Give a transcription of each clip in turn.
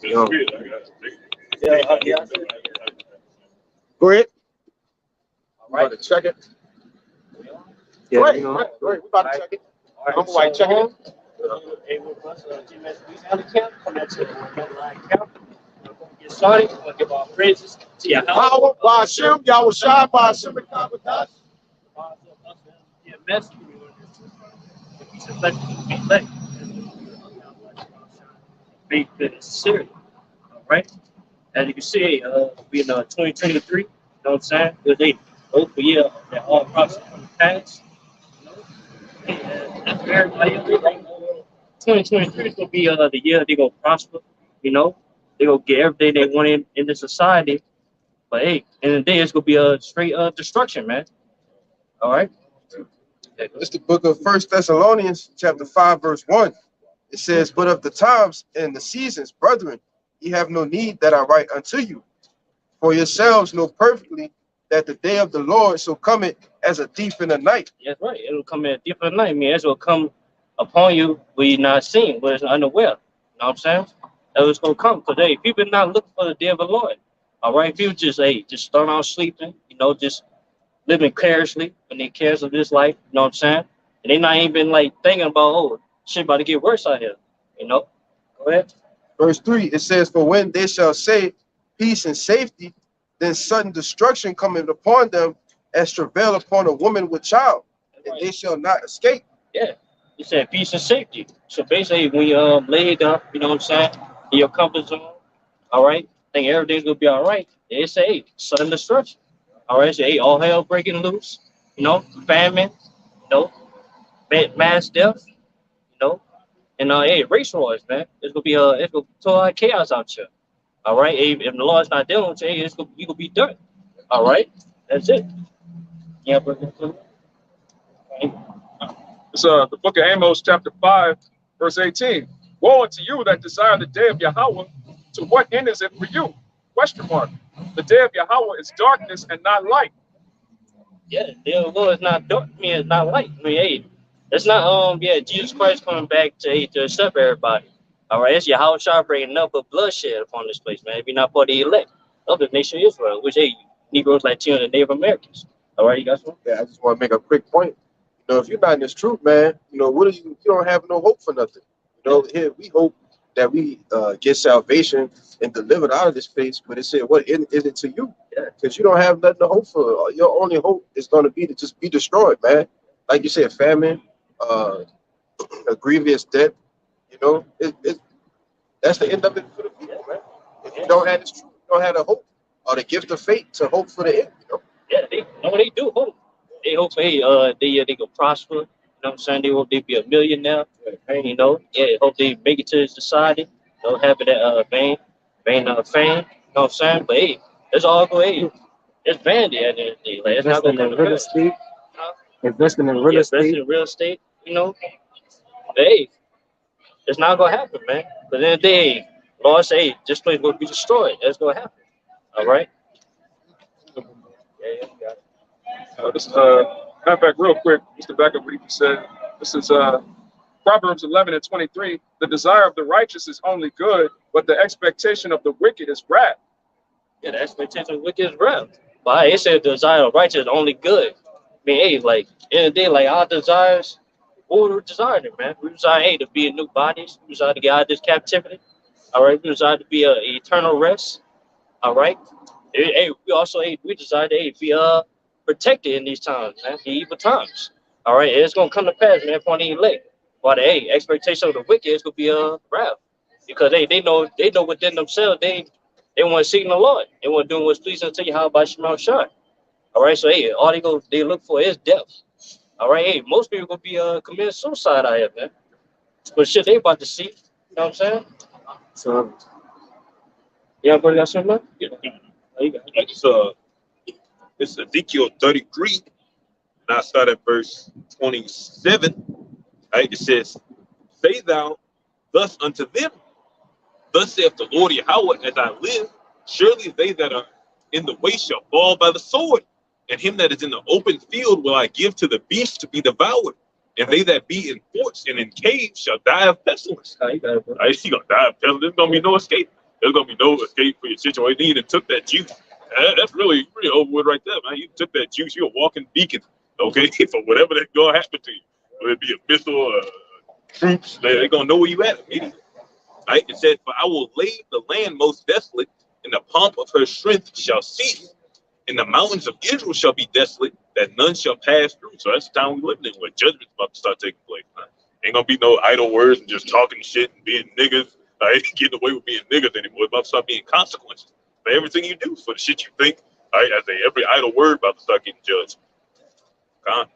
Yo. Yeah. Go ahead. All right. To check it. Yeah, Right, you know. right. We're about to check it. All right. I'm white. Check it. Hey, with us, Gms New Camp, come out to the line camp. We're going to get started. We're going to give our praises to your Power by Hashem, Yahweh Shai by Hashem and Kabbalah. Gms. He's effective to be late. Faith is serious. All right. As you can see, we in 2023. You know what I'm saying? Good day. Hope for year that all prophecies come to pass. And that's for everybody else right now. 2023 is gonna be the year they gonna prosper. You know, they gonna get everything they want in the society. But hey, in the day it's gonna be a straight destruction, man. All right. It's the book of First Thessalonians, chapter 5, verse 1. It says, "But of the times and the seasons, brethren, ye have no need that I write unto you. For yourselves know perfectly that the day of the Lord shall come it as a thief in the night." That's right. It'll come at a different night. I mean, it will come upon you where you're not seeing, where it's unaware. You know what I'm saying? That's what's gonna come. Because hey, people not looking for the day of the Lord. All right, people just just start out sleeping, you know, just living carelessly when they cares of this life, you know what I'm saying? And they not even like thinking about, oh, shit about to get worse out here. You know? Go ahead. Verse 3, it says, "For when they shall say peace and safety, then sudden destruction cometh upon them as travail upon a woman with child, and they shall not escape." Yeah. He said peace and safety. So basically when you laid up, you know what I'm saying, in your comfort zone, all right, think everything's gonna be all right. They say, hey, sudden destruction. All right, so hey, all hell breaking loose, you know, famine, you know, mass death, you know, and hey, race wars, man. It's gonna be total chaos out here. All right, hey, if the Lord's not dealing with you, hey, you gonna be done. All right, that's it. Yeah, but It's the book of Amos, chapter 5, verse 18. "Woe unto you that desire the day of Yahweh. To what end is it for you? Question mark. The day of Yahweh is darkness and not light." yeah, the Lord is not dark. I mean, it's not light. I mean, hey, it's not Jesus Christ coming back to accept everybody. All right, it's Yahweh Shah bringing up a bloodshed upon this place, man. If you're not for the elect of the nation of Israel, which hey, Negroes, Latinos, and Native Americans. All right, you got some? Yeah, I just want to make a quick point. You know, if you're not in this truth, man, you know, what are you don't have no hope for nothing. You know, here we hope that we get salvation and delivered out of this place, but it said, what is it to you? Because you don't have nothing to hope for. Your only hope is going to be to just be destroyed, man. Like you said, famine, a grievous debt. You know, that's the end of it for the people, man. If you don't have this truth, you don't have the hope or the gift of faith to hope for the end. You know. Yeah, they do hope. They hope hey, they can prosper. You know what I'm saying? They hope they be a millionaire. You know, yeah, hope they make it to the society. Don't have that vain fame. You know what I'm saying? But hey, it's all go hey, it's vanity at the end of the day. Like it's not Investing gonna in come real to estate. huh? Investing in real Yeah, especially estate. in real estate. You know, but hey, it's not gonna happen, man. But then they, Lord say, hey, this place will be destroyed. That's gonna happen. All right. Yeah, you got it. This matter of fact, real quick, just to back up what he said. This is Proverbs 11 and 23. "The desire of the righteous is only good, but the expectation of the wicked is wrath." Yeah, the expectation of wicked is wrath. But it said the desire of righteous is only good. I mean, hey, like in the day, like our desires, what we desire, man. We desire, hey, to be in new bodies. We desire to get out of this captivity. All right. We desire to be a eternal rest. All right. Hey, we also, hey, we desire to hey, be protected in these times, man. The evil times. All right. It's gonna come to pass, man, upon the elect. But hey, expectation of the wicked is gonna be wrath. Because they know within themselves they want to seek the Lord. They want to do what's pleasing to you. How about Shema Shah? All right, so hey, all they look for is death. All right, hey, most people gonna be committing suicide out here, man. But shit, they about to see. You know what I'm saying? So Yeah, but got something, man? Yeah. Oh, you got it. It's Ezekiel 33, and I start at verse 27. Right? It says, "Say thou thus unto them, Thus saith the Lord Yahweh, as I live, surely they that are in the way shall fall by the sword, and him that is in the open field will I give to the beast to be devoured, and they that be in forts and in caves shall die of pestilence." Oh, you got it, bro. Right? She gonna die of pestilence. There's gonna be no escape. There's gonna be no escape for your situation. You even took that juice. That's really over with right there, man. You took that juice. You're a walking beacon, okay, for whatever that's gonna happen to you. Whether it be a missile, troops, they're gonna know where you at immediately. Right? It says, "For I will lay the land most desolate, and the pomp of her strength shall cease, and the mountains of Israel shall be desolate, that none shall pass through." So that's the time we living in, where judgment's about to start taking place. Man. Ain't gonna be no idle words and just talking shit and being niggas. I ain't getting away with being niggas anymore. It's about to start being consequences for everything you do, for the shit you think. Right? I say every idle word about to start getting judged. Con,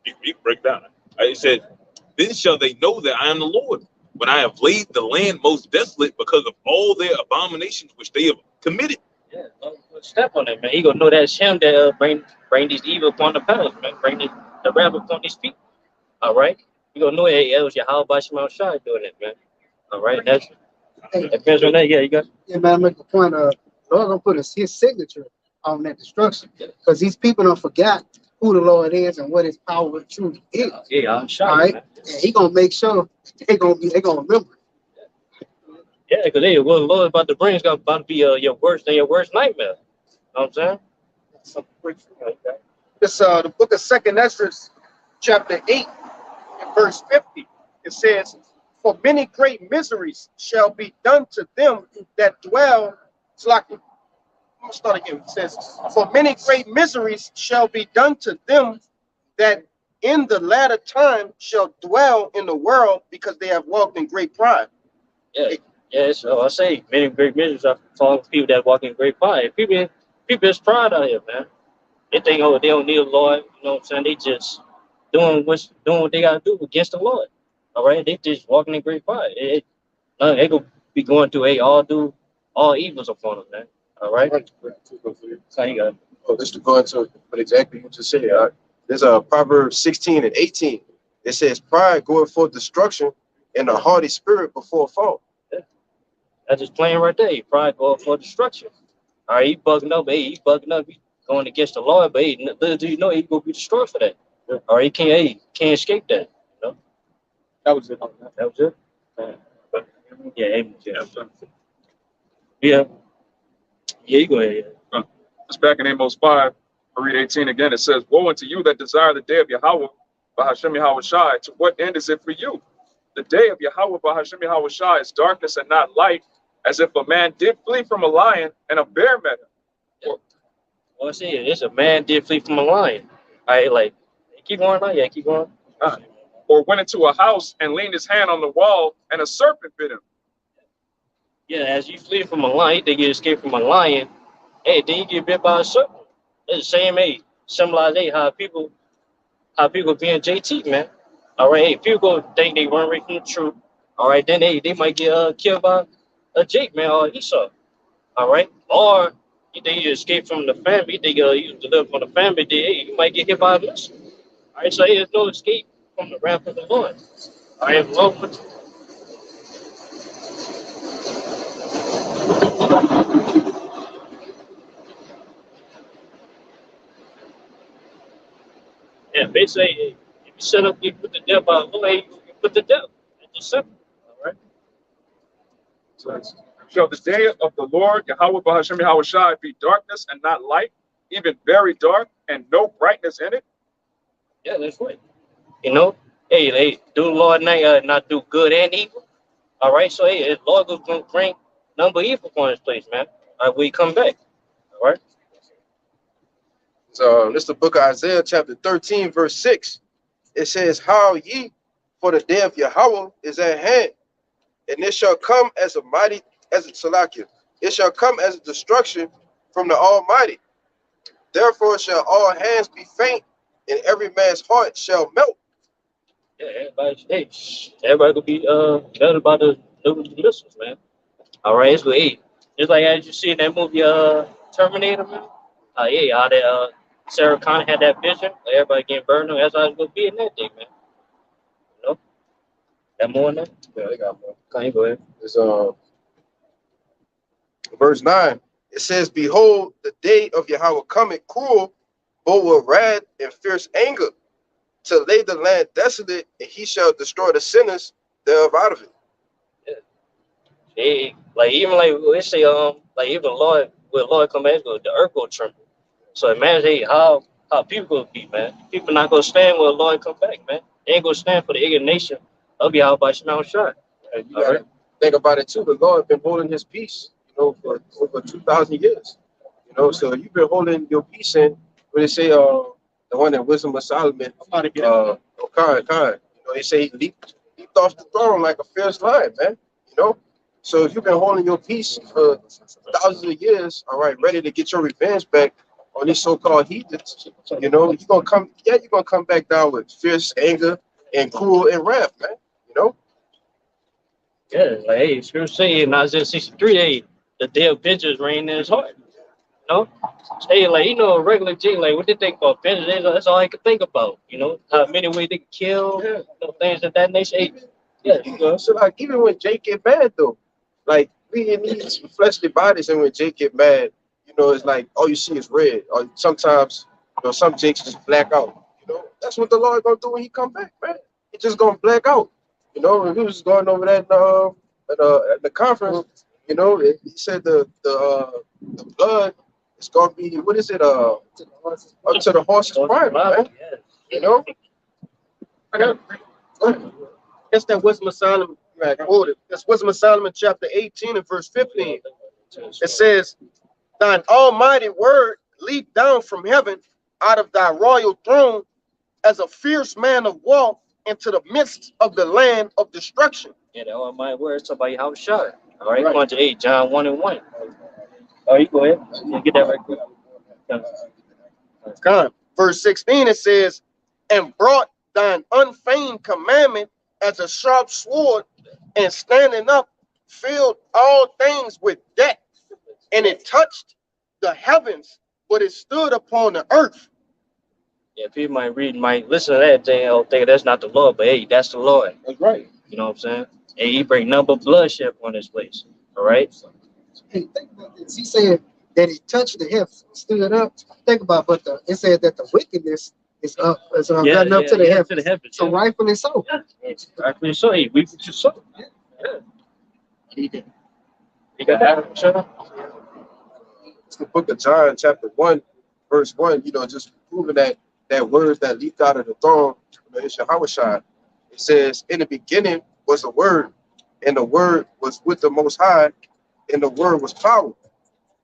you can break down. Right? It said, "Then shall they know that I am the Lord, when I have laid the land most desolate because of all their abominations which they have committed." Yeah, don't step on it, man. He gonna know that's him that bring these evil upon the palace, man. Bring the wrath upon these people. All right. You gonna know it was your how about Shemel Shai doing it, man. All right. That's depends on that. Yeah, you got. Yeah, man, I make the point of Lord gonna put his signature on that destruction because these people don't forget who the Lord is and what his power truly is. Yeah, I'm sure. All right, Man. and he gonna make sure they gonna remember. Yeah, because they what the Lord about to bring is about to be your worst nightmare. You know what I'm saying? Something quick. This the book of Second Ezra, chapter 8, and verse 50. It says, "For many great miseries shall be done to them that dwell." It's like, I'm gonna start again. It says, "For many great miseries shall be done to them that in the latter time shall dwell in the world, because they have walked in great pride." Yeah, yeah. So I say many great miseries are falling people that walk in great pride. People is pride out here, man. They think, oh, they don't need a Lord. You know what I'm saying? They just doing what they gotta do against the Lord. All right, they just walking in great pride. They gonna be going through all evils upon them, man. All right. So you got. Oh, just to go into what exactly you just said. There's a Proverbs 16 and 18. It says, "Pride goeth for destruction, and a haughty spirit before a fall." Yeah. That's just playing right there. Pride going for destruction. All right, he bugging up. Hey, he bugging up. He going against the Lord, but hey, little do you know he gonna be destroyed for that. All right, he can't escape that. You know? That was it. That was it. Yeah, yeah. You go ahead. It's back in Amos 5. I read 18 again. It says, "Woe unto you that desire the day of Yahweh, Bahashem Yahweh Shai. To what end is it for you? The day of Yahweh, Bahashem Yahweh Shai, is darkness and not light, as if a man did flee from a lion and a bear met him." Well, I see it. It's a man did flee from a lion. All right, like keep going on. Yeah, keep going. Or went into a house and leaned his hand on the wall, and a serpent bit him. Yeah, as you flee from a lion, you think you escape from a lion. Hey, then you get bit by a serpent. It's the same. Hey, symbolize how people being JT, man. All right, hey, people think they run right from the truth. All right, then they might get killed by a Jake, man, or Esau. All right, or you think you escape from the family, you think you deliver from the family, then hey, you might get hit by a missile. All right, so hey, there's no escape from the wrath of the Lord. All right, Lord, yeah, they say hey, if you set up, you put the devil out of the way, you put the devil. It's just simple. All right. Shall the day of the Lord, Yahweh Bahashem Yahweh Shai, be darkness and not light, even very dark, and no brightness in it? Yeah, that's right. You know, hey, they do the Lord not do good and evil. All right, so hey, the Lord is gonna bring number evil upon this place, man. All right, when you come back. All right. So this is the book of Isaiah, chapter 13, verse 6. It says, "How ye, for the day of Yahweh is at hand, and it shall come as a mighty, as a Salakia. It shall come as a destruction from the Almighty. Therefore shall all hands be faint, and every man's heart shall melt." Yeah, everybody gonna be tell about the missiles, man. All right, it's good. Hey, just like as you see in that movie Terminator, man. Yeah, how that Sarah Connor had that vision, everybody getting burned. That's how it's gonna be in that day, man. You know, that more than that. Yeah, they got more. Can you go ahead? It's verse 9. It says, "Behold, the day of Yahweh cometh cruel, both with wrath and fierce anger, to lay the land desolate, and he shall destroy the sinners thereof out of it." like even like they say like even Lord when Lord come back, the earth will tremble. So imagine how people gonna be, man. People not gonna stand when the Lord come back, man. They ain't gonna stand for the ignorant nation. I'll be out by Shemel Shai. And you All gotta right. think about it too. The Lord been holding his peace, for over 2,000 years. So you've been holding your peace in when they say the one in Wisdom of Solomon, Khan. They say he leaped off the throne like a fierce lion, man. You know? So if you've been holding your peace for thousands of years, all right, ready to get your revenge back on these so-called heathens, you're gonna come back down with fierce anger and cruel and wrath, man. You know? Yeah, like hey, Scripture say in Isaiah 63, hey, the day of vengeance reign in his heart. You know? Hey, like a regular G, like what they think about vengeance, that's all I can think about. How many ways they can kill, things of that nature. Hey, yeah. So like even when Jake get mad though, like we in these fleshly bodies, and when Jake get mad, it's like all you see is red. Or sometimes, some Jakes just black out. That's what the Lord gonna do when he come back, man. He just gonna black out. When we was going over that at the conference, he said the blood is gonna be, what is it, up to the horse's prime, man. You know? That's that Wisdom of Solomon. Right, quoted. That's Wisdom of Solomon, chapter 18 and verse 15. It says, "Thine almighty word leap down from heaven out of thy royal throne as a fierce man of war into the midst of the land of destruction." Yeah, that all my words about how shot. All right, going to 8, John 1 and 1. Oh, you go ahead. You get that right quick. God. Verse 16, it says, "And brought thine unfeigned commandment as a sharp sword, and standing up, filled all things with death. And it touched the heavens, but it stood upon the earth." Yeah, people might listen to that thing, oh, think that's not the Lord, but hey, that's the Lord. That's right. You know what I'm saying? Hey, he bring number bloodshed on this place. All right. Hey, think about this. He said that he touched the heavens, stood up. Think about, but it said that the wickedness is up, gotten up to the heavens. To the heavens. So rightfully so. Yeah, rightfully so. Hey, we what you so. Yeah. You got that, Sean? It's the book of John, chapter 1, verse 1, just proving that words that leaped out of the throne, it's Yahushua. It says, "In the beginning was the word, and the word was with the Most High, and the word was power.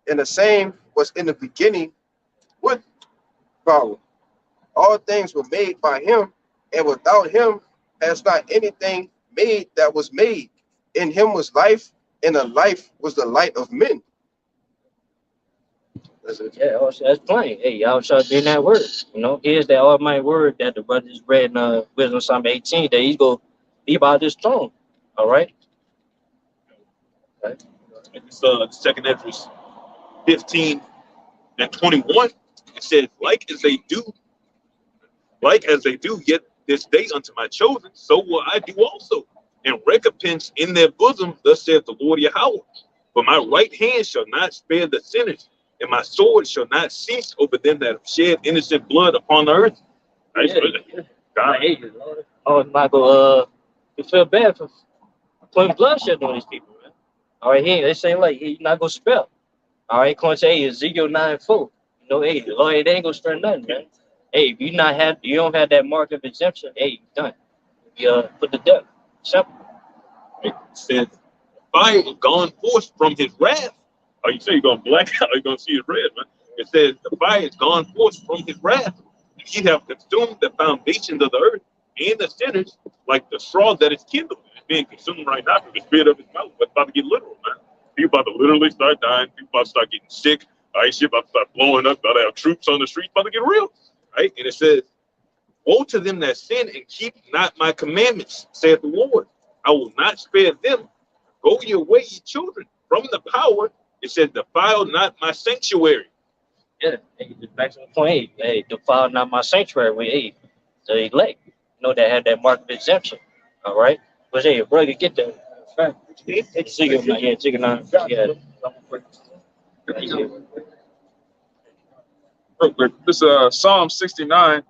And the same was in the beginning with power. All things were made by him, and without him has not anything made that was made. In him was life, and the life was the light of men." That's it. Yeah, that's plain. Hey, y'all should be in that word. Here's that almighty word that the brother just read in Wisdom Psalm 18 that he's going to be by this throne. All right? And it's second Esdras 15 and 21. It says, like as they do yet this day unto my chosen, so will I do also, and recompense in their bosom, thus saith the Lord Yahweh. For my right hand shall not spare the sinners, and my sword shall not cease over them that have shed innocent blood upon the earth. Nice, Yeah. God. Hey, oh, Michael, you feel bad for putting bloodshed on these people, man. All right, they say like he's not gonna spell. All right, going to say Ezekiel 9:4. Hey, the Lord ain't gonna spare nothing, man. Hey, if you don't have that mark of exemption, hey, you done. You put to death. Simple. It says, fire is gone forth from his wrath. Oh, you say you're gonna black out, you're gonna see it red, man. It says the fire is gone forth from his wrath. He have consumed the foundations of the earth and the sinners like the straw that is kindled. It's being consumed right now from the spirit of his mouth. But it's about to get literal, man. People about to literally start dying. People about to start getting sick. All right, shit about to start blowing up. About to have troops on the streets. About to get real, right? And it says, "Woe to them that sin and keep not my commandments, saith the Lord. I will not spare them. Go your way, ye children. From the power," it says, "defile not my sanctuary." Yeah, hey, just back to the point. Hey, defile not my sanctuary. Hey, the elect. That had that mark of exemption. All right, but hey, brother, get that. Right. It's Ezekiel 9. Yeah. Real quick. This is Psalm 69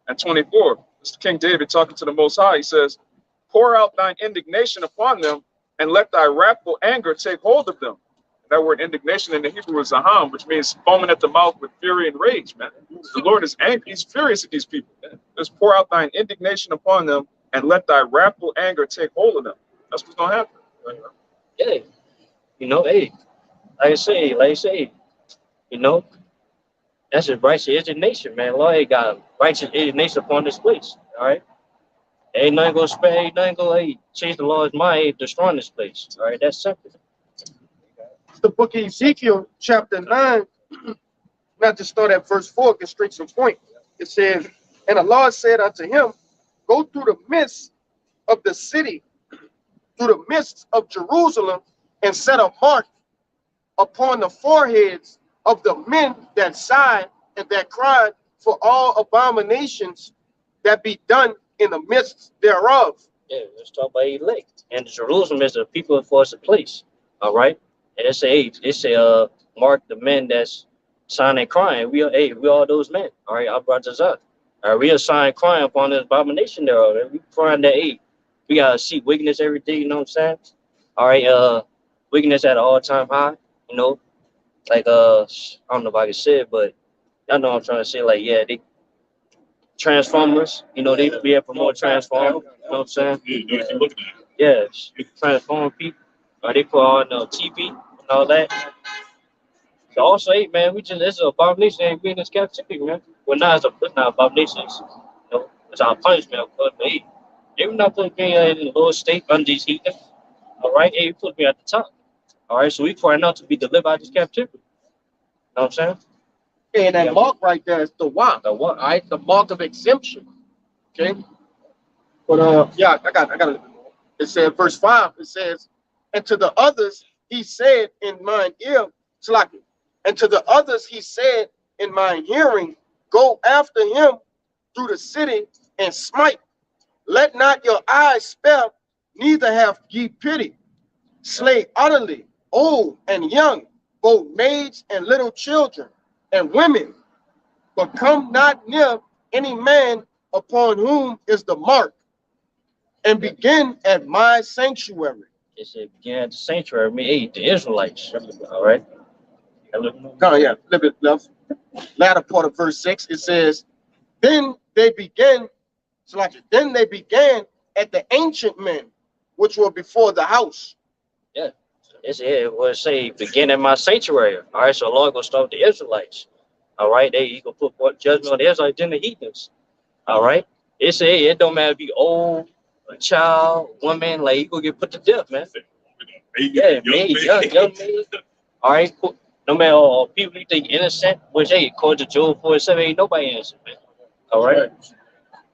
and 24. This is King David talking to the Most High. He says, "Pour out thine indignation upon them, and let thy wrathful anger take hold of them. That word indignation in the Hebrew is zaham, which means foaming at the mouth with fury and rage, man. The Lord is angry. He's furious at these people, man. Just pour out thine indignation upon them and let thy wrathful anger take hold of them. That's what's going to happen. Yeah, you know, hey, like I say, you know, that's a righteous indignation, man. Lord, ain't got a righteous indignation upon this place. All right, ain't nothing gonna spare, ain't nothing gonna change the Lord's mind, ain't destroying this place. All right, that's simple. The book of Ezekiel, chapter 9, not to start at verse 4, get straight to the point. It says, and the Lord said unto him, go through the midst of the city, through the midst of Jerusalem, and set a mark upon the foreheads of the men that sigh and that cry for all abominations that be done in the midst thereof. Yeah, let's talk about elect. And Jerusalem is the people for us a place. All right. And it's a mark the men that's signing and crying. We are those men. All right, our brothers up. All right, we are signing crying upon this abomination thereof. And we crying that we gotta see wickedness every day, you know what I'm saying? All right, wickedness at an all-time high, you know. Like I don't know if I can say it, but y'all know what I'm trying to say. Like, yeah, they Transformers, you know, they be able to promote Transformers, you know what I'm saying? You looking at Yeah, transform people. They put on TV and all that. So also, hey, man, it's an abomination ain't being in this captivity, man. Well, now it's not abomination. You know, it's our punishment, of course. But hey, they were not supposed to be in the lower state under these heathens. All right, hey, we supposed to be at the top. All right, so we crying out to be delivered out of this captivity. You know what I'm saying? And that mark right there is the one. The what? All right, the mark of exemption. Okay. But yeah, I got a little bit more. It said, verse 5, it says, and to the others he said in mine ear, Slaki, and to the others he said in mine hearing, go after him through the city and smite. Let not your eyes spare, neither have ye pity. Slay utterly, old and young, both maids and little children, and women, but come not near any man upon whom is the mark, and begin at my sanctuary. It said begin at the sanctuary. I mean, hey, the Israelites. All right. Oh, yeah, a little bit left. Latter part of verse 6, it says, then they began at the ancient men, which were before the house. Yeah. It will say begin at my sanctuary. All right, so the Lord gonna start with the Israelites. All right, he gonna put forth judgment on the Israelites and the heathens. All right. It say it don't matter if be old, a child, woman, like he gonna get put to death, man. Yeah, man, young man. All right, cool. No matter people you think innocent, which hey, according to Job 47, ain't nobody innocent, man. All right.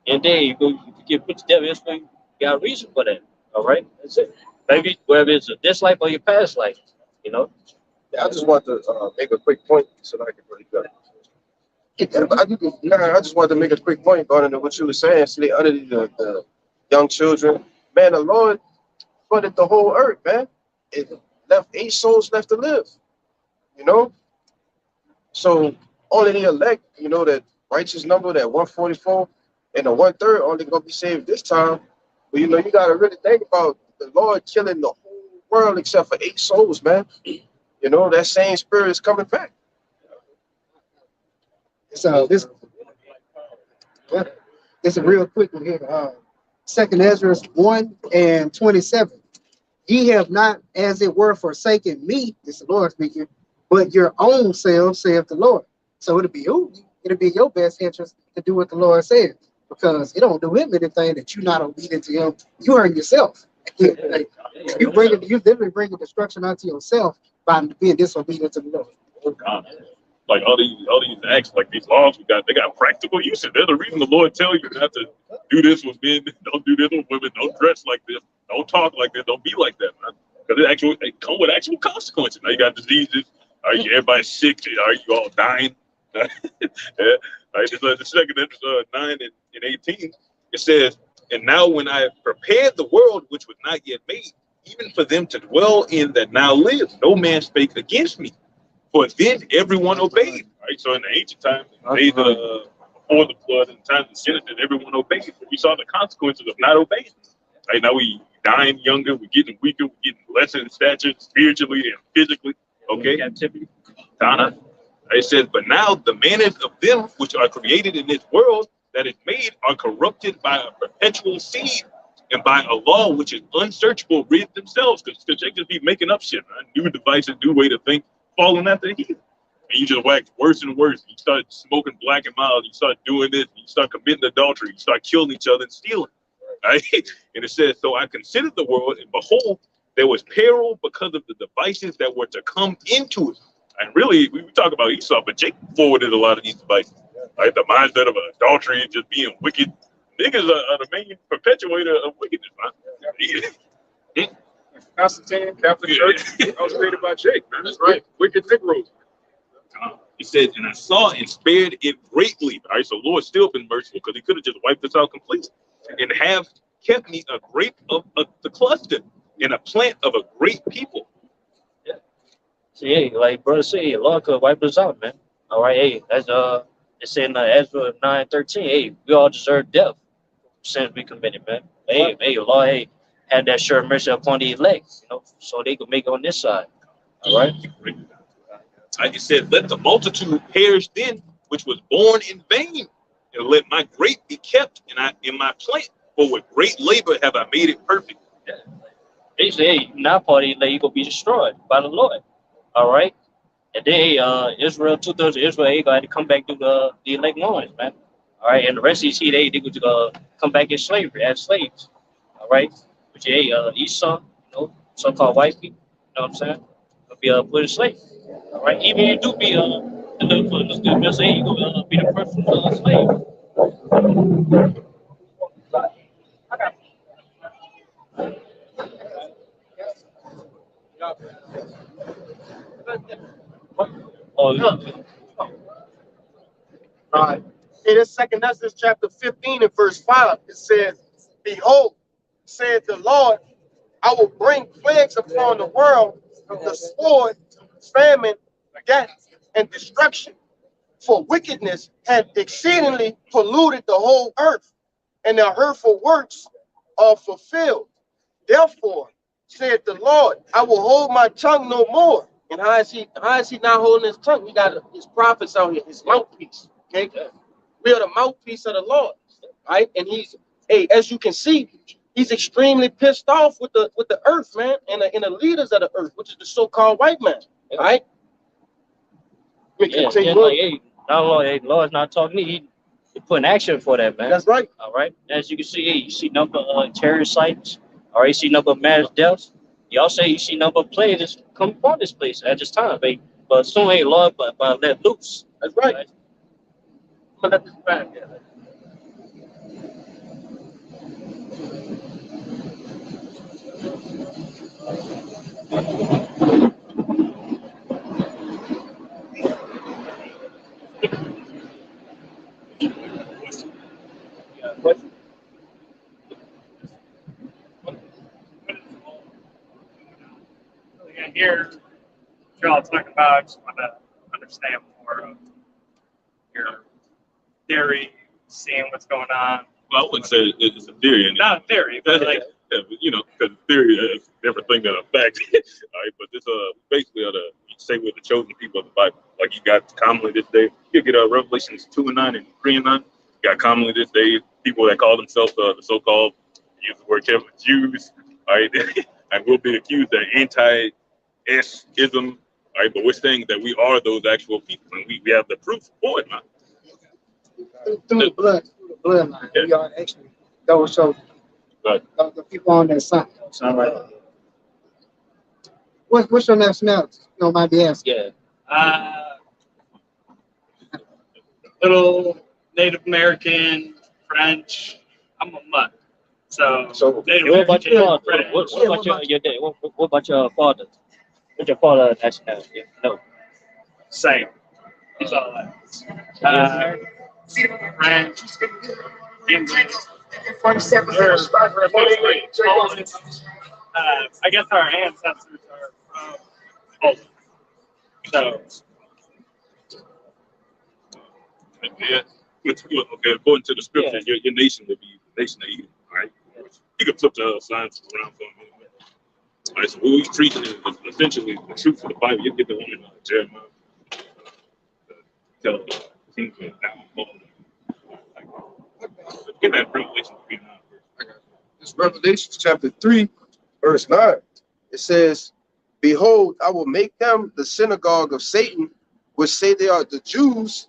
And then you get put to death, it's you got a reason for that. All right, that's it. Maybe whether it's a this life or your past life, you know. Yeah, I just want to make a quick point so that I can really go. I just wanted to make a quick point going into what you were saying. See, under the young children, man, the Lord flooded the whole earth, man. It left 8 souls left to live, you know. So only the elect, you know, that righteous number, that 144, and the 1/3 only gonna be saved this time. But you know, you gotta really think about the Lord killing the whole world except for 8 souls, man. You know, that same spirit is coming back. So this is a real quick one here. Second Ezra 1:27. Ye have not, as it were, forsaken me, this is the Lord speaking, but your own selves, saith the Lord. So it'll be your best interest to do what the Lord said, because it don't do him anything that you're not obedient to him. You hurt yourself. You literally bringing destruction onto yourself by being disobedient to the Lord. like all these acts, like these laws they got practical uses. They're the reason the Lord tell you not to do this with men, don't do this with women, don't dress like this, don't talk like this, don't be like that, man. Because it come with actual consequences. Now you got diseases, everybody's sick, are you all dying? Yeah. Right. The second 9 and 18, it says, and now when I prepared the world which was not yet made, even for them to dwell in that now live, no man spake against me. For then everyone obeyed. Right. So in the ancient times, before the flood, and the times of Genesis, everyone obeyed. But we saw the consequences of not obeying. Right now dying younger, we're getting weaker, we're getting lesser in stature, spiritually and physically. Okay, Captivity. Tana. It says, but now the manners of them which are created in this world that is made are corrupted by a perpetual seed and by a law which is unsearchable rid themselves, because they just be making up shit, man. New devices, new way to think, falling after the heathen. And you just wax worse and worse. You start smoking black and mild, you start doing this, you start committing adultery, you start killing each other and stealing. Right? And it says, so I considered the world, and behold, there was peril because of the devices that were to come into it. And really, we talk about Esau, but Jacob forwarded a lot of these devices. Right? The mindset of adultery and just being wicked. Niggas are the main perpetuator of wickedness, man. Constantine, Catholic Church, that was created by Jake, man. That's right. Wicked Negroes. He said, and I saw and spared it greatly. All right, so Lord still been merciful because he could have just wiped us out completely. And have kept me a grape of the cluster and a plant of a great people. See, hey, like brother say, Lord could wipe us out, man. All right, hey, that's it's in Ezra 9:13. Hey, we all deserve death since we committed, man. Hey, hey, Lord, hey, had that sure mercy upon the elect, so they could make it on this side. All right. It said, let the multitude perish then, which was born in vain, and let my grape be kept in my plant, for with great labor have I made it perfect. Yeah. They say, hey, now party, like, you gonna be destroyed by the Lord. All right. And then Israel, 2/3 of Israel, they had to come back to the elect ones, man. All right. And the rest of these they could come back in slavery as slaves. All right. But yeah, Esau, so-called white people, you know what I'm saying? Gonna be put in slavery. All right. Even if you do be the scripture say you gonna be the first slave. Oh, All right. In this second Exodus chapter 15 and verse 5, it says, behold, said the Lord, I will bring plagues upon the world, the sword, famine, death, and destruction. For wickedness had exceedingly polluted the whole earth, and their hurtful works are fulfilled. Therefore, said the Lord, I will hold my tongue no more. And how is he not holding his tongue? He got his prophets out here, his mouthpiece. Okay. We are the mouthpiece of the Lord, right? And as you can see, he's extremely pissed off with the earth, man, and the leaders of the earth, which is the so-called white man, right? yeah, like, hey, Lord's not talking to you. He putting action for that, man. That's right. All right. As you can see, hey, you see number of terrorist sites, all right, you see number of mass deaths. Y'all say you see number of players come upon this place at this time, hey. But soon, hey, Lord, but let loose. That's right. But let this man, yeah. Here, y'all talk about, I just want to understand more of your theory, seeing what's going on. Well, I wouldn't say it's a theory. Not a theory, but like, because theory is a different thing than a fact. All right, but this basically are the say we're the chosen people of the Bible. Like you got commonly this day, you get Revelations 2:9 and 3:9. You got commonly this day people that call themselves the so-called, use the word carefully, Jews. All right, and we'll be accused of anti-ism. All right, but we're saying that we are those actual people, and we have the proof for it, man. Through the bloodline. Yeah. We are actually those chosen. Right. The people on that side. Sound right? What's your nationality? You don't mind me asking. Yeah. little Native American, French. I'm a mutt. So Native What about your American, father? French. What about your dad? What about your father? What's your father nationality? No. Same. He's all that. French, English. I guess our ancestors are from both. So, Yeah. Okay, according to the scripture, your nation will be the nation of Edom, right? You can flip the signs around for a minute. All right, so what we're treating is essentially the truth of the Bible. You get the one in Jeremiah. Tell the kings went down. Get that Revelation 3:9 first. It's Revelation chapter 3, verse 9. It says, "Behold, I will make them the synagogue of Satan, which say they are the Jews,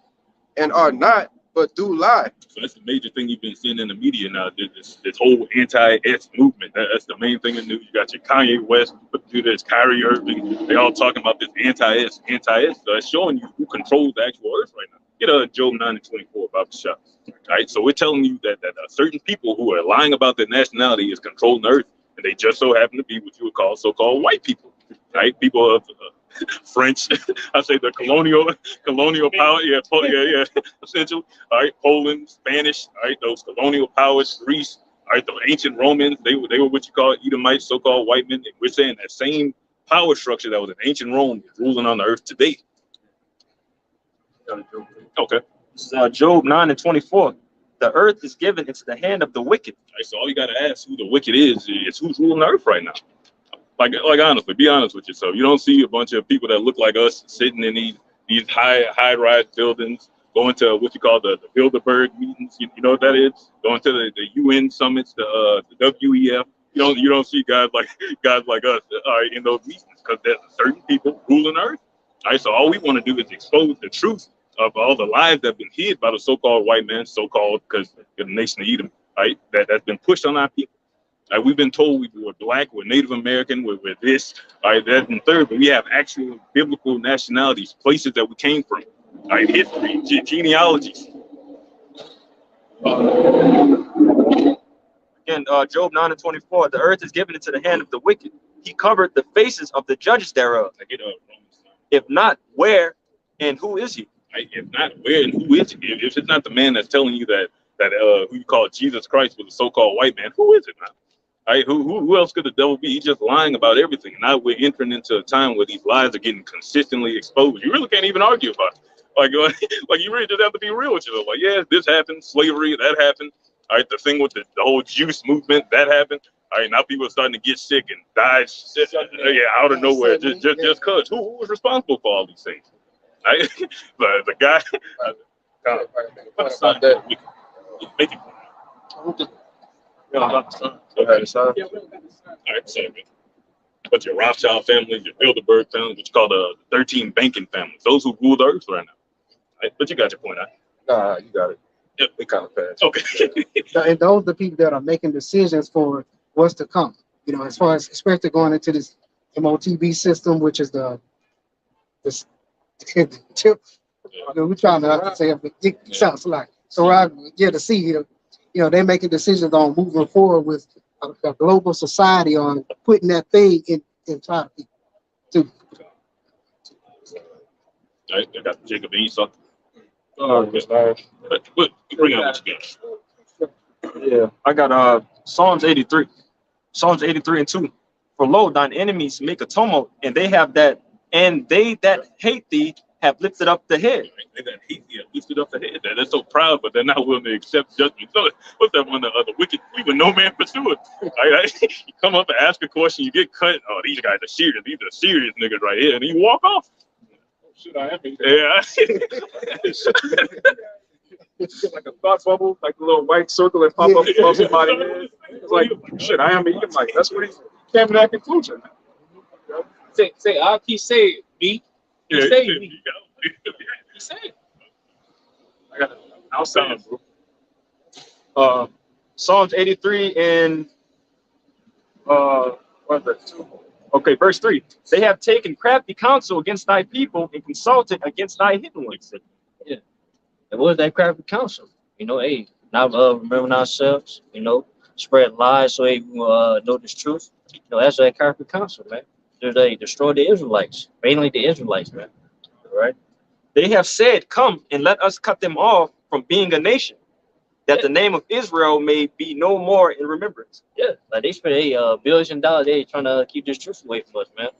and are not, but do lie." So that's the major thing you've been seeing in the media now. This whole anti-S movement. That's the main thing in the news. You got your Kanye West, do this, Kyrie Irving. They all talking about this anti-S. So it's showing you who controls the actual earth right now. Get Job 9:24 about the shop. Right, so we're telling you that certain people who are lying about their nationality is controlling the earth, and they just so happen to be what you would call so-called white people, right? People of French, I say the colonial power, yeah, essentially. All right, Poland, Spanish, all right, those colonial powers, Greece, all right, the ancient Romans, they were what you call Edomites, so-called white men. And we're saying that same power structure that was in ancient Rome is ruling on the earth today. Okay. This is Job 9:24. The earth is given into the hand of the wicked. All right, so all you got to ask who the wicked is who's ruling the earth right now. Like honestly, be honest with yourself. You don't see a bunch of people that look like us sitting in these high-rise buildings, going to what you call the Bilderberg meetings. You know what that is? Going to the UN summits, the WEF. You don't see guys like us in those meetings, because there's certain people ruling the earth. All right, so all we want to do is expose the truth of all the lies that have been hid by the so-called white man, so-called, because the nation of Edom, right? That's been pushed on our people. Right, we've been told we were black, we're Native American, we're this, right, that, and third, but we have actual biblical nationalities, places that we came from, right, history, genealogies. Again, Job 9:24. The earth is given into the hand of the wicked. He covered the faces of the judges thereof. I get If not, where and who is he? Right, if not, where and who is he? If it's not the man that's telling you that who you call Jesus Christ was a so-called white man, who is it now? Right, who else could the devil be? He's just lying about everything. And now we're entering into a time where these lies are getting consistently exposed. You really can't even argue about it. Like you really just have to be real with yourself. Like, yeah, this happened, slavery, that happened. All right, the thing with the whole juice movement, that happened. All right, now people are starting to get sick and die out of nowhere just cause. Who was responsible for all these things? Right? the guy. Make it. All right, so but your Rothschild family, your Bilderberg family, what you call the 13 banking families, those who rule the earth right now. Right? But you got your point, huh? Nah, you got it. Yep. It kind of fast. Okay. And those are the people that are making decisions for what's to come. As far as especially going into this MOTB system, which is the tip. We're trying not to say it, but it sounds like so. I get to see they're making decisions on moving forward with a global society on putting that thing inside people too. All right, I got Jacob and Esau. But bring out what you got. Yeah, I got Psalms 83. Psalms 83:2. For lo, thine enemies make a tumult, and they that hate thee have lifted up the head. They that hate thee have lifted up the head. They're so proud, but they're not willing to accept judgment. So what's that one? The wicked flee when no man pursueth. Right? You come up and ask a question, you get cut. Oh, these guys are serious. These are serious niggas right here, and you walk off. Shit, I am. Yeah. It's like a thought bubble, like a little white circle that pop up above somebody's head. It's like, shit, I am me. I'm like, that's what he came to that conclusion. Say, I keep saying me. Yeah, Say me. You Say it. I got it outside, bro. Psalms 83 and okay, verse 3. They have taken crafty counsel against thy people and consulted against thy hidden ones. Yeah. And what is that crafty counsel? Hey, not remembering ourselves, spread lies so they know this truth. That's that crafty counsel, man. They destroyed the Israelites, mainly the Israelites, man. Right? They have said, come and let us cut them off from being a nation, that the name of Israel may be no more in remembrance. Yeah, like they spent $1 billion. They trying to keep this truth away from us, man.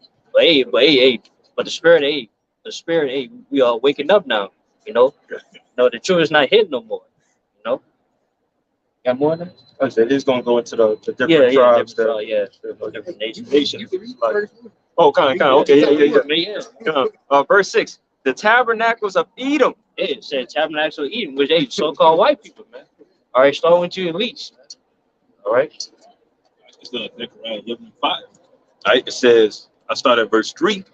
But the spirit, we are waking up now. The truth is not hidden no more. Got more than that? I said it's gonna go into the different Yeah, tribes different, that. different nations. Like, oh, kind of. Okay, yeah. Verse 6. The tabernacles of Edom. It said tabernacle of Eden, which they so-called white people, man. All right, start with you elites. All right. It's Zechariah 11:5. All right, it says, I start at verse 3.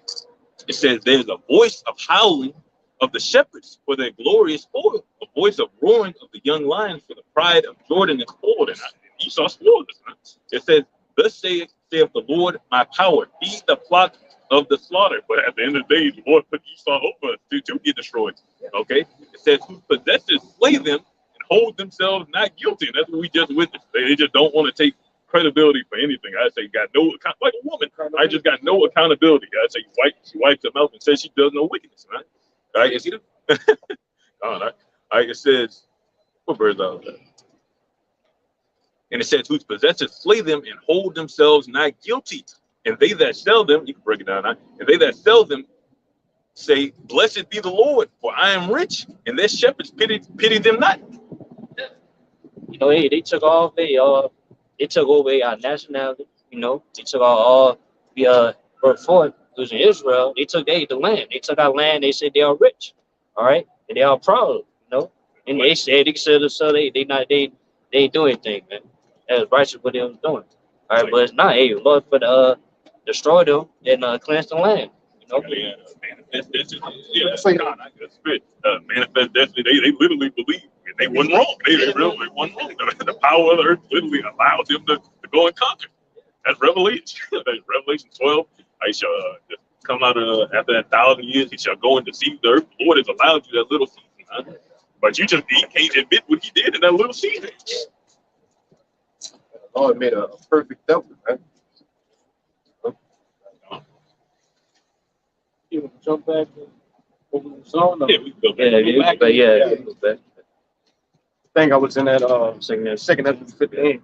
It says, there's a voice of howling of the shepherds for their glorious spoil, a voice of roaring of the young lions for the pride of Jordan is spoiled, and Esau spoiled us. It says, thus saith the Lord, my power, feed the flock of the slaughter. But at the end of the day, the Lord put Esau over to get destroyed. Okay? It says, whose possessors slay them and hold themselves not guilty. And that's what we just witnessed. They just don't want to take credibility for anything. I say, got no account, like a woman. I just got no accountability. I say, she wipes her mouth and says she does no wickedness. Right? All right, you see that? All right, it says, what verse out there? And it says, whose possessors slay them and hold themselves not guilty. And they that sell them, you can break it down, right? And they that sell them say, blessed be the Lord, for I am rich, and their shepherds pity them not. You know, hey, they took away our nationality. You know, they took all the before it was in Israel. They took the land. They took our land. They said they are rich. All right, and they are proud. You know, and they said they ain't doing anything, man. That's righteous what they was doing. All right, but it's not. Hey, Lord, but destroy them and cleanse the land. You know. Manifest destiny. Yeah, that's God. That's spirit. Manifest destiny. They literally believe they wasn't wrong. They really wasn't wrong. The power of the earth literally allowed them to go and conquer. That's Revelation. That's Revelation 12. I shall just come out after 1,000 years. He shall go and deceive the earth. The Lord has allowed you that little season, huh? But he can't admit what he did in that little season. The Lord made a perfect devil, right? You want to jump back over the zone? Yeah, we can go back. Go back. I think I was in that second Ezra 15.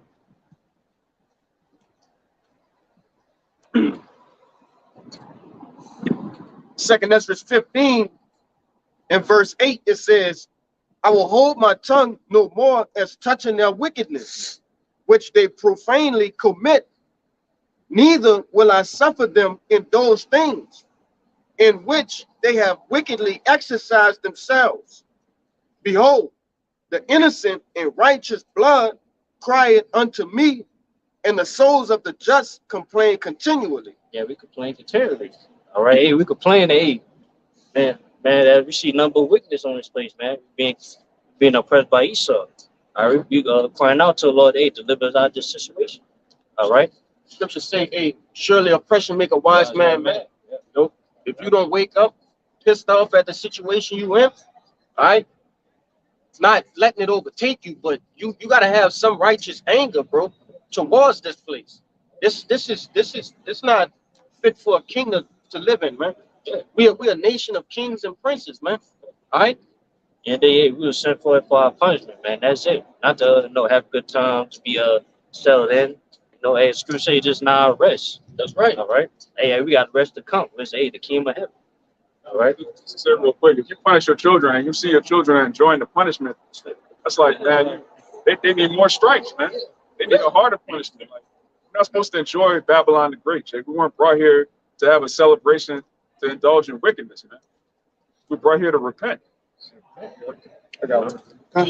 Second Ezra 15 and verse 8, it says, I will hold my tongue no more as touching their wickedness, which they profanely commit, neither will I suffer them in those things in which they have wickedly exercised themselves. Behold, the innocent and righteous blood crieth unto me, and the souls of the just complain continually. Yeah, we complain continually. All right, hey, we complain. Hey, man, we see number of wickedness on this place, man. Being oppressed by Esau. All right, we crying out to the Lord, hey, deliver us out of this situation. All right. Scripture say, hey, surely oppression make a wise man mad. Nope. If you don't wake up pissed off at the situation you in, all right, not letting it overtake you, but you gotta have some righteous anger, bro, towards this place. This is not fit for a king to live in, man. We a nation of kings and princes, man. All right. And we were sent for our punishment, man. That's it. Not to have a good time, to be settled in. Hey, Scripture say just now rest. That's right. All right. Hey, we got rest to come. Let's the kingdom of heaven. All right. Say real quick, if you punish your children and you see your children enjoying the punishment, that's like, man, they need more stripes, man. They need a harder punishment. Like, we're not supposed to enjoy Babylon the Great, Jake. We weren't brought here to have a celebration to indulge in wickedness, man. We're brought here to repent. I got one. And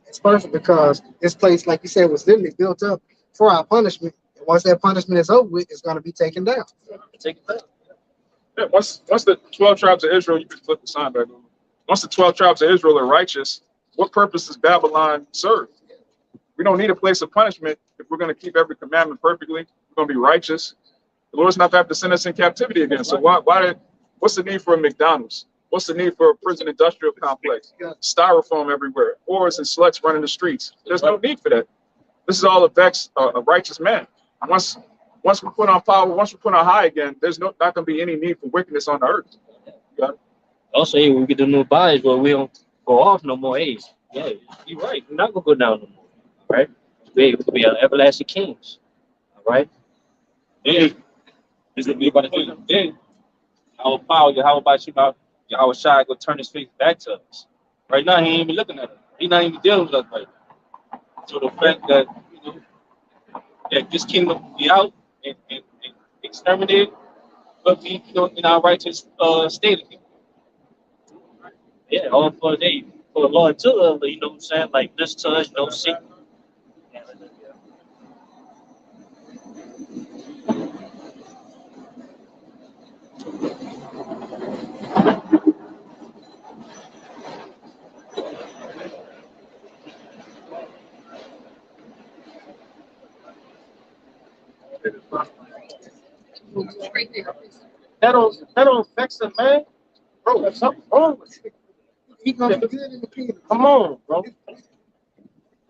it's perfect because this place, like you said, was literally built up for our punishment. And once that punishment is over with, it's going to be taken down. Take it back. Yeah, once the 12 tribes of Israel, you can flip the sign back over. Once the 12 tribes of Israel are righteous, what purpose does Babylon serve? We don't need a place of punishment if we're going to keep every commandment perfectly. We're going to be righteous. The Lord's not going to have to send us in captivity again. So what's the need for a McDonald's? What's the need for a prison industrial complex? Styrofoam everywhere, whores and sluts running the streets. There's no need for that. This is all affects a righteous man. Once we put on power, once we put on high again, there's not going to be any need for wickedness on the earth. Also, hey, when we get the new bodies, well, we don't go off no more. Hey, yeah, you're right. We're not gonna go down no more. All right? We could be everlasting kings. All right? Yeah. This is everybody thinking, yeah. Our power, how about you now? Our shy go turn his face back to us. Right now, he ain't even looking at us. He's not even dealing with us right now. So the fact that that this kingdom will be out and exterminated, but be in our righteous state again. Yeah, all for the Lord too. You know what I'm saying? Like this to us, see. That don't fix it, man. Bro, there's something wrong with you. He gonna be good in the kingdom. Come on, bro.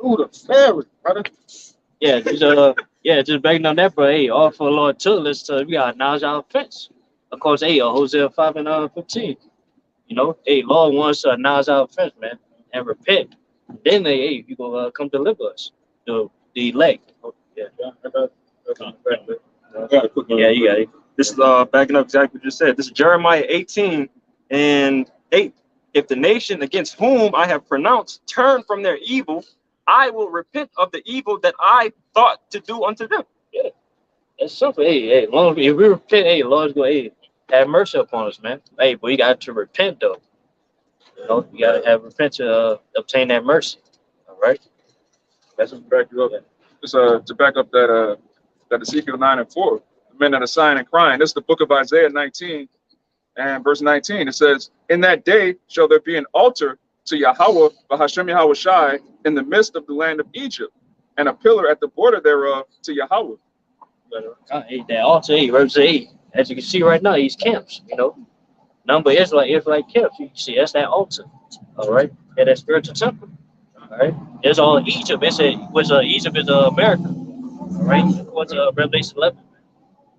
Through the fairy, brother. Just banging on that, bro. Hey, all for the Lord too. Let's we got acknowledge our offense. Of course, hey, Hosea 5 and 15. You know, hey, Lord wants to acknowledge our offense, man, and repent. Then hey, you gonna come deliver us. The elect. Oh, yeah. Yeah, you got it. This is backing up exactly what you said. This is Jeremiah 18 and 8. If the nation against whom I have pronounced turn from their evil, I will repent of the evil that I thought to do unto them. Yeah, that's simple. Hey, long if we repent, hey, Lord's gonna have mercy upon us, man. Hey, but you got to repent though. You know, you gotta have repent to obtain that mercy. All right. That's what back you up. Just to back up that Ezekiel 9 and 4, the men that are sighing and crying. This is the book of Isaiah 19 and verse 19. It says, "In that day shall there be an altar to Yahweh, Bahashem Yahweh Shai, in the midst of the land of Egypt, and a pillar at the border thereof to Yahweh." Hey, that altar, hey, represent, hey, as you can see right now, these camps. You know, number Israelite camps. You can see that's that altar. All right, yeah, that spiritual temple. All right, it's all Egypt. Egypt is America. All right, what's Revelation 11?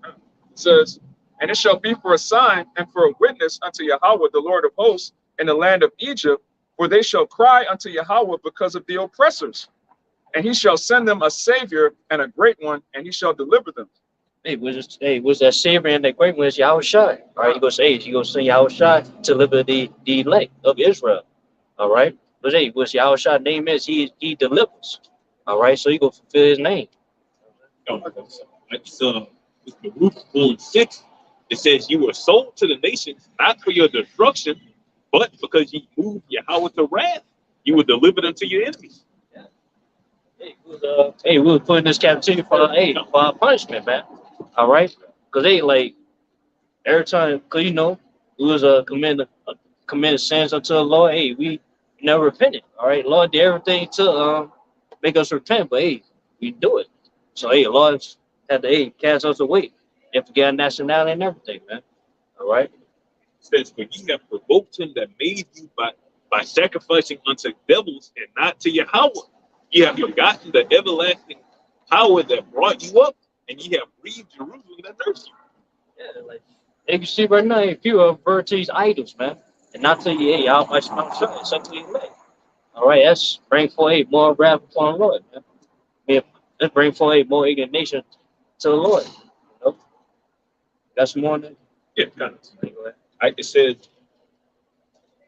It says, "And it shall be for a sign and for a witness unto Yahweh, the Lord of hosts, in the land of Egypt, for they shall cry unto Yahweh because of the oppressors. And he shall send them a savior and a great one, and he shall deliver them." Was that Savior and that great one is Yahweh Shai. All right, he goes send Yahweh Shai to deliver the elect of Israel. All right, but hey, what's Yahweh Shai's name is he delivers. All right, so he go fulfill his name. Like Baruch 4:6, it says, "You were sold to the nations, not for your destruction, but because you moved Yahweh to wrath, you were delivered unto your enemies." We was putting this captivity for our punishment, man. All right, because like every time, cause we was committing sins unto the Lord. Hey, we never repented. All right, Lord did everything to make us repent, but hey, we do it. So hey, Lord had to cast us away and forget our nationality and everything, man. All right. It says, "For ye have provoked him that made you by sacrificing unto devils and not to Yahweh. Ye have forgotten the everlasting power that brought you up, and ye have grieved Jerusalem that nursed you." Yeah, like you can see right now, if you refer to these idols, man, and not to you, hey, I'll my son, it's up to you, man. All right, that's bring for more wrath upon the Lord, man. Yeah, let's bring for more indignation to the Lord. You know? That's more than Yeah, kind of. It says,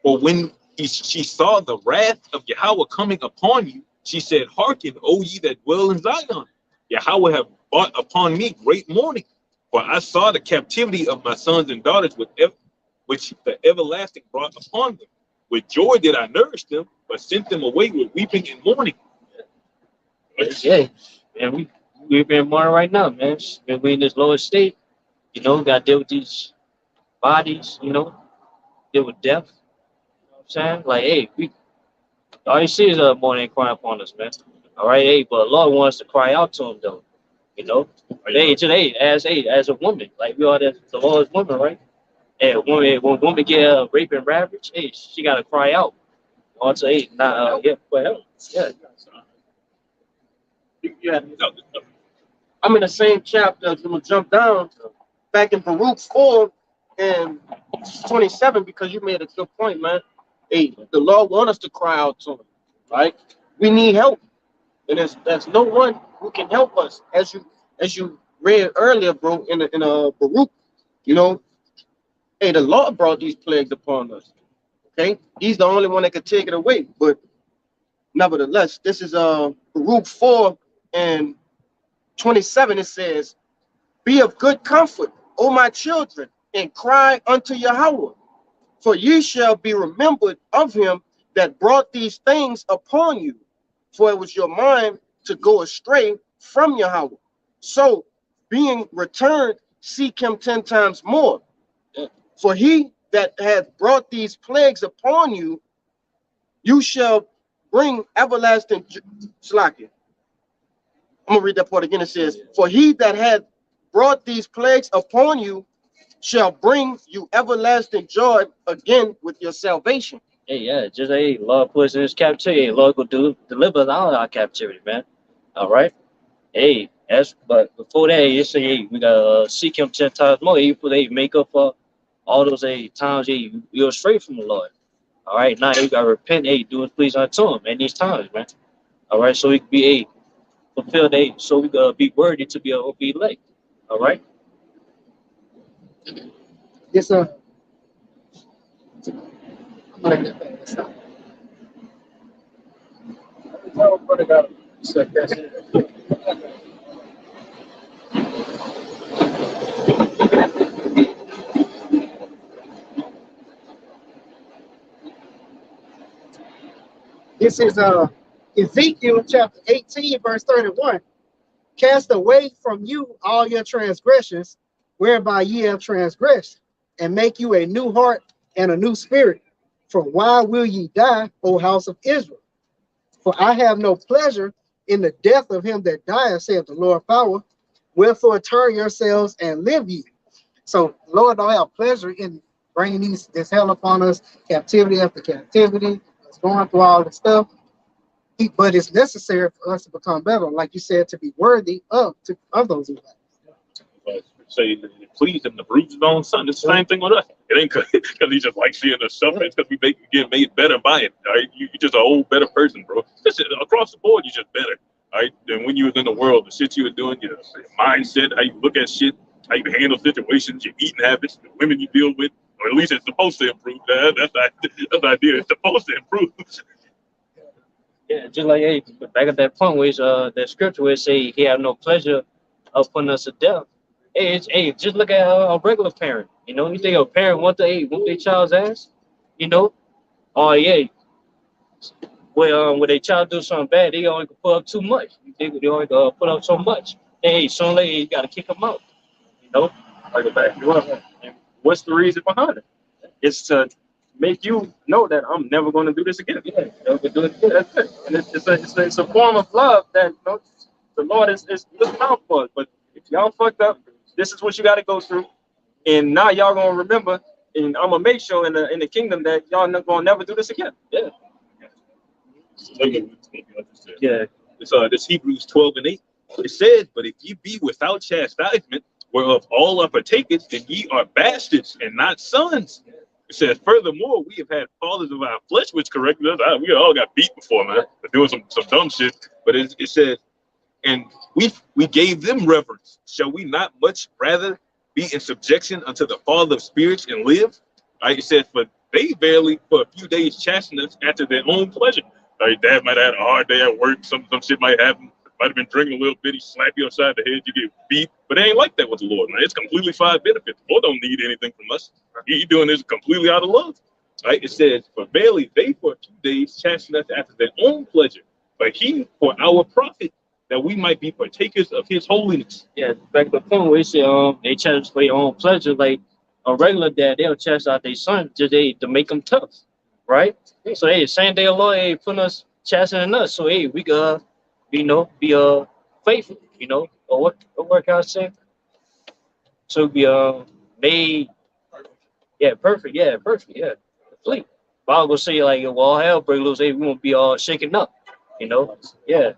"For when she saw the wrath of Yahweh coming upon you, she said, Hearken, O ye that dwell in Zion. Yahweh have brought upon me great mourning. For I saw the captivity of my sons and daughters which the everlasting brought upon them. With joy did I nourish them, but sent them away with weeping and mourning." yeah, and we've been mourning right now, man. We in this lower state, got to deal with these bodies, deal with death. You know what I'm saying? Like, hey, all you see is mourning and crying upon us, man. All right, hey, but Lord wants to cry out to him though. You know, hey, today as a woman, like we are the Lord's woman, right? Hey, when woman get raped and ravaged, hey, she gotta cry out. Also, hey, not for help. Yeah. Yeah. I'm in the same chapter. I'm gonna jump down back in Baruch 4 and 27 because you made a good point, man. Hey, the Lord want us to cry out to him, right? We need help. And there's no one who can help us. As you read earlier, bro, in Baruch, hey, the Lord brought these plagues upon us. Okay, he's the only one that could take it away. But nevertheless, this is Baruch 4 and 27. It says, "Be of good comfort, O my children, and cry unto Yahweh, for ye shall be remembered of him that brought these things upon you. For it was your mind to go astray from Yahweh. So, being returned, seek him 10 times more. For he that hath brought these plagues upon you, you shall bring everlasting Slakia. I'm gonna read that part again. It says, for he that hath brought these plagues upon you shall bring you everlasting joy again with your salvation." Hey, yeah, just hey, Lord put us in his captivity. Lord go deliver us out of our captivity, man. All right. Hey, but before that, you say hey, we gotta seek him 10 times more. He put make up for all those times you're straight from the Lord. All right, now you gotta repent, do it please unto him in these times, man. All right, so we can be fulfilled, so we can be worthy to be able to be elect. All right. Yes, sir. I'm gonna get back. Stop. This is Ezekiel chapter 18, verse 31. "Cast away from you all your transgressions, whereby ye have transgressed, and make you a new heart and a new spirit. For why will ye die, O house of Israel? For I have no pleasure in the death of him that dieth, saith the Lord power. Wherefore turn yourselves and live ye." So Lord don't have pleasure in bringing this hell upon us, captivity after captivity, us going through all this stuff. But it's necessary for us to become better, like you said, to be worthy of those events. Say please him to bruise his own son. It's the same thing with us. It ain't because he just likes seeing us suffer. It's because we get made better by it. All right, you're just a whole better person, bro. Just across the board, you're just better. All right, than when you was in the world, the shit you were doing, your mindset, how you look at shit, how you handle situations, your eating habits, the women you deal with, or at least it's supposed to improve. That's the idea. It's supposed to improve. Yeah, just like back at that point where that scripture where it say he have no pleasure of putting us to death. Just look at a regular parent. You think a parent want their child's ass? Oh yeah. When their child do something bad, they only can put up too much. They only put up so much. Sooner or later you gotta kick them out. Like a back you up. And what's the reason behind it? It's to make you know that I'm never going to do this again. Yeah, never do it again. That's it. And it's a form of love that the Lord is looking out for us. But if y'all fucked up, this is what you got to go through. And now y'all gonna remember, and I'm gonna make sure in the kingdom that y'all not gonna never do this again. Yeah. Yeah. It's Hebrews 12 and 8. It says, but if ye be without chastisement, whereof all are partakers, then ye are bastards and not sons. It says, furthermore, we have had fathers of our flesh which corrected us. We all got beat before, man, for doing some dumb shit. But it says, and we gave them reverence. Shall we not much rather be in subjection unto the Father of spirits and live? Right? It says, for they barely for a few days chasten us after their own pleasure. Right? Dad might have had a hard day at work. Some shit might happen. Might have been drinking a little bit. He slap you upside the head. You get beat. But it ain't like that with the Lord, man. It's completely for our benefit. The Lord don't need anything from us. He doing this completely out of love. Right? It says, for barely they for a few days chasten us after their own pleasure, but he for our profit, that we might be partakers of his holiness. Yeah, back to the point where they chastise for their own pleasure, like a regular dad, they'll chastise out their son just to make them tough, right? So same day, Lord, putting us chastening us, so we could, be faithful, or what can I say? So be made, perfect, complete. Bible gonna say like, well, hell break loose, we won't be all shaken up, yeah.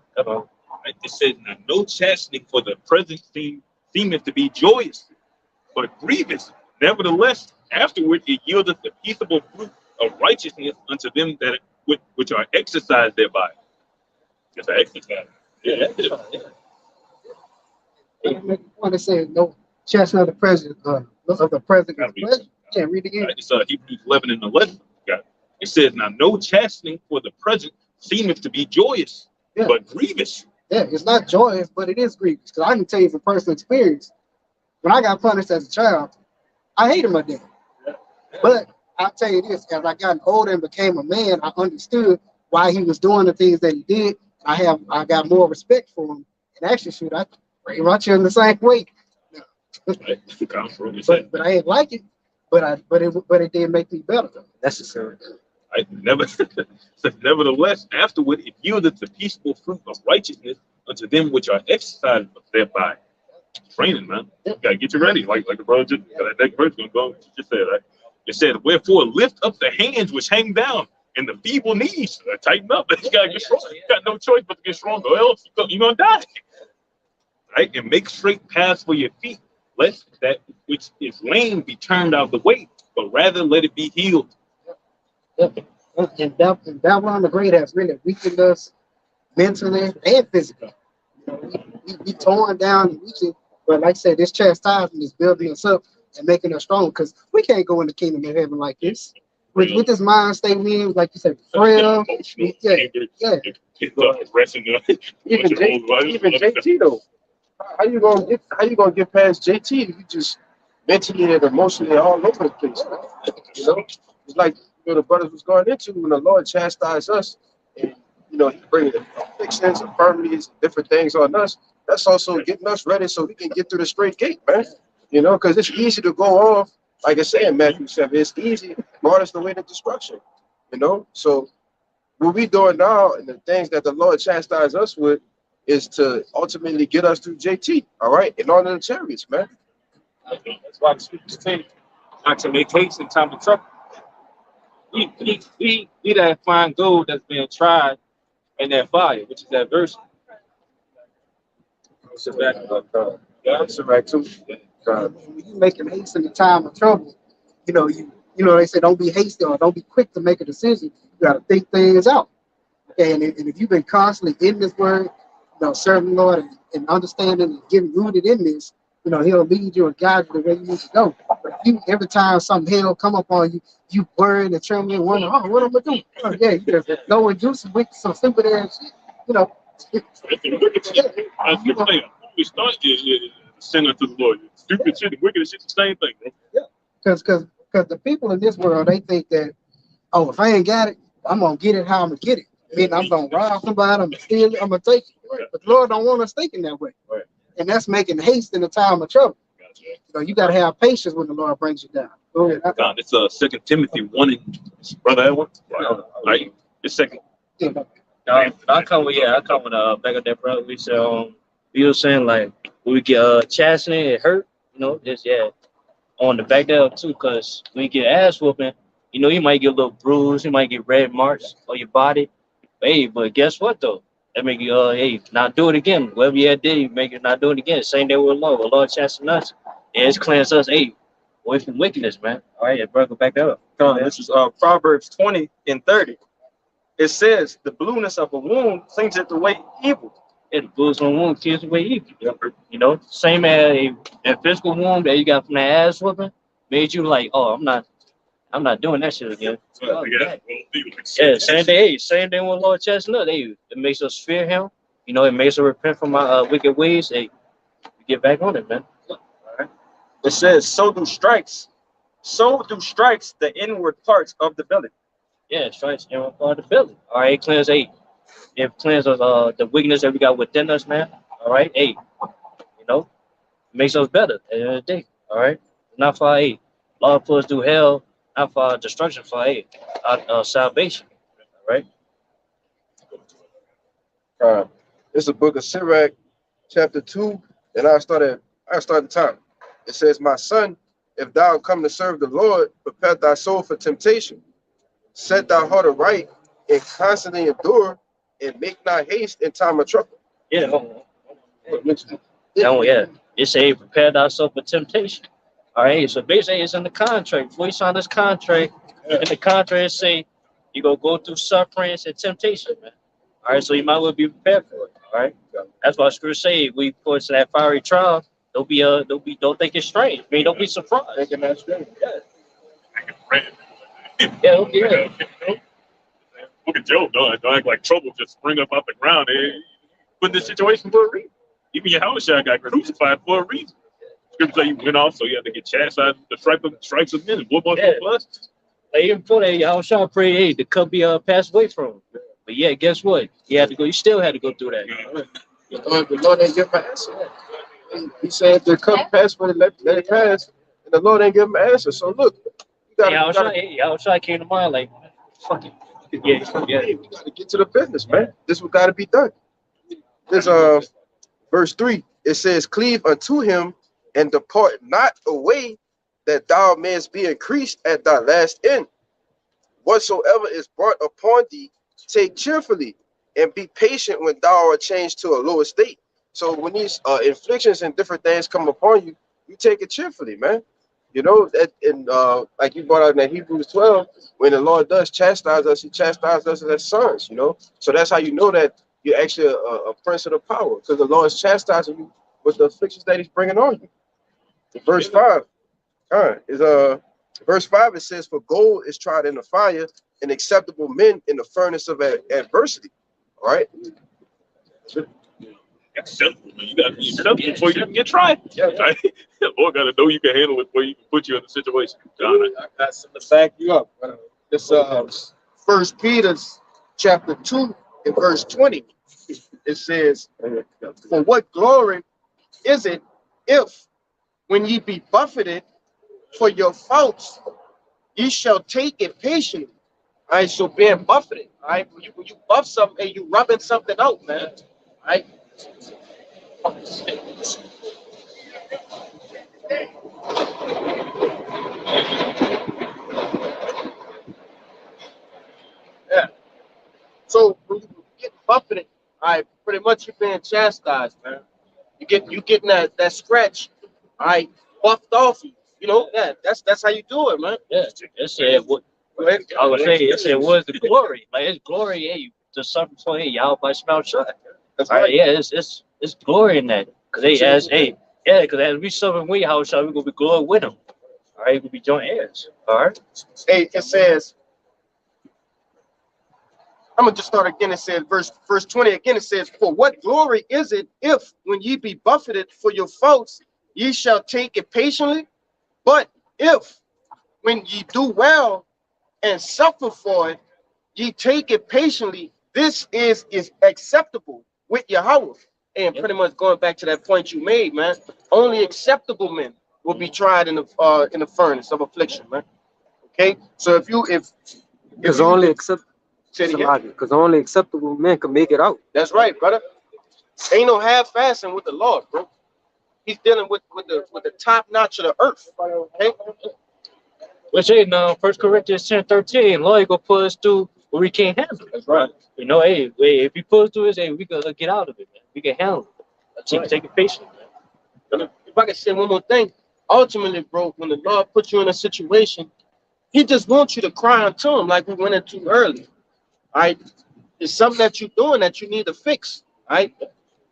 It said, now no chastening for the present seemeth to be joyous, but grievous. Nevertheless, afterward it yieldeth the peaceable fruit of righteousness unto them that which are exercised thereby. It's an exercise. Yeah. I want to say no chastity of the present of the present is pleasure. Read again. It's Hebrews 11 and 11. It says, now no chastening for the present seemeth to be joyous, Yeah. but grievous. Yeah, it's not joyous, but it is grievous. Because I can tell you from personal experience, when I got punished as a child, I hated my dad. But I'll tell you this, as I got older and became a man, I understood why he was doing the things that he did. I got more respect for him. And actually, shoot, I raised my children the same way. Right? But I ain't like it. But it did make me better. Necessary. Nevertheless, afterward it yieldeth the peaceable fruit of righteousness unto them which are exercised thereby. Training, man. You gotta get you ready. Like the brother just that next verse gonna go. Just said, right? It said, wherefore lift up the hands which hang down and the feeble knees. Tighten up. You gotta get strong. You got no choice but to get stronger, or else you're gonna die. Right? And make straight paths for your feet, lest that which is lame be turned out of the way, but rather let it be healed. And Babylon the Great has really weakened us mentally and physically. You know, we torn down and weakened, but like I said, this chastisement is building us up and making us strong because we can't go in the kingdom of heaven like this. With this mind state we in, like you said, frail. Yeah. Even JT though. How you gonna get past JT if you just mentally and emotionally all over the place? You know, it's like the brothers was going into when the Lord chastised us, and He bringing afflictions, infirmities, different things on us. That's also getting us ready so we can get through the straight gate, man. Because it's easy to go off, like I say in Matthew 7. It's easy, God is the way to destruction. So what we doing now and the things that the Lord chastised us with is to ultimately get us through JT, all right, and on the chariots, man. That's why the scriptures say not to make haste in time of trouble. We that fine gold that's being tried in that fire, which is that verse. That's right too. When you making haste in the time of trouble, they say don't be hasty or don't be quick to make a decision. You got to think things out. Okay, and if you've been constantly in this word, serving the Lord and understanding and getting rooted in this, He'll lead you and guide you the way you need to go. But if you every time some hell come up on you, you worried and trembling, wondering, what am I gonna do? Oh, yeah, you just go and do some stupid ass shit, We start sinner to the Lord. Stupid shit, the wicked shit, the same thing, bro. Yeah, because the people in this world, they think that, if I ain't got it, I'm gonna get it how I'm gonna get it. I mean, I'm gonna rob somebody, I'm gonna steal it, I'm gonna take it. But the Lord don't want us thinking that way. Right. And that's making haste in the time of trouble. You got to have patience when the Lord brings you down. Go ahead. It's 2 Timothy 1 and brother Edwin. Like the second. I come with back up that brother. We said we were saying like when we get chastening, it hurt. Just on the back there too, because when you get ass whooping, you might get a little bruise, you might get red marks on your body. But guess what though? That make you not do it again. Whatever you did, you make it not do it again. Same thing with the Lord. The Lord chastising us. It's cleanse us, away from wickedness, man. All right, brother, back that up. This is Proverbs 20 and 30. It says, the blueness of a wound cleans it away evil. The blues on wound cleans away evil. Same as a physical wound that you got from the ass whooping made you like, I'm not doing that shit again. Same thing with Lord Chestnut. It makes us fear him. It makes us repent from our wicked ways. Get back on it, man. Right. It says, so do strikes the inward parts of the belly. Yeah, strikes inward part of the belly. All right, cleanse it cleanses the weakness that we got within us, man. All right, makes us better at the end of the day. All right, not for Lord put us through hell, not for destruction, for our salvation. All right. This is the book of Sirach, chapter 2, and I start the time. It says, my son, if thou come to serve the Lord, prepare thy soul for temptation. Set thy heart aright and constantly endure, and make not haste in time of trouble. Yeah. It say prepare thyself for temptation. All right. So basically, it's in the contract. Before you sign this contract, in the contract it say you gonna go through sufferings and temptation, man. All right. So you might well be prepared for it. All right. That's why Scripture say we put to that fiery trial. Don't think it's strange. I mean, don't be surprised. Thinking that's strange. Yeah. Okay. Look at Job, don't act like trouble just spring up off the ground. Put in this situation for a reason. Even your house got crucified for a reason. Scripture say you went off, so you had to get chastised with the stripes of men. What more plus? Like, even before that, y'all trying to pray, hey, the cup be passed away from him. But yeah, guess what? You had to go. You still had to go through that. The Lord ain't give him an answer. He said the cup pass, but let it pass, and the Lord ain't give him an answer. So look, you gotta, Y'all trying came to mind like, fuck it. Yeah. we gotta get to the business, man. This what gotta be done. There's verse 3. It says, "Cleave unto him, and depart not away, that thou mayest be increased at thy last end. Whatsoever is brought upon thee, take cheerfully, and be patient when thou art changed to a lower state." So when these inflictions and different things come upon you, you take it cheerfully, man. You know, that in like you brought out in that Hebrews 12, when the Lord does chastise us, he chastises us as sons, you know. So that's how you know that you're actually a prince of the power, because the Lord is chastising you with the afflictions that he's bringing on you. Verse 5. Verse 5, it says, "For gold is tried in the fire, and acceptable men in the furnace of adversity." All right. Acceptable, man. You got to be acceptable before you can get tried. Yeah, right. Lord got to know you can handle it before you can put you in the situation. John, I got something to back you up. This First Peter's chapter 2 and verse 20. It says, "For what glory is it if, when ye be buffeted for your faults, ye shall take it patiently?" All right, so being buffeted, all right, when you buff something, you rubbing something out, man. All right. Yeah. So when you get buffeted, all right, pretty much you're being chastised, man. You getting that scratch, all right, buffed off you. You know, yeah, that's how you do it, man. Yeah, it said what I was saying. It said what's the glory? Like it's glory, hey, to suffer for hey, y'all by smell shut. That's All right. right, yeah, it's glory in that. Cause because as we suffer with house shall we gonna be glory with them. All right, we'll be joint heirs. All right. Hey, it says, I'm gonna just start again. It says, verse 20 again. It says, "For what glory is it if, when ye be buffeted for your faults, ye shall take it patiently? But if, when ye do well and suffer for it, ye take it patiently, this is acceptable with Yahweh." And pretty much going back to that point you made, man. Only acceptable men will be tried in the furnace of affliction, man. Okay, so if Because only only acceptable men can make it out. that's right, brother. Ain't no half-assing with the Lord, bro. He's dealing with the top notch of the earth. Okay? Which hey now, 1 Corinthians 10:13, Lord gonna put us through where we can't handle it. That's right. You know, hey, if he put us through this, hey, we gonna get out of it, man. We can handle it. Take it patiently, man. If I can say one more thing, ultimately, bro, when the Lord puts you in a situation, he just wants you to cry unto him like we went into earlier. All right. It's something that you're doing that you need to fix. All right.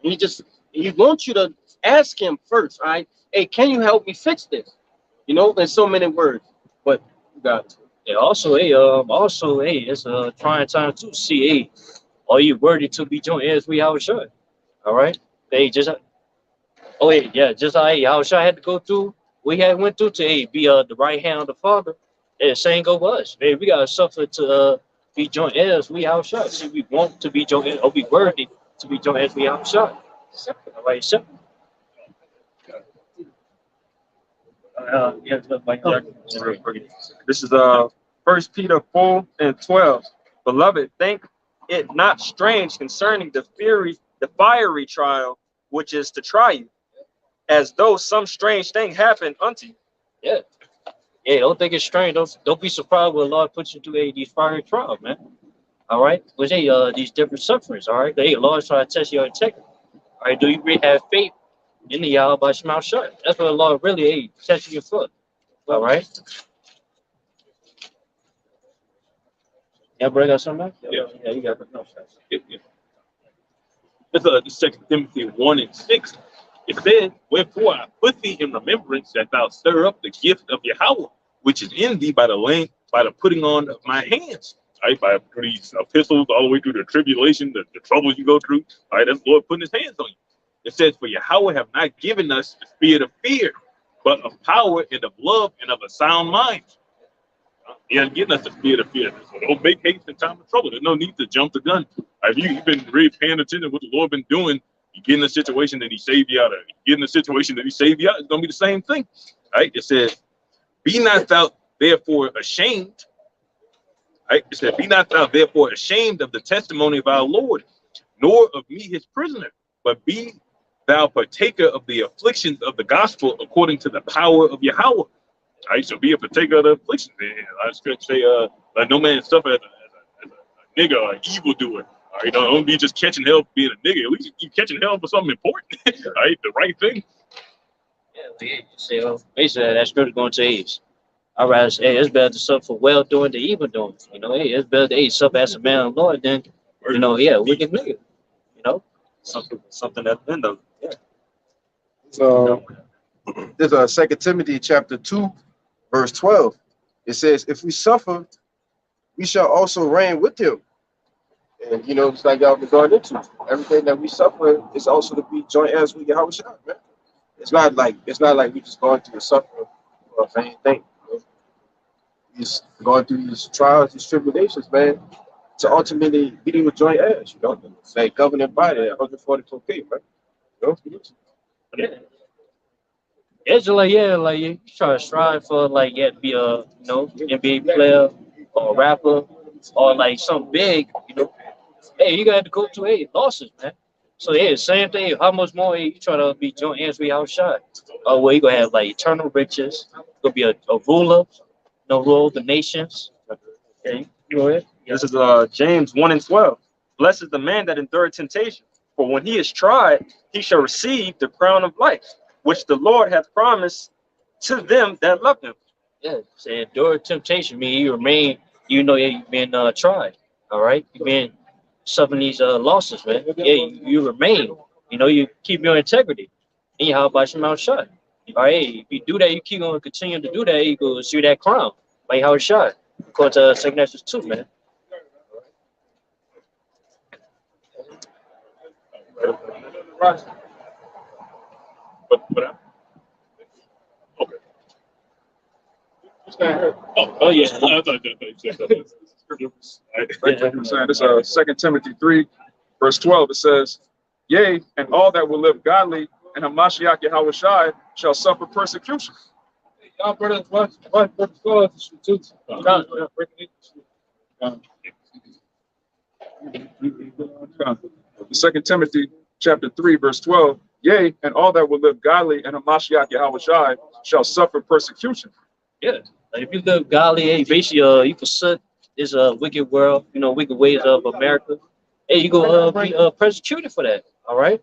He wants you to ask him first. All right. Hey, can you help me fix this? You know, in so many words. But you got it. Yeah, also, hey, it's a trying time to see, hey, are you worthy to be joint heirs we how it should? All right. Hey, just hey, how I had to go through, we had went through to hey, be the right hand of the Father. And same go with us. Hey, we gotta suffer to be joint heirs we how should. See, we want to be joint heirs, or be worthy to be joint heirs we how should. Simple, all right, simple. This is 1 Peter 4 and 12. Beloved, think it not strange concerning the fiery trial which is to try you, as though some strange thing happened unto you. Yeah. Yeah, don't think it's strange. Don't be surprised when the Lord puts you through these fiery trials, man. All right? Which these different sufferings, all right? The Lord's trying to test your integrity. All right, do you really have faith in the Yahweh by Shema shut? That's what the Lord really testing your foot. All right? Yeah, bring us something back? Yeah, you got it. It's 2 Timothy 1 and 6. It says, "Wherefore I put thee in remembrance that thou stir up the gift of Yahweh, which is in thee by the putting on of my hands." right? By through these epistles, all the way through the tribulation, the troubles you go through. All right, that's the Lord putting His hands on you. It says, "For Yahweh have not given us the spirit of fear, but of power and of love and of a sound mind." He hasn't given us the spirit of fear. So don't make haste in time of trouble. There's no need to jump the gun. If you've been really paying attention to what the Lord been doing, you get in a situation that He saved you out of. You get in a situation that He saved you out. It's gonna be the same thing, right? It says, "Be not thou therefore ashamed." Right? It said, "Be not thou therefore ashamed of the testimony of our Lord, nor of me His prisoner, but be thou partaker of the afflictions of the gospel according to the power of Yahweh." Right, so be a partaker of the affliction. I was going to say, like no man suffer as a nigga or an evildoer. All right, don't be just catching hell for being a nigga. At least you catching hell for something important. Right, the right thing. Yeah, you say, basically, that scripture going to is, all right, hey, it's better to suffer for well doing than evil doing. You know, hey, it's better to suffer as a man of the Lord than, you know, wicked nigga. You know, Something at the end of it. Yeah. So there's 2 Timothy chapter 2, verse 12. It says, "If we suffer, we shall also reign with Him." And you know, it's like y'all been going into. Everything that we suffer is also to be joint heirs with Yahweh Shai, man. It's not like we just going through a suffering for a vain thing. You know? Just going through these trials, these tribulations, man, to ultimately be with joint heirs. You know, it's like governing body at 144K, man. You know? yeah. It's just like you try to strive for to be a NBA player or a rapper or like something big, Hey, you got to go to losses, man. So same thing. How much more you try to be joint hands with outshot? Oh, well, you gonna have like eternal riches. Gonna be a ruler, rule the nations. Okay, you go ahead. This is James 1:12. "Blessed is the man that endureth temptation, for when he is tried, he shall receive the crown of life, which the Lord hath promised to them that love Him." Yeah, say endure temptation. Mean you remain. You've been tried. All right, you've been suffering these losses, man. Yeah, you remain. You keep your integrity. And how about your mouth shut? All right, if you do that, you keep on continuing to do that, you go see that crown. Like how it's shot. According to 2 Ezra 2, man. But okay. Oh yeah. I thought you said something. This is 2 Timothy 3, verse 12. It says, "Yea, and all that will live godly in Hamashiach Yahweh Shai shall suffer persecution." Y'all brothers, what the score is too? Second Timothy chapter 3, verse 12. "Yea, and all that will live godly in Hamashiach Yahweh Shai shall suffer persecution." Yeah. Like if you live godly, hey, basically, you forsake this wicked world, wicked ways of America. Hey, you gonna be persecuted for that. All right.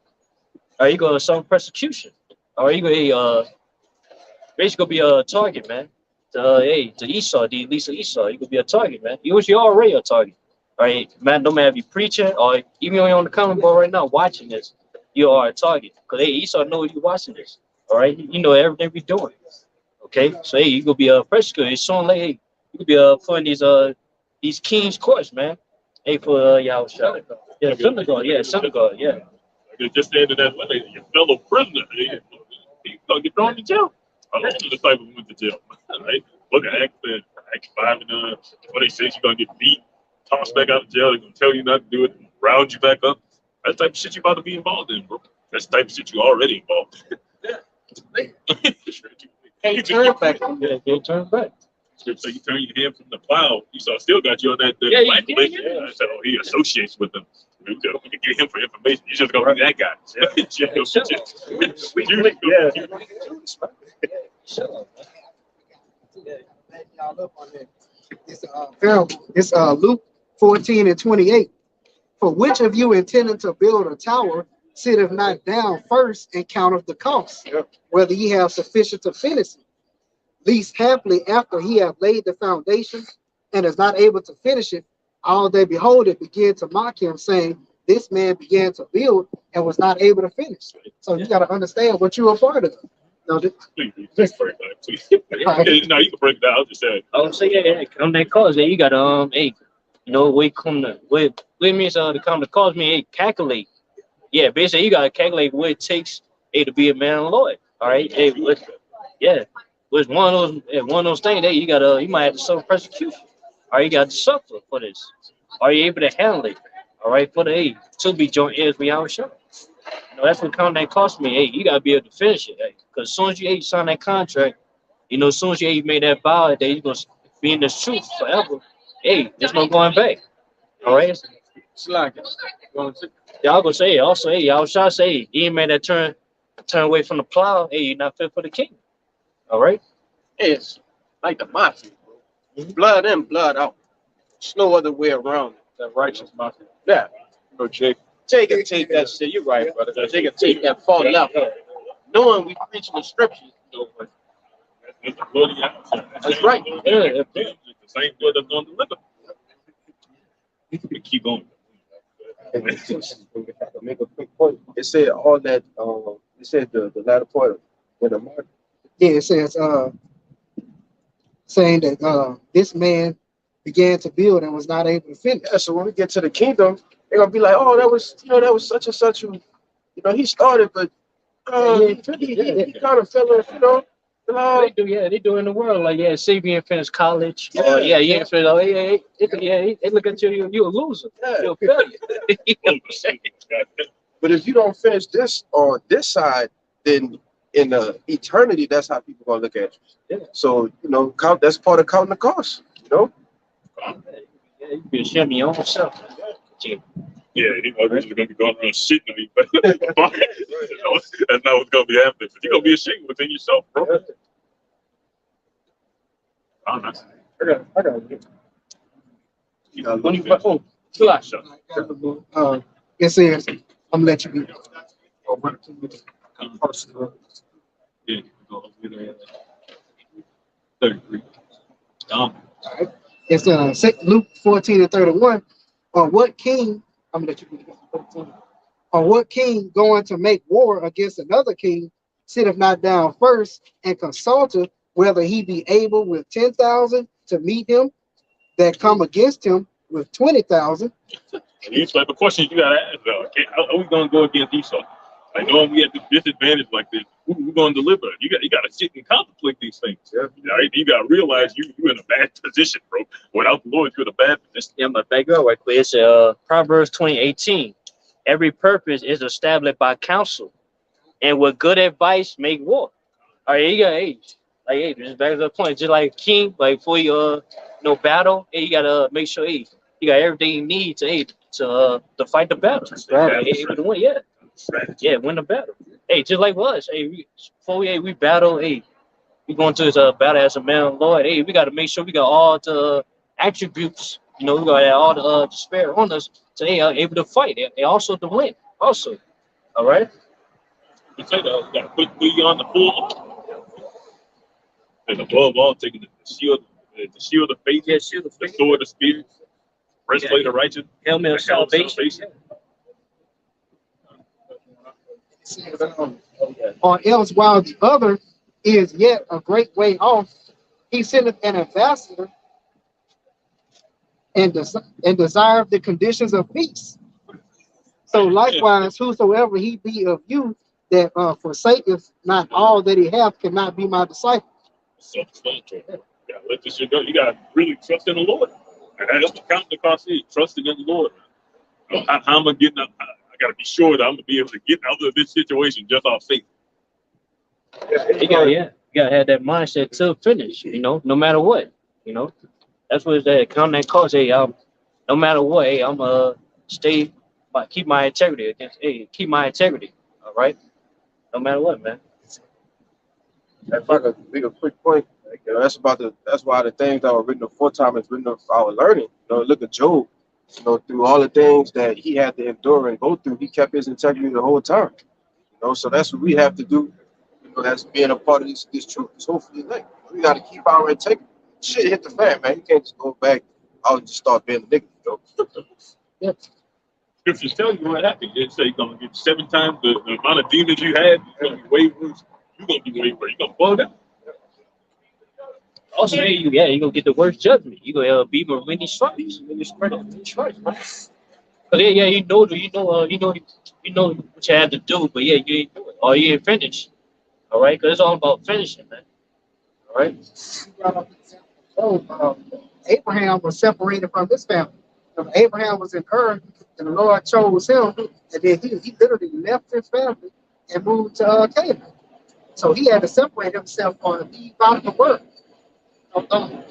All right, you gonna suffer persecution. All right, you gonna basically be a target, man. To Esau, the Elisa Esau, you could be a target, man. You're already a target. All right, man. No matter if you're preaching or even when you're on the comment board right now watching this, you are a target. Cause Esau knows you're watching this. All right, you know everything we're doing. Okay, so you could be a persecutor. It's showing like you could be putting these king's courts, man. Hey, for y'all shot. Yeah, synagogue. Yeah, synagogue. Yeah. Just standing that way, your fellow prisoner, he's gonna get thrown in jail. A lot of disciples went to jail, right? Look at Acts 5 and what they say you're gonna get beat, tossed back out of jail. They're gonna tell you not to do it, round you back up. That's the type of shit you about to be involved in, bro. That's the type of shit you already involved in. Can't turn back. Yeah, can't turn back. So you turn your hand from the plow. Esau still got you on that. Yeah, I said, he associates with them. We can get him for information. He's just gonna be that guy. It's Luke 14:28. "For which of you intending to build a tower sitteth not down first and counteth the cost, whether he have sufficient to finish it? Least happily after he have laid the foundation and is not able to finish it, all they behold it begin to mock him, saying, This man began to build and was not able to finish." So you got to understand what you are part of. Please break that, please. No, you can break it down. I'll just say. Oh, so yeah, on that cause, you got You know, we come to what means to come to cause me a calculate. Yeah, basically you gotta calculate what it takes to be a man of the Lord. All right. Yeah. Was one of those things that you might have to suffer persecution. All right, you got to suffer for this. Are you able to handle it? All right, for the to be joint heirs we our show. You know, that's what that cost me. Hey, you gotta be able to finish it. Because as soon as you sign that contract, you know, as soon as you made that vow that you're gonna be in this truth forever, hey, there's no going back. All right. Slack it. Y'all gonna say also, hey, y'all try to say you ain't made that turn away from the plow, hey, you're not fit for the king. All right. It's like the mafia, bro. Blood in, blood out. There's no other way around it. That righteous mafia. Yeah. Go, Jake. Take and take that shit. You're right, brother. Take and take that far left. Knowing we preaching the scriptures. It's the blood of Yahweh. That's right. Yeah. It's the same blood that's going to deliver. We keep going. Make a quick point. It said all that. It said the latter part when the mark. Yeah, it says saying that this man began to build and was not able to finish. Yeah, so when we get to the kingdom, they're gonna be like, oh, that was such and such who, he started, but he kind of fell off, They do in the world. Like, yeah, say you ain't finished college. Yeah. You ain't finished. Oh, they look at you, you're a loser. Yeah. You're a failure. You know what I'm saying? But if you don't finish this on this side, then in the eternity, that's how people gonna look at you. Yeah. So that's part of counting the cost. Yeah, you be ashamed of your own self. Yeah, he was going to be going around shitting on you. That's not what's going to be happening. But you're going to be ashamed within yourself, bro. I don't know. I got it. When you flash. It says, I'm gonna let you be. Yeah, go over there. 33. It's Luke 14:31. On what king? I'm gonna let you be. On what king going to make war against another king sitteth not down first and consulteth whether he be able with 10,000 to meet him that come against him with 20,000. These type of questions you gotta ask though. Okay, how are we gonna go against Esau? Like knowing we at this disadvantage like this, who's gonna deliver? You gotta sit and contemplate these things. Yeah. Right? You gotta realize you're in a bad position, bro. Without the Lord, you're in a bad position. Yeah, I'm gonna back up right quick. It's Proverbs 20:18. Every purpose is established by counsel, and with good advice make war. All right, you got age. Like, hey, just back to the point. Just like king, like before you battle, hey, you gotta make sure you got everything you need to fight the battle. Able to win, yeah, win the battle. Hey, just like us. Hey, before we battle, hey, we going to this battle as a man of the Lord. Hey, we gotta make sure we got all the attributes. We gotta have all the spirit on us to able to fight. And also to win. Also, all right. You say that you gotta put you on the full. And above all, taking the shield of faith, Yeah, shield of the faith. sword of the spirit, breastplate of righteousness, Helmet of the helmet of salvation. Or else while the other is yet a great way off, he sendeth an ambassador and desire the conditions of peace. So likewise, whosoever he be of you that forsaketh not all that he hath cannot be my disciple. Self-explanatory. You gotta let this shit go. You gotta really trust in the Lord. And that's the count the cost is trusting in the Lord. How am I getting up? I gotta be sure that I'm gonna be able to get out of this situation just off faith. You gotta have that mindset to finish. No matter what. That's what it's that count that cost. Hey, no matter what. Hey, I'm keep my integrity keep my integrity. All right. No matter what, man. If I could make a quick point, that's why the things that were written aforetime is written for our learning. Look at Job. Through all the things that he had to endure and go through, he kept his integrity the whole time. So that's what we have to do. That's being a part of this truth. Is hopefully, we got to keep our integrity. Shit hit the fan, man. You can't just go back out and just start being a nigga. Yeah. Scriptures tell you what happened. It say you're gonna get 7 times the amount of demons you had. You're gonna be way worse. You're gonna be way worse. You're gonna blow down. Also, hey, you gonna get the worst judgment. You gonna be with many stripes, many stripes, man. But yeah, you know what you had to do, but yeah, you ain't do it, or you ain't finished. All right, because it's all about finishing, man. All right. You brought up the example of Abraham was separated from his family. Abraham was in Ur, and the Lord chose him, and then he literally left his family and moved to Canaan. So he had to separate himself from the out of the world. Um,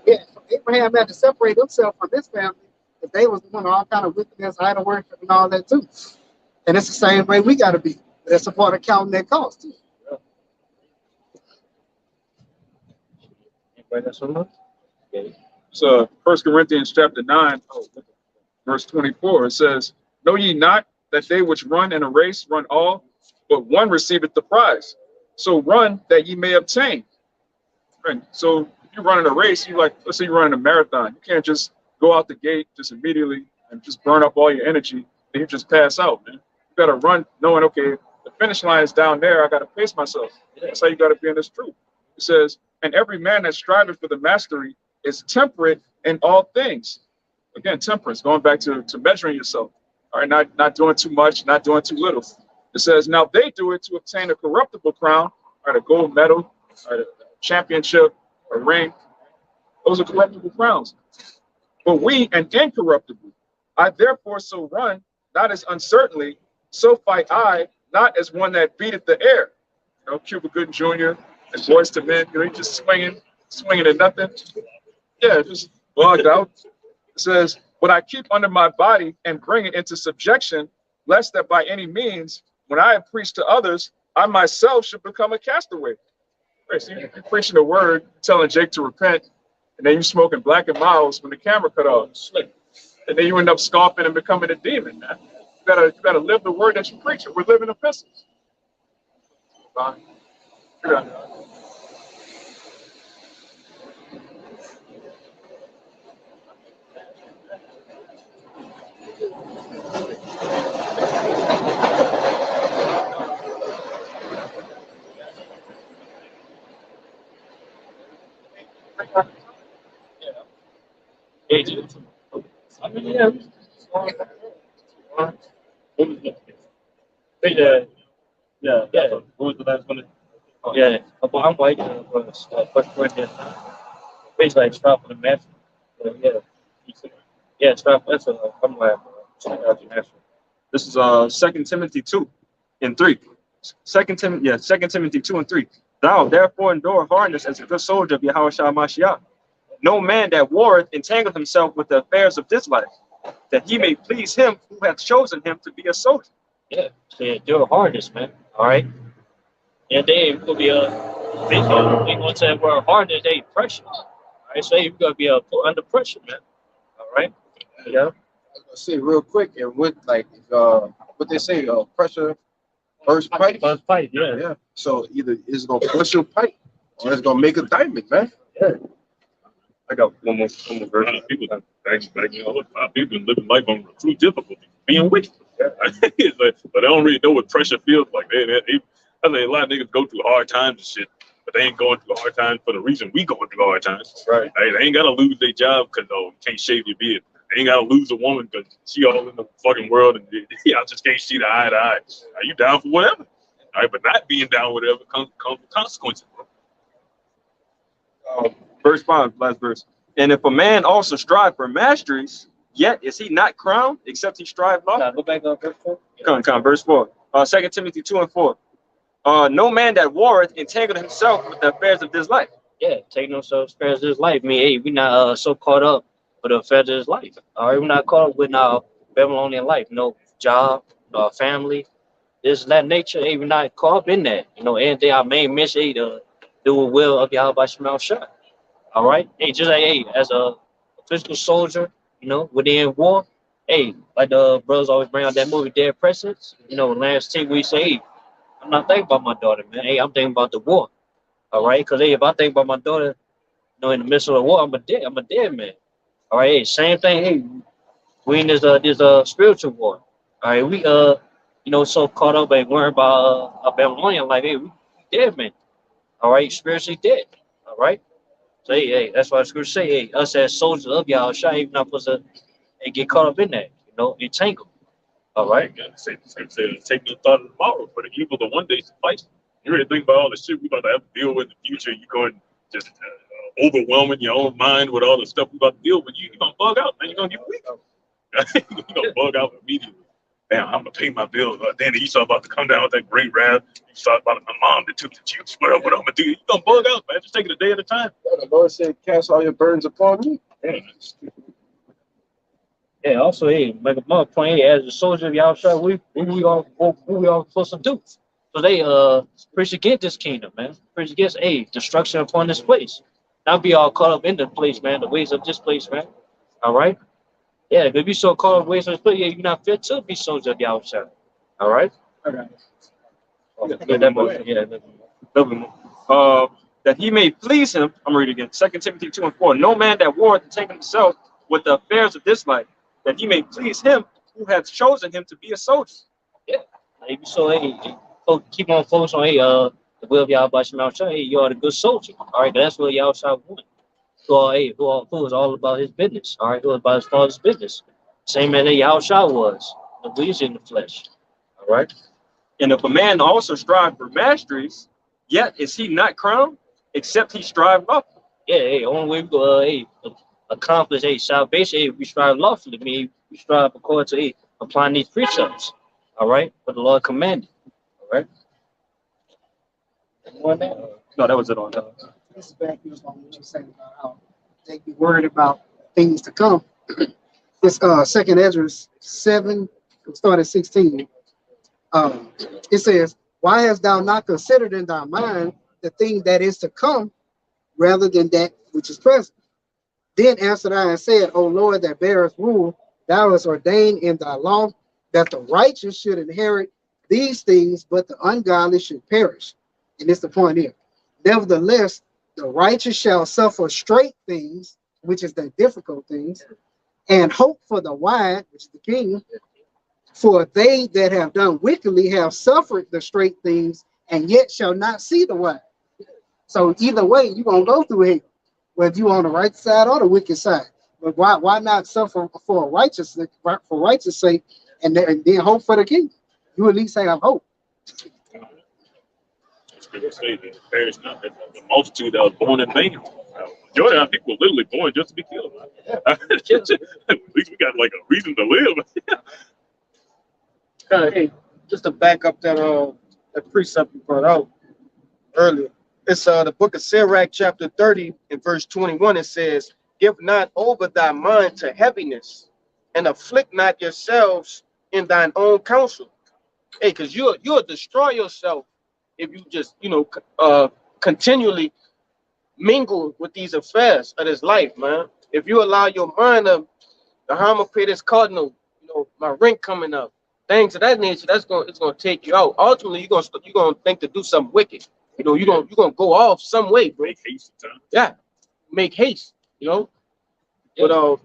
yeah, so Abraham had to separate himself from his family because they was doing all kind of wickedness, idol worship, and all that too. And it's the same way we got to be. That's a part of counting that cost too. Anybody got something else? Okay. So 1 Corinthians chapter 9, verse 24, it says, Know ye not that they which run in a race run all, but one receiveth the prize. So run that ye may obtain. Right. So if you're running a race, let's say you're running a marathon. You can't just go out the gate just immediately and just burn up all your energy and you just pass out, man. You gotta run knowing, okay, the finish line is down there, I gotta pace myself. That's how you gotta be in this truth. It says, and every man that striveth for the mastery is temperate in all things. Again, temperance, going back to measuring yourself. All right, not doing too much, not doing too little. It says, now they do it to obtain a corruptible crown, or a gold medal, or a championship, a ring. Those are corruptible crowns. But we an incorruptible. I therefore so run, not as uncertainly, so fight I, not as one that beateth the air. You know, Cuba Gooding Jr. and Boys to Men, you know, he just swinging at nothing. Yeah, just bugged out. It says, but I keep under my body and bring it into subjection, lest that by any means, when I have preached to others, I myself should become a castaway. Right, so you're preaching the word, telling Jake to repent, and then you smoking Black and Miles when the camera cut off. And then you end up scoffing and becoming a demon, man. You gotta live the word that you preach. We're living epistles. Fine. Agent. I mean, yeah. Yeah. What was the last one? Yeah. I'm white. First Corinthians. Basically, like, stop for the match. Yeah. Yeah, stop. That's a. I'm like, This is 2 Timothy 2 and 3. 2 Timothy 2 and 3. Thou therefore endure hardness as a good soldier of Yahweh Shah Mashiach. No man that warreth entangleth himself with the affairs of this life, that he may please him who hath chosen him to be a soldier. yeah. So yeah, do the hardest, man. All right. And then we'll be they gonna say we're hardest. They pressure. All right. So you gotta be put under pressure, man. All right. Yeah. I was gonna say real quick, and with like what they say, pressure burst pipe. First fight. Yeah. Yeah. So either it's gonna push your pipe or it's gonna make a diamond, man. Yeah. I got one more A lot verse. of people, actually, a lot of people living life on true difficulty, being wicked. It's like, but they don't really know what pressure feels like. I mean, a lot of niggas go through hard times and shit, but they ain't going through hard times for the reason we going through hard times. Right. They ain't gotta lose their job because you can't shave your beard. They ain't gotta lose a woman because she all in the fucking world and y'all just can't see the eye to eye. Are you down for whatever? All right, but not being down with whatever comes with consequences, bro. Verse 5, last verse. And if a man also strive for masteries, yet is he not crowned, except he strive Now lawfully. go back on verse 4. Come, verse 4. 2 Timothy 2 and 4. No man that warreth entangled himself with the affairs of this life. Yeah, taking themselves affairs of this life. I mean, hey, we not so caught up with the affairs of this life. All right, we're not caught up with our Babylonian life. No job, no family, this and that nature. Hey, we're not caught up in that. You know, anything our main mission, hey, to do a will of Yahweh Shemel Shah. All right, hey, just like hey, as a physical soldier, you know, within war. Hey, like the brothers always bring out that movie Dead Presidents. You know, last thing we say, hey, I'm not thinking about my daughter, man. Hey, I'm thinking about the war. All right, because hey, if I think about my daughter, you know, in the midst of the war, I'm a dead man. All right, hey, same thing. Hey, we in this spiritual war. All right, we so caught up and worried about Babylonian like, hey, we dead man. All right, spiritually dead. All right. So hey, that's why the scripture say, hey, us as soldiers of y'all, ain't not supposed to get caught up in that, entangled. All right. Say, take no thought of tomorrow, for the evil of one day suffice. You really think about all the shit we about to have to deal with in the future. You go and just overwhelming your own mind with all the stuff we about to deal with. You're gonna bug out, man. You're gonna get weak. You're gonna bug out immediately. Damn, I'm gonna pay my bills. Then you saw about to come down with that great wrath. You saw about my mom that took the juice. What I'm gonna do? You're gonna bug out, man. Just take it a day at a time. The Lord said, "Cast all your burdens upon me." Yeah. Yeah. Also, hey, make a point. Hey, as a soldier of Yahshua, we all supposed to do. So they preach against this kingdom, man. Preach against destruction upon this place. Not be all caught up in the place, man. The ways of this place, man. All right. Yeah, if you so caught up ways of this place, yeah, you're not fit to be soldier of Yahshua. All right. Okay. Yeah, that much. Yeah. Little bit more. That he may please him. I'm reading again. 2 Timothy 2:4. No man that warreth to take himself with the affairs of this life, that he may please him who hath chosen him to be a soldier. Yeah. If you so keep on focusing on the will of Yahweh Shemel. Hey, you are the good soldier. All right, that's what Yahweh want. Who is all about his business. All right, who is about his father's business. Same as Yahweh was. The bleeds in the flesh. All right. And if a man also strive for masteries, yet is he not crowned, except he strive lawfully. Yeah, hey, only way we go accomplish salvation, we strive lawfully. I mean, we strive according to applying these precepts. All right, what the Lord commanded. All right. No, that was it on that. This is back on what you're saying about how they be worried about things to come. This second Ezra 7, start at 16. It says, "Why hast thou not considered in thy mind the thing that is to come, rather than that which is present? Then answered I and said, O Lord, that bearest rule, thou hast ordained in thy law that the righteous should inherit these things, but the ungodly should perish." And it's the point here. "Nevertheless, the righteous shall suffer straight things," which is the difficult things, "and hope for the wide," which is the king. "For they that have done wickedly have suffered the straight things, and yet shall not see the wide." So either way, you're gonna go through hell, whether you on the right side or the wicked side. But why not suffer for righteousness, for righteous sake, and then hope for the king? You at least have hope. Scripture say that perish not, that the multitude that was born in vain. Majority of people were literally born just to be killed. At least we got like a reason to live. Hey, just to back up that precept you brought out earlier. It's the book of Sirach, chapter 30, and verse 21. It says, "Give not over thy mind to heaviness, and afflict not yourselves in thine own counsel." Hey, because you'll destroy yourself if you just continually mingle with these affairs of this life, man. If you allow your mind to how I'm gonna pay this cardinal, my rent coming up, things of that nature, it's gonna take you out. Ultimately, you're gonna think to do something wicked. You're gonna go off some way, bro. Make haste, Yeah, make haste. Yeah. But go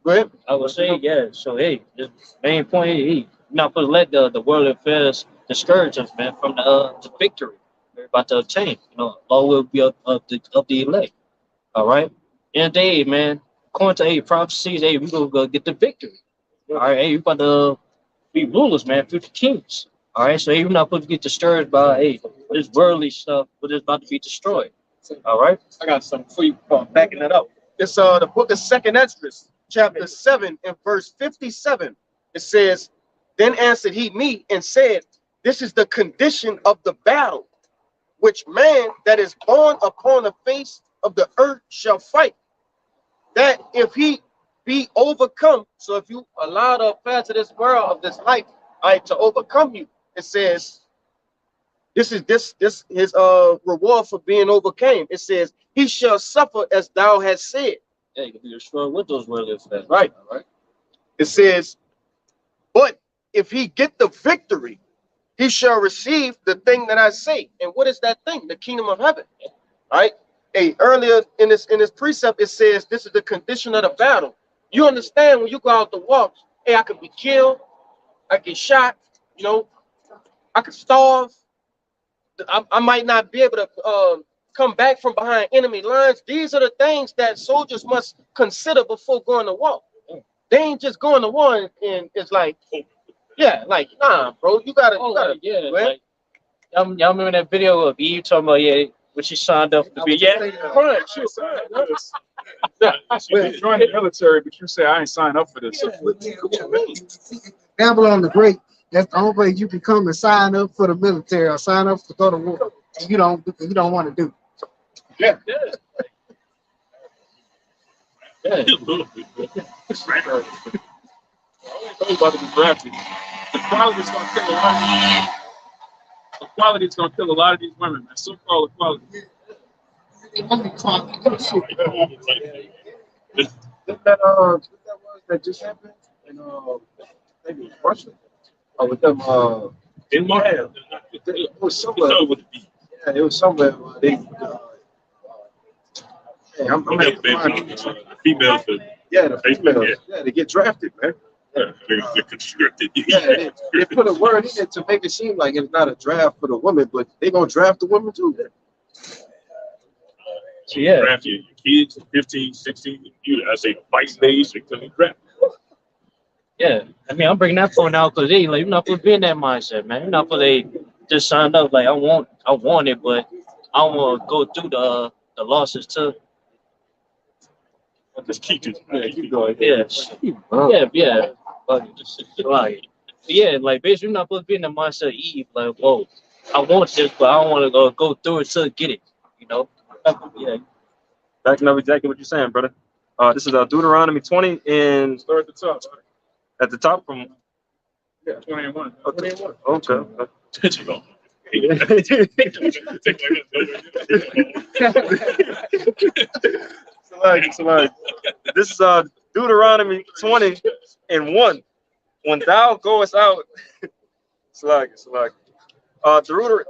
ahead. I would say, yeah. So hey, the main point is, you're not supposed to let the world affairs discourage us, man, from the victory we're about to obtain. Law will be of the elect. All right. In the day, man, according to prophecies, we're gonna go get the victory. All right, we about to be rulers, man, future kings. All right, so you're not supposed to get discouraged by this worldly stuff, but it's about to be destroyed. All right. I got something for you backing that up. It's the book of Second Ezra, chapter 7, and verse 57. It says, "Then answered he me and said, This is the condition of the battle, which man that is born upon the face of the earth shall fight. That if he be overcome," so if you allow the affairs of this world, of this life, to overcome you, it says, this is his reward for being overcame. It says, "He shall suffer as thou hast said." Yeah, you can be destroyed with those worldly affairs. Right. All right. It says, "But if he get the victory, he shall receive the thing that I say." And what is that thing? The kingdom of heaven. Right? Earlier in this precept, it says this is the condition of the battle. You understand when you go out to walk, hey, I could be killed, I get shot, you know, I could starve. I might not be able to come back from behind enemy lines. These are the things that soldiers must consider before going to war. They ain't just going to war and it's like, yeah, like, nah, bro, you gotta, Yeah, man. like y'all remember that video of Eve talking about when she signed up to be Right, sure. You join the military, but you say I ain't signed up for this. What you mean? Babylon the Great. That's the only way you can come and sign up for the military or sign up to go to war. And you don't want to do. Yeah. About to be drafted. The quality is going to kill a lot of these. Equality is going to kill a lot of these women, man. So-called equality. Didn't that was that just happened in maybe it was Russia? Oh, with them In my it was somewhere. Yeah, it was somewhere they hey, I'm gonna find the females. yeah, the females. Yeah, they get drafted, man. They're conscripted. Yeah, they put a word in it to make it seem like it's not a draft for the women, but they gonna draft the women too. So yeah, Draft your kids, 15, 16, I say the fight stage, they come and draft. yeah. I mean, I'm bringing that point out because like you're not supposed to be in that mindset, man. You're not supposed to just signed up like I want it, but I don't want to go through the losses too. Just keep it. Keep going. Yeah, yeah. But just like yeah, like basically you're not supposed to be in the mindset of Eve, like whoa, I want this, but I don't want to go through it to get it, you know. Yeah. Backing up exactly what you're saying, brother. This is Deuteronomy 20 and Start at the top. at the top from 20 and 1. okay. Somebody. This is Deuteronomy 20 and 1. When thou goest out,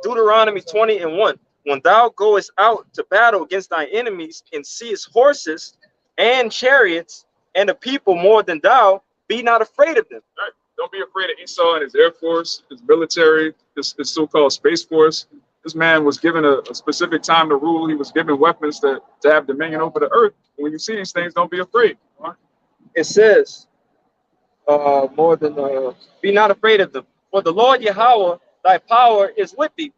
Deuteronomy 20 and 1. When thou goest out to battle against thy enemies and seest horses and chariots and a people more than thou, be not afraid of them. Right. Don't be afraid of Esau and his Air Force, his military, his so-called Space Force. This man was given a specific time to rule. He was given weapons to have dominion over the earth. When you see these things, don't be afraid. Right? It says, be not afraid of them. For the Lord Yahweh, thy power is with thee,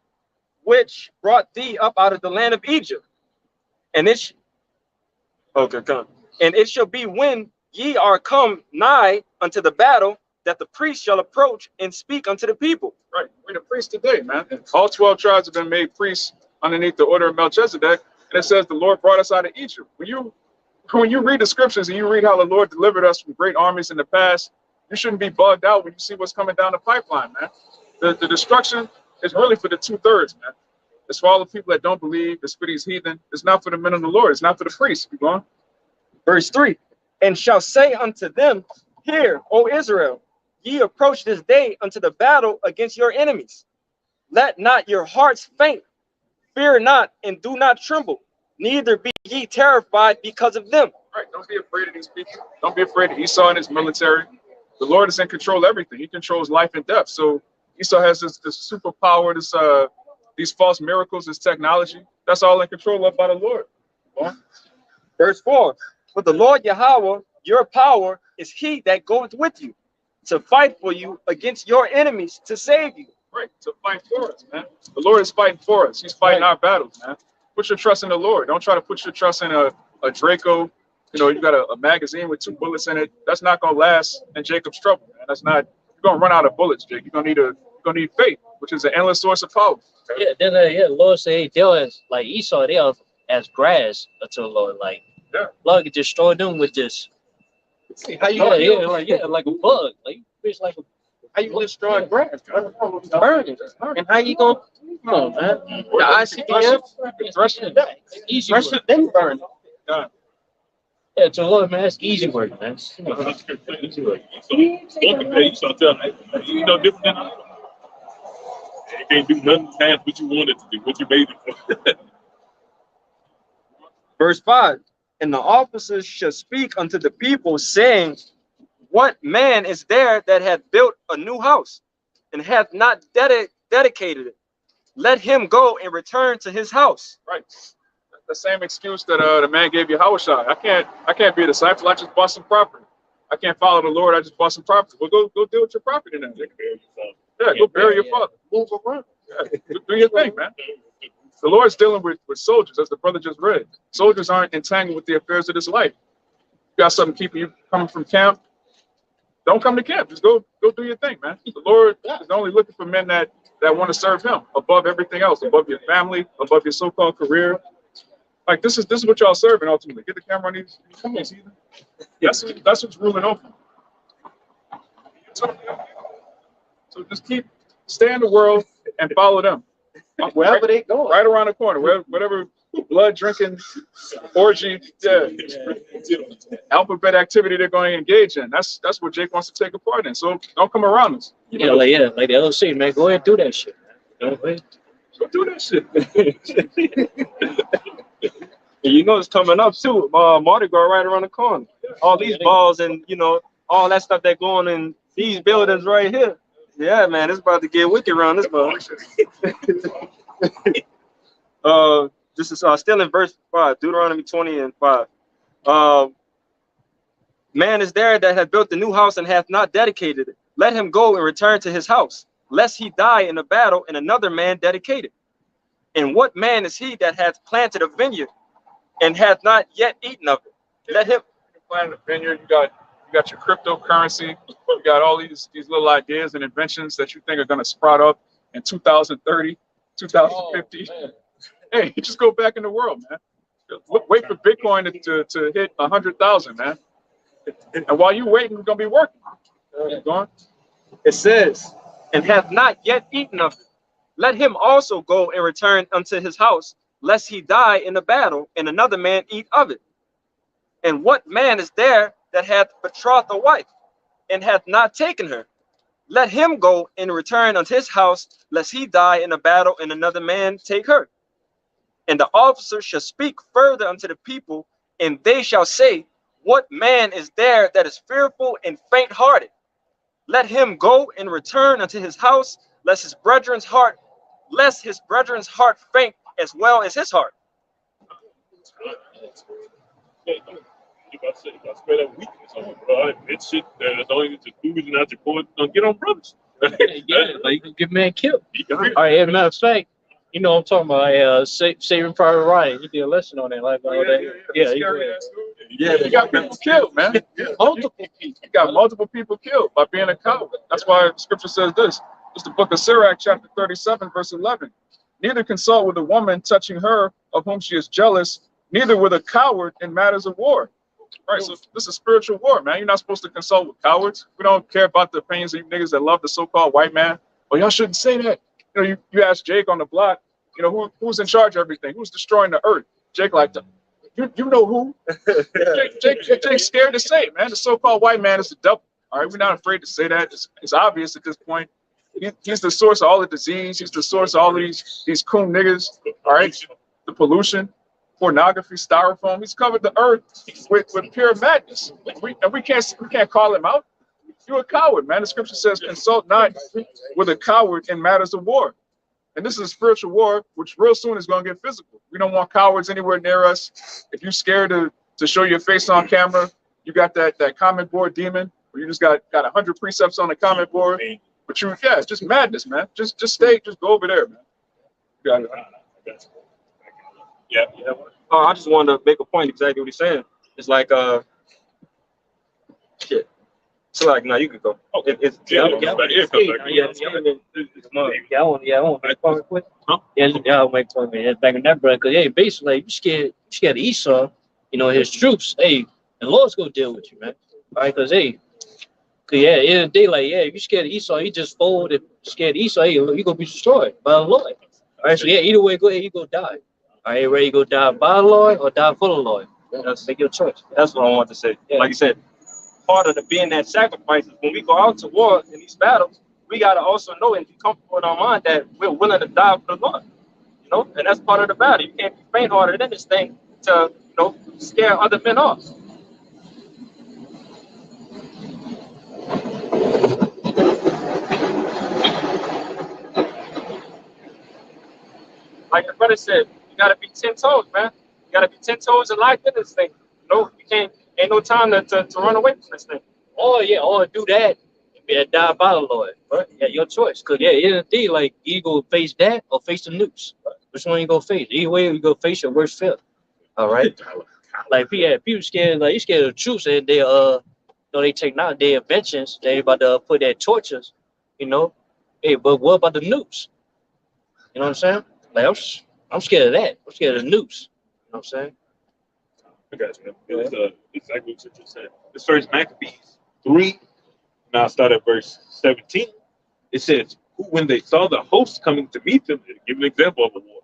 which brought thee up out of the land of Egypt. And it shall be when ye are come nigh unto the battle, that the priest shall approach and speak unto the people. Right. We're the priests today, man. All 12 tribes have been made priests underneath the order of Melchizedek. And it says the Lord brought us out of Egypt. When you read the scriptures and you read how the Lord delivered us from great armies in the past, you shouldn't be bugged out when you see what's coming down the pipeline, man. The destruction is really for the 2/3, man. It's for all the people that don't believe. It's for these heathen. It's not for the men of the Lord. It's not for the priests. Keep going. Verse 3, and shall say unto them, hear, O Israel, ye approach this day unto the battle against your enemies. Let not your hearts faint. Fear not and do not tremble. Neither be ye terrified because of them. Right. Don't be afraid of these people. Don't be afraid of Esau and his military. The Lord is in control of everything. He controls life and death. So Esau has this superpower, these false miracles, this technology. That's all in control of by the Lord. Verse 4, for the Lord Yahweh, your power is he that goeth with you to fight for you against your enemies to save you. Right, to fight for us, man. The Lord is fighting for us. He's fighting our battles, man. Put your trust in the Lord. Don't try to put your trust in a Draco. You know, you got a magazine with 2 bullets in it. That's not gonna last in Jacob's trouble, man. That's not. You're gonna run out of bullets, Jake. You're gonna need faith, which is an endless source of power. Yeah, then the Lord say they'll as like Esau, they'll as grass unto the Lord. Like Lord could destroy them with this. How you like a bug. Like it's like how you destroy grass? Burning. And how you gonna come on, man? The ICBM, easy Russia work. then burn. Yeah, to the Lord, man, that's easy work, man. Easy work. So tell me, you know, different than I. You can't do nothing past what you wanted to do, what you made it for. Verse 5, And the officers shall speak unto the people, saying, what man is there that hath built a new house and hath not dedicated it? Let him go and return to his house. Right. The same excuse that the man gave you, Hawashai. I can't be a disciple. I just bought some property. I can't follow the Lord. I just bought some property. Well, go deal with your property then. Yeah, go bury your father. Move around. Yeah, do your thing, man. The Lord's dealing with soldiers, as the brother just read. Soldiers aren't entangled with the affairs of this life. You got something keeping you coming from camp, don't come to camp. Just go do your thing, man. The Lord is only looking for men that want to serve him above everything else, above your family, above your so-called career. Like this is what y'all serving ultimately. Get the camera on these. Come on, that's what's ruling over. So just stay in the world and follow them. Wherever they go. Right around the corner, whatever blood drinking orgy, alphabet activity they're going to engage in. That's what Jake wants to take a part in. So don't come around us. Yeah, like the LC, man. Go ahead and do that shit. Man. Go ahead. Go do that shit. And you know it's coming up too. Mardi Gras right around the corner. All these balls and all that stuff that going in these buildings right here. Yeah, man, it's about to get wicked around this mother. This is still in verse 5, Deuteronomy 20 and 5. Man is there that hath built the new house and hath not dedicated it. Let him go and return to his house, lest he die in a battle and another man dedicate it. And what man is he that hath planted a vineyard and hath not yet eaten of it? Let him plant a vineyard. You got your cryptocurrency. You got all these little ideas and inventions that you think are going to sprout up in 2030, 2050. Oh, hey, just go back in the world, man. Wait for Bitcoin to hit 100,000, man. And while you waiting, we're gonna be working. Go on. It says, and hath not yet eaten of it. Let him also go and return unto his house, lest he die in the battle, and another man eat of it. And what man is there that hath betrothed a wife, and hath not taken her? Let him go and return unto his house, lest he die in a battle, and another man take her. And the officers shall speak further unto the people, and they shall say, what man is there that is fearful and faint-hearted? Let him go and return unto his house, lest his brethren's heart faint as well as his heart. It's shit that don't even just do out your boy. Don't get on brothers. Like get man killed. All right, as a matter of fact, you know I'm talking about Saving Private Ryan. You did a lesson on that, like all that. Yeah, you got people killed, man. Multiple people. You got multiple people killed by being a coward. That's why Scripture says this. It's the book of Sirach, chapter 37, verse 11. Neither consult with a woman touching her of whom she is jealous, neither with a coward in matters of war. Right, so this is spiritual war, man. You're not supposed to consult with cowards. We don't care about the opinions of you niggas that love the so-called white man. Well, y'all shouldn't say that. You ask Jake on the block, who's in charge of everything? Who's destroying the earth? Jake like, you know who? Jake's scared to say it, man. The so-called white man is the devil. All right, we're not afraid to say that. It's obvious at this point. He's the source of all the disease. He's the source of all of these coon niggas. All right, the pollution, pornography, styrofoam. He's covered the earth with pure madness. We can't call him out. You're a coward, man. The scripture says, consult not with a coward in matters of war. And this is a spiritual war, which real soon is going to get physical. We don't want cowards anywhere near us. If you're scared to show your face on camera, you got that comment board demon, where you just got 100 precepts on the comment board. But it's just madness, man. Just go over there, man. You got it. Yeah. I just wanted to make a point exactly what he's saying. It's like shit. So like, no, you can go. I want to make point quick. I'll make point, man. Back in that brother, because basically, you scared Esau, his troops. Hey, the Lord's gonna deal with you, man. All right, because in the day, like, if you scared of Esau, he just fold. If you scared of Esau, you're gonna be destroyed by the Lord. All right, so either way, go ahead, you go die. All right, ready to go die by the Lord or die for the Lord? Make your choice. That's what I want to say. Yeah. Like you said, part of being that sacrifice is when we go out to war in these battles, we got to also know and be comfortable in our mind that we're willing to die for the Lord. And that's part of the battle. You can't be faint-hearted in this thing to scare other men off. Like the brother said, you gotta be 10 toes, man. You gotta be 10 toes and locked in this thing. You can't. Ain't no time to run away from this thing. Or do that and be die by the Lord. But yeah, your choice. Cause yeah, in the day, like you go face that or face the noose. Which one you gonna face? Either way, you go face your worst fear. All right. Like people scared, like you scared of the truth, and they take now their inventions. They about to put their torches. You know, hey, but what about the noose? You know what I'm saying? Like I'm scared of that. I'm scared of the noose. You know what I'm saying? I got you. It was exactly what you just said. This first Maccabees 3, now start at verse 17. It says, who, when they saw the host coming to meet them, give an example of a war.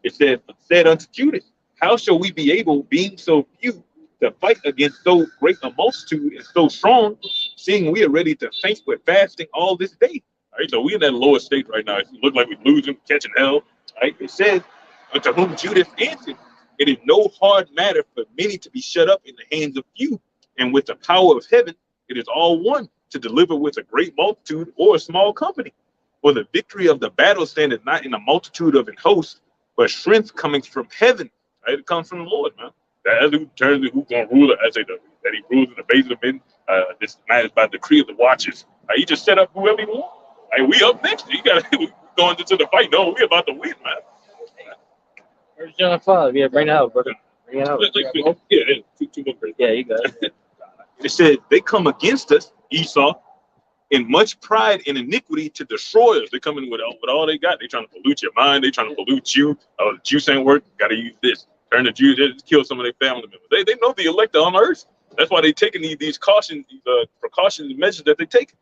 It said unto Judas, how shall we be able, being so few, to fight against so great a multitude and so strong, seeing we are ready to faint with fasting all this day? All right, so we're in that lower state right now. It look like we're losing, catching hell. Right? It says, unto whom Judas answered, it is no hard matter for many to be shut up in the hands of few, and with the power of heaven, it is all one to deliver with a great multitude or a small company. For the victory of the battle standeth not in a multitude of an host, but strength coming from heaven. Right? It comes from the Lord, man. That's who determines who's going to rule it. I say that he rules in the base of men. This matters by decree of the watchers. He just set up whoever he wants. We up next. You got to going into the fight. No, we about to win, man. Where's John 5? Yeah, bring it out, brother. Bring it out. Yeah, two more verses. Yeah, you got it. It said they come against us, Esau, in much pride and iniquity to destroy us. They come in with all they got. They trying to pollute your mind. They trying to pollute you. Oh, the juice ain't work. Got to use this. Turn the Jews. Just kill some of their family members. They know the elect are on earth. That's why they taking these cautions, precautions measures that they take.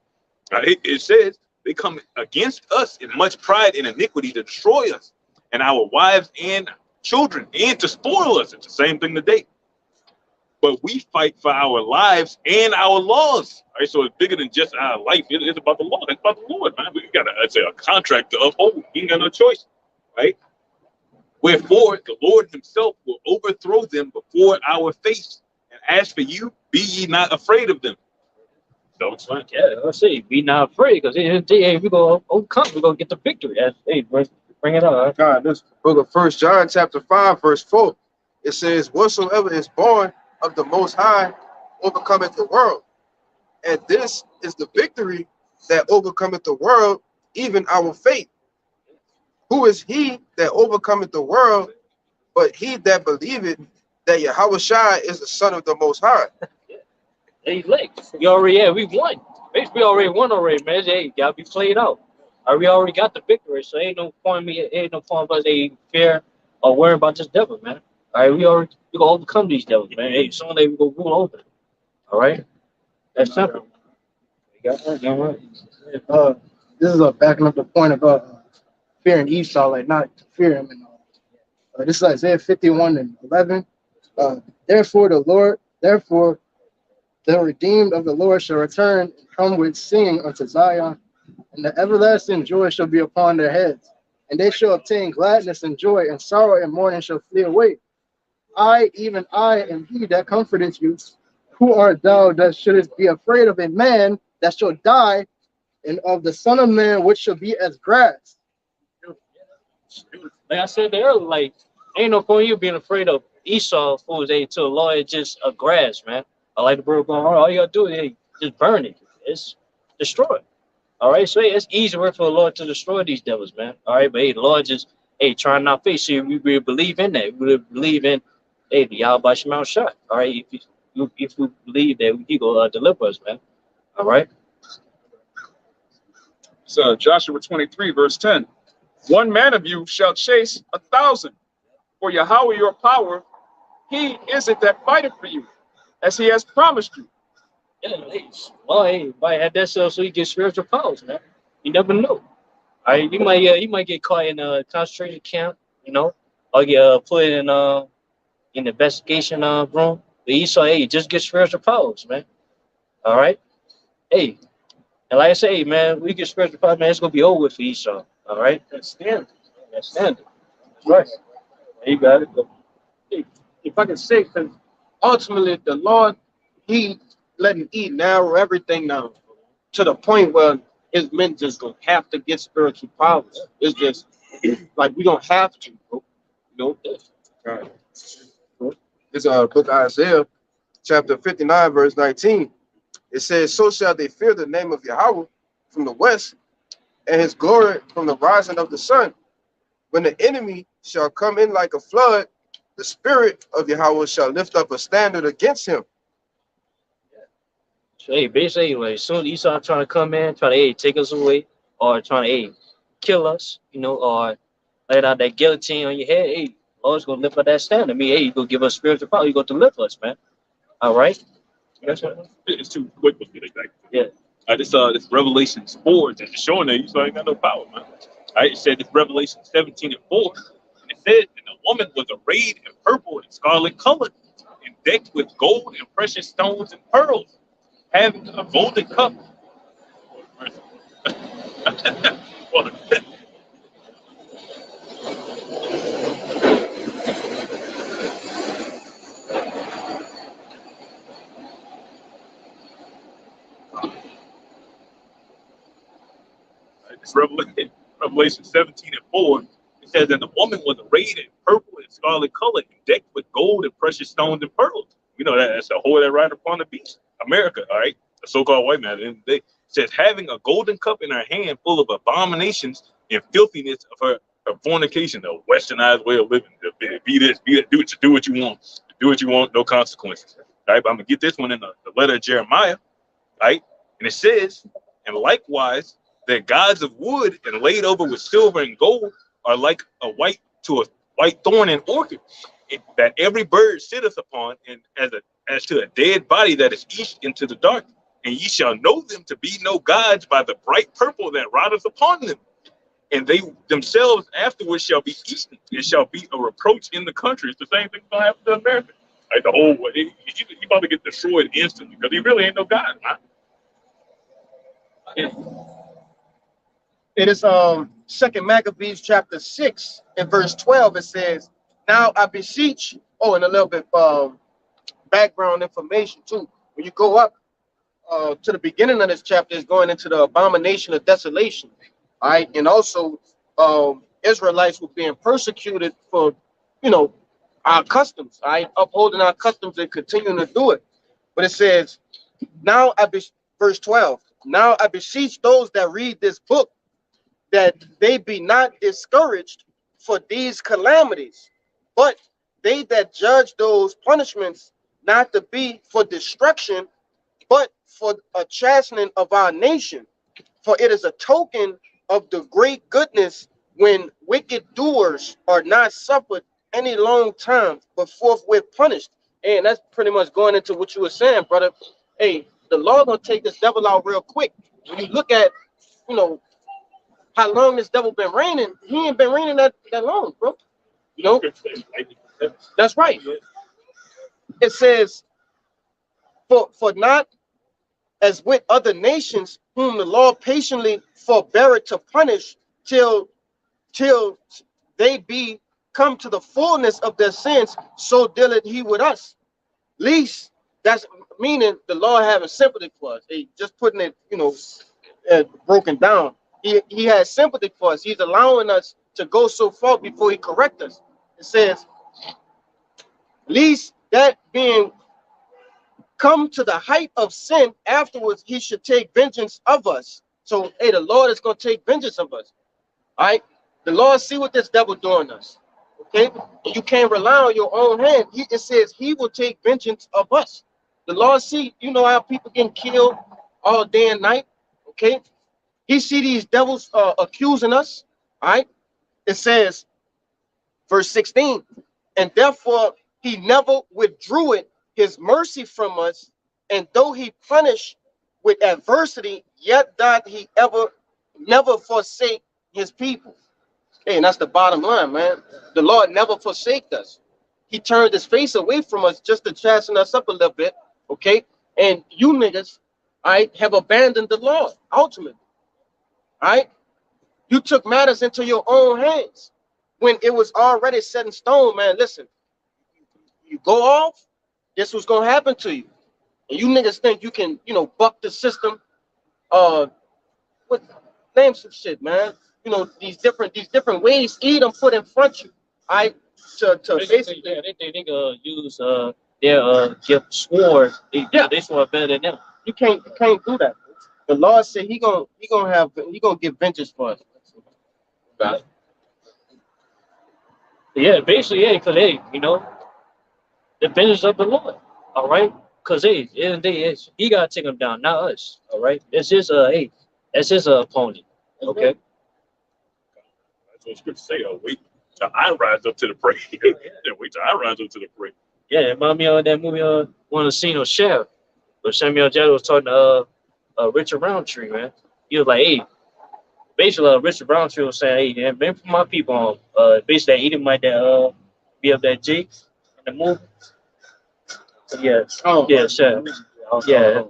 It says they come against us in much pride and iniquity to destroy us and our wives and children and to spoil us. It's the same thing today. But we fight for our lives and our laws. Right? So it's bigger than just our life. It's about the law. It's about the Lord, man. We got a contract to uphold. We ain't got no choice, right? Wherefore, the Lord himself will overthrow them before our face. And as for you, be ye not afraid of them. So it's fine. Yeah, let's see. Be not afraid, because hey, we go overcome. We're gonna get the victory. Hey, bring it up. God, this book of 1 John chapter 5, verse 4. It says, whatsoever is born of the Most High overcometh the world. And this is the victory that overcometh the world, even our faith. Who is he that overcometh the world, but he that believeth that Yahushua is the Son of the Most High? Hey, we won. Basically, we already won already, man. Hey, gotta be played out. We already got the victory, so ain't no point of us fear or worry about this devil, man. All right, we gonna overcome these devils, man. Hey, someday we gonna rule over them. All right, that's simple. You got that? This is backing up the point about fearing Esau, like not to fear him and all. This is Isaiah 51:11. Therefore the redeemed of the Lord shall return and come with singing unto Zion, and the everlasting joy shall be upon their heads. And they shall obtain gladness and joy, and sorrow and mourning shall flee away. I, even I, am he that comforteth you. Who art thou that shouldest be afraid of a man that shall die, and of the Son of Man which shall be as grass? Like I said earlier, like ain't no point you being afraid of Esau, who's to the Lord, it's just a grass, man. I like the bird going, all you gotta do is just burn it. It's destroy it. All right, so hey, it's easier for the Lord to destroy these devils, man. All right, but hey, the Lord just trying not face you. We really believe in that. We really believe in the Yahweh Shema Shah. All right, if you believe that He will deliver us, man. All right. So Joshua 23, verse 10. One man of you shall chase 1,000. For Yahweh your power, he is it that fighteth for you, as he has promised you. Yeah, might have that so you get spiritual powers, man. You never know. All right, you might get caught in a concentration camp, or get put in an investigation room. But Esau, just get spiritual powers, man. All right, hey, and like I say, man, we get spiritual powers, man. It's gonna be over with for Esau. All right, that's standard. That's standard. That's right. There you got it. Hey. if I can say, because ultimately the Lord, He letting E narrow everything down to the point where his men just don't have to get spiritual powers. It's just like we don't have to, bro. You know? Right. This book of Isaiah, chapter 59, verse 19. It says, "So shall they fear the name of Yahweh from the west, and his glory from the rising of the sun. When the enemy shall come in like a flood, the spirit of Yahweh shall lift up a standard against him." So, hey, basically, like, as soon as Esau trying to come in, try to hey, take us away, or trying to hey, kill us, you know, or let out that guillotine on your head, hey, Lord's gonna lift up that standard. I mean, hey, you gonna give us spiritual power, you gonna deliver us, man. All right. That's what, It's too quick with it, exactly. yeah. I just saw this Revelation 4 that's just showing that you still ain't got no power, man. It said this Revelation 17:4, and it said, "And the woman was arrayed in purple and scarlet color, and decked with gold and precious stones and pearls, having a golden cup." Well, this Revelation 17:4, it says, "And the woman was arrayed in purple and scarlet color, and decked with gold and precious stones and pearls." You know that's a whore that ride upon the beast. America, all right, the so-called white man. And they says having a golden cup in her hand, full of abominations and filthiness of her fornication, the westernized way of living. Be this, be that, do what you want, do what you want, no consequences. All right, but I'm gonna get this one in the letter of Jeremiah, right? And it says, "And likewise, their gods of wood and laid over with silver and gold are like a white thorn and orchid, that every bird sitteth upon, and as to a dead body that is east into the dark. And ye shall know them to be no gods by the bright purple that rideth upon them. And they themselves afterwards shall be eaten. It shall be a reproach in the country." It's the same thing gonna happen to America. Like the whole way, he about to get destroyed instantly because he really ain't no god, man. It is Second Maccabees chapter 6 and verse 12. It says, "Now I beseech," oh, and a little bit background information too. When you go up to the beginning of this chapter, is going into the abomination of desolation. All right, and also Israelites were being persecuted for, you know, our customs. All right, upholding our customs and continuing to do it. But it says, "Now verse 12. Now I beseech those that read this book, that they be not discouraged for these calamities, but they that judge those punishments not to be for destruction, but for a chastening of our nation. For it is a token of the great goodness, when wicked doers are not suffered any long time, but forthwith punished." And that's pretty much going into what you were saying, brother. Hey, the Lord gonna take this devil out real quick. When you look at, you know, how long this devil been reigning, he ain't been reigning that long, bro. You know, that's right. It says, for not as with other nations, whom the Lord patiently forbeareth to punish, till they be come to the fullness of their sins, so dealeth he with us. Least, that's meaning the Lord having sympathy for us. He just putting it, you know, broken down. He has sympathy for us. He's allowing us to go so far before he correct us. It says, "Least that being come to the height of sin, afterwards he should take vengeance of us." So, hey, the Lord is going to take vengeance of us. All right? The Lord see what this devil doing us. Okay? You can't rely on your own hand. It says he will take vengeance of us. The Lord see, you know how people getting killed all day and night. Okay? He see these devils accusing us. All right? It says, verse 16, "And therefore he never withdrew it, his mercy from us, and though he punished with adversity, yet doth he never forsake his people." Hey, and that's the bottom line, man. The Lord never forsake us. He turned his face away from us just to chasten us up a little bit, okay? And you niggas, all right, have abandoned the Lord, ultimately. All right? You took matters into your own hands when it was already set in stone, man. Listen, you go off, this was gonna happen to you. And you niggas think you can, buck the system. What name some shit, man? These different ways Edom put in front of you. I to basically Yeah, they gonna use their give sword. They sword better than them. you can't do that. The Lord said he gonna give vengeance for us. Yeah, basically, yeah, because hey, the vengeance of the Lord. All right, because hey, in the day, he gotta take them down, not us. All right, it's his that's his opponent. Okay. That's what scripture say. Wait till I rise up to the prey. Yeah, wait till I rise up to the prey. Yeah, it remind me of that movie, one of the scene of Chef, where Samuel Jackson was talking to Richard Roundtree, man. He was like, hey, basically, Richard Roundtree was saying, hey, man, bring for my people on. Basically, that Edom might that be up that Jake in the movie. Yeah. Oh, Yeah, Chef. Yeah.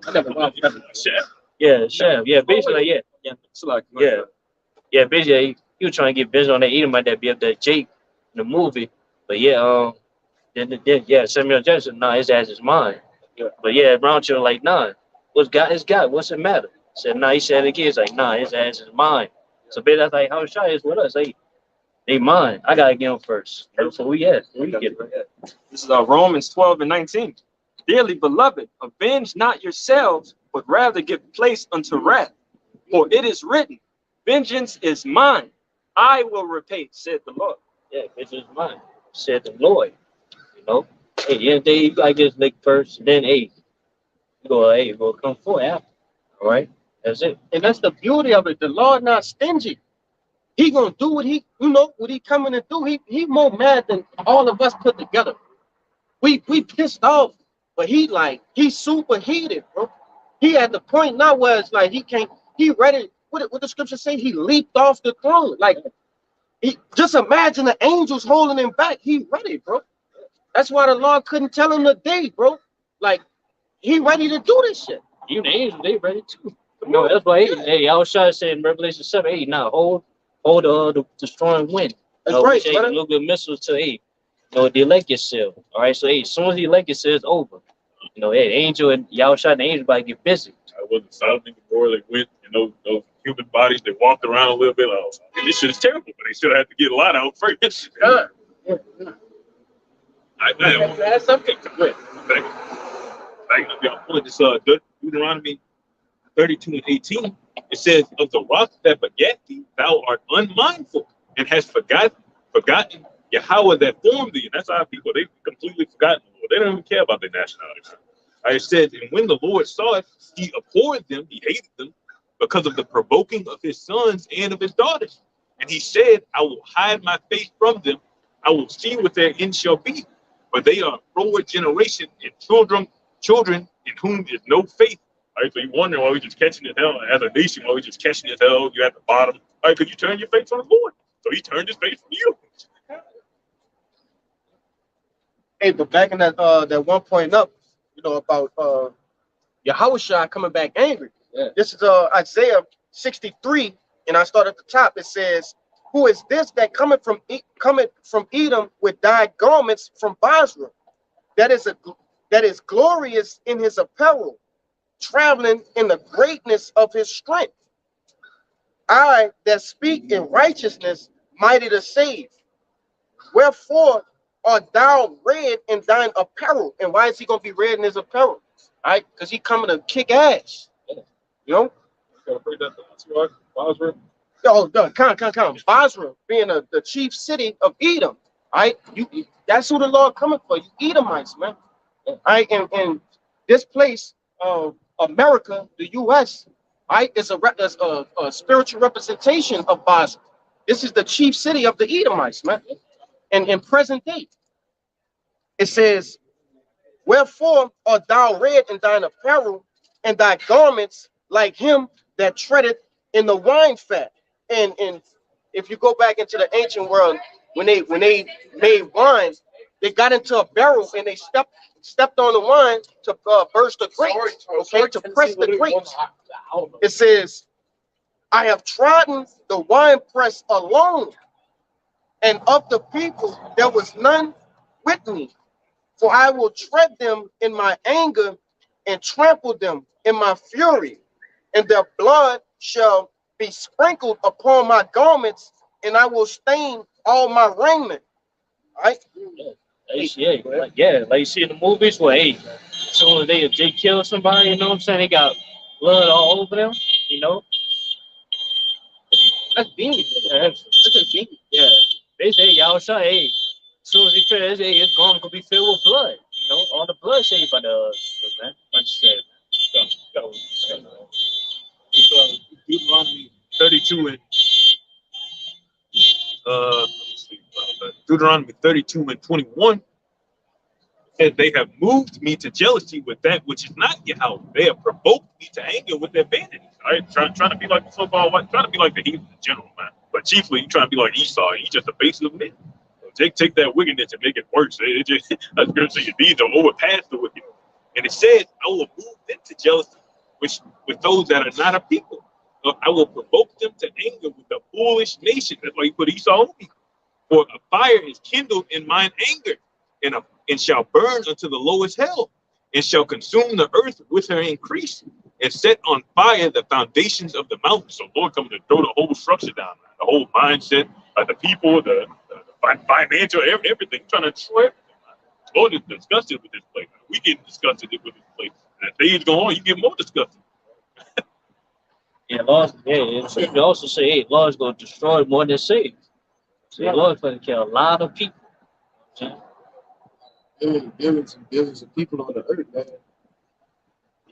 Chef. Yeah, Chef. Yeah, basically, yeah. It's like, Yeah. Yeah, basically, he was trying to get vision on that Edom might that be up that Jake in the movie. But yeah, yeah, Samuel Jackson, nah, his ass is mine. But yeah, Roundtree was like, nah, what's God is God? What's it matter? Said, nah, he said it again. He's like, nah, his ass is mine. So basically, that's like how shy is with us. They mine. I gotta get him first. So we get it. This is Romans 12 and 19. Dearly beloved, avenge not yourselves, but rather give place unto wrath. For it is written, vengeance is mine. I will repay, said the Lord. Yeah, vengeance is mine, said the Lord. Hey, yeah, they you gotta get licked first, then hey, we'll come forward after. All right, that's it. and that's the beauty of it. The Lord not stingy. He gonna do what he coming to do. He more mad than all of us put together. We pissed off, but he's super heated, bro. He at the point now where it's like he ready. What the scripture say? He leaped off the throne. Like just imagine the angels holding him back. He ready, bro. That's why the Lord couldn't tell him the day, bro. Like he ready to do this shit. Even the angels, they ready too. That's why hey, I was trying to say in Revelation 7, hey, now hold the destroying wind. That's right, Take a brother. little bit of missiles to the elect yourself. All right, so hey, as soon as the elect yourself, it's over. Hey, the angel and y'all shot the angel about to get busy. I wasn't sounding before they went, those human bodies, they walked around a little bit. Like, this shit is terrible, but they still have to get a lot out first. Yeah. That's something to win. Y'all put this Deuteronomy 32 and 18. It says, of the rock that begat thee, thou art unmindful and hast forgotten Yahweh that formed thee. And that's our people. They completely forgotten the Lord. They don't even care about their nationality. I said, and when the Lord saw it, he abhorred them, he hated them, because of the provoking of his sons and of his daughters. And he said, I will hide my face from them. I will see what their end shall be. But they are a forward generation and children in whom is no faith. All right, so you wonder why we just catching his hell as a nation, why we just catching his hell, you're at the bottom. All right, because you turn your face on the Lord. So he turned his face from you. Hey, but back in that one point up, about Yahushua coming back angry. Yeah. This is Isaiah 63, and I start at the top. It says, who is this that cometh from Edom with dyed garments from Basra? That is glorious in his apparel, traveling in the greatness of his strength. I that speak in righteousness, mighty to save. Wherefore art thou red in thine apparel? And why is he gonna be red in his apparel? All right, because he coming to kick ass. You gotta bring that to Basra. Oh, come. Basra being the chief city of Edom. All right, that's who the Lord coming for. You Edomites, man. All right, and this place, America, the U.S., all right, is a spiritual representation of Basra. This is the chief city of the Edomites, man. And in present day, it says, wherefore art thou red in thine apparel, and thy garments like him that treadeth in the wine fat. And if you go back into the ancient world, when they made wine, they got into a barrel and they stepped on the wine to burst the grapes, okay, to press the grapes. It says, I have trodden the wine press alone, and of the people there was none with me. For I will tread them in my anger and trample them in my fury, and their blood shall be sprinkled upon my garments, and I will stain all my raiment. All right? Like you see in the movies where hey, soon as they kill somebody, you know what I'm saying? They got blood all over them, you know. That's demon. Yeah, That's a demon. yeah. They say y'all shot, hey, as soon as he finish, hey, it's going to be filled with blood. You know, all the blood shaved by the man. Like you said, Deuteronomy 32 and let me see, Deuteronomy 32 and 21 said they have moved me to jealousy with that which is not Yahweh. They have provoked me to anger with their vanity. All right, trying to be like the so-called white, trying to be like the heathen in general, man. But chiefly, you trying to be like Esau. He's just a base of men. So take that wickedness and make it worse. It just that's good. So your deeds are overpass the wicked. And it says, I will move them to jealousy, which with those that are not a people. I will provoke them to anger with a foolish nation. That's why you put Esau on me. For a fire is kindled in mine anger, and shall burn unto the lowest hell, and shall consume the earth with her increase, and set on fire the foundations of the mountains. So Lord coming to throw the whole structure down, man. The whole mindset, the people, the financial, everything, trying to destroy everything. Man. Lord is disgusted with this place. Man. We getting disgusted with this place. And as days go on, you get more disgusted. yeah, laws. Yeah, it also say, hey, laws going to destroy more than save. So Lord's going to kill a lot of people. Billions and billions of people on the earth, man.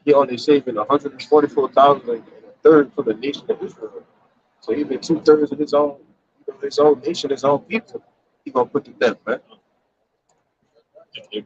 He only saving 144,000 and a third for the nation of Israel. So even 2/3 of his own nation, his own people, he gonna put to death, man. It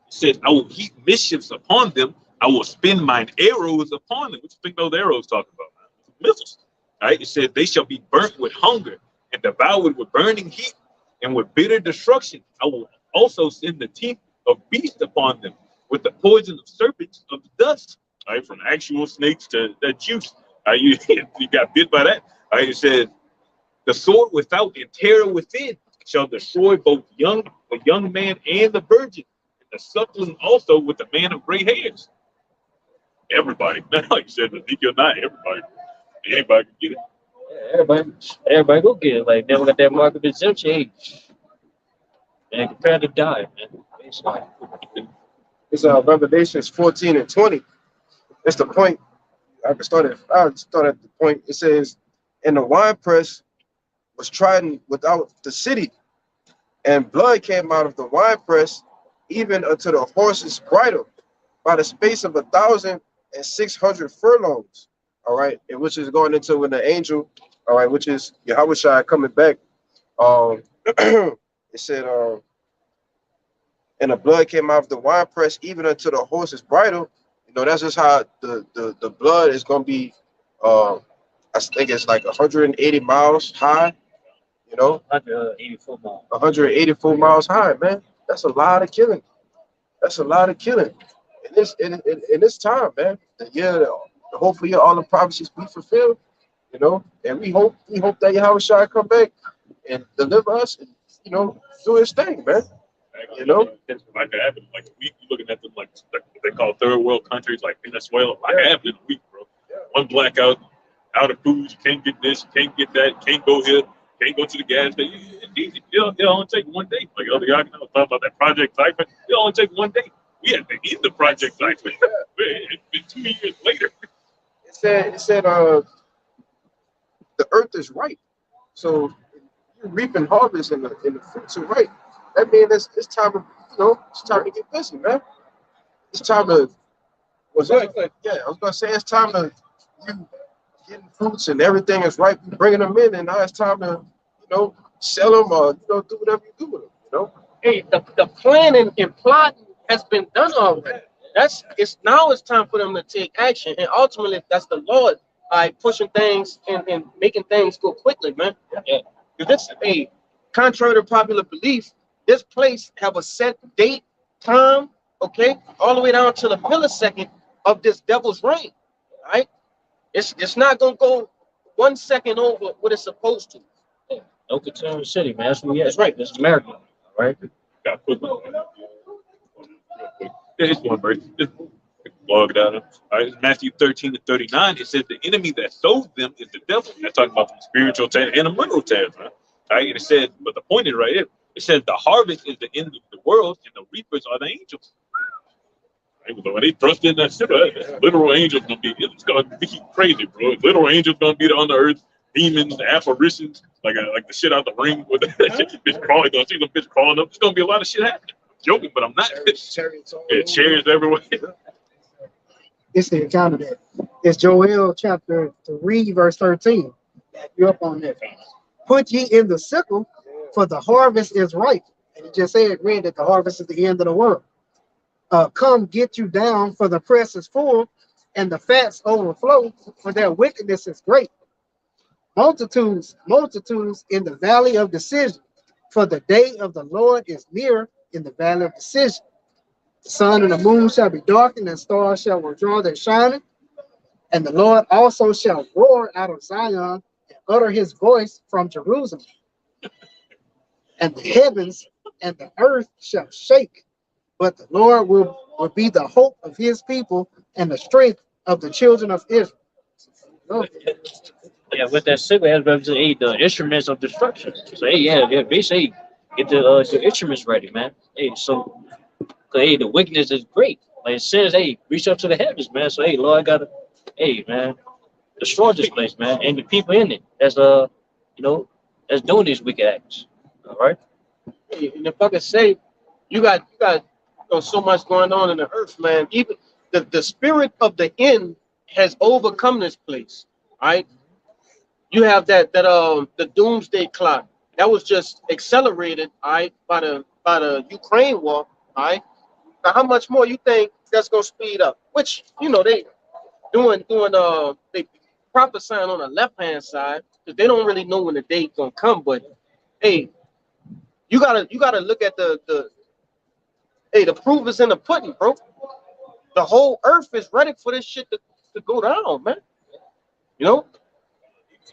says, I will heap mischiefs upon them. I will spin mine arrows upon them. What you think those arrows talking about, man? Missiles. All right. It says, they shall be burnt with hunger and devoured with burning heat and with bitter destruction. I will also send the teeth of beasts upon them with the poison of serpents of the dust. All right. From actual snakes to that juice. All right, you got bit by that. All right. It says, the sword without and terror within shall destroy both the young man and the virgin, and the suckling also with the man of gray hairs. Everybody, like you said, Ezekiel 9, everybody, anybody can get it. Yeah, everybody go get it. Like, never got that mark of exemption. Hey, man, prepare to die, man. Basically. It's Revelations 14 and 20. That's the point. I'll start at the point. It says, and the winepress was trodden without the city, and blood came out of the winepress, even unto the horse's bridle, by the space of 1,600 furlongs. All right, and which is going into when the angel, all right, which is Yahushua coming back. It said, and the blood came out of the winepress, even unto the horse's bridle. You know, that's just how the blood is going to be. I think it's like 180 miles high. You know, 184 miles. 184 miles high, man. That's a lot of killing. That's a lot of killing. In this time, man. Yeah, hopefully all the prophecies be fulfilled. You know, and we hope that Yahushua come back and deliver us, and do his thing, man. You know, it's like that happened. Like we looking at them like they call third world countries, like Venezuela. Like it happened in a week, bro. One blackout, out of food. You can't get this, you can't get that, can't go here, can't go to the gas station. It's easy. It'll only take one day. Like other guys talking about that Project Typhon. It'll only take one day. We had to end the Project Typhon. It's been 2 years later. It said the earth is ripe, so you reap and harvest, and the fruits are ripe. That means it's time to it's time to get busy, man. It's time to I was gonna say it's time to you getting fruits and everything is ripe. You bringing them in, and now it's time to sell them or do whatever you do with them. Hey, the planning and plotting has been done already. Now it's time for them to take action, and ultimately that's the Lord pushing things and making things go quickly, man. Yeah. This, contrary to popular belief, this place have a set date, time, okay, all the way down to the millisecond of this devil's reign. Right? It's not gonna go 1 second over what it's supposed to. Yeah. No concern city, man. That's where we at. That's right. This is America, right? Got put it's one verse. Just log it out. All right, Matthew 13-39. It says the enemy that sows them is the devil. That's talking about the spiritual tares and the literal tares, right? All right, and it says, but the point is right here. It says the harvest is the end of the world, and the reapers are the angels. Right? So when they thrust in that shit, literal angels gonna be. It's gonna be crazy, bro. Literal angels gonna be on the earth. Demons, apparitions, like the shit out the ring with that bitch crawling. Gonna see them bitch crawling up. There's gonna be a lot of shit happening. I'm joking, but I'm not. Chariots everywhere. It's the account of that. It's Joel chapter 3, verse 13. You up on that. Put ye in the sickle, for the harvest is ripe. And he just read that the harvest is the end of the world. Come get you down, for the press is full, and the fats overflow, for their wickedness is great. Multitudes in the valley of decision, for the day of the Lord is near in the valley of decision. The sun and the moon shall be darkened, and stars shall withdraw their shining. And the Lord also shall roar out of Zion and utter his voice from Jerusalem. And the heavens and the earth shall shake, but the Lord will be the hope of his people and the strength of the children of Israel. Yeah, with that sickle has represented the instruments of destruction. So hey, yeah, basically get the instruments ready, man. Hey, so hey, the wickedness is great. Like it says, hey, reach up to the heavens, man. So hey, Lord, I gotta, hey, man, destroy this place, man, and the people in it that's that's doing these wicked acts. All right. Hey, and if I could say, you got so much going on in the earth, man. Even the spirit of the end has overcome this place. All right. You have the doomsday clock that was just accelerated, all right, by the Ukraine war, all right. Now, how much more you think that's gonna speed up? Which they they prophesying on the left hand side because they don't really know when the day's gonna come. But hey, you gotta look at the proof is in the pudding, bro. The whole earth is ready for this shit to go down, man. You know.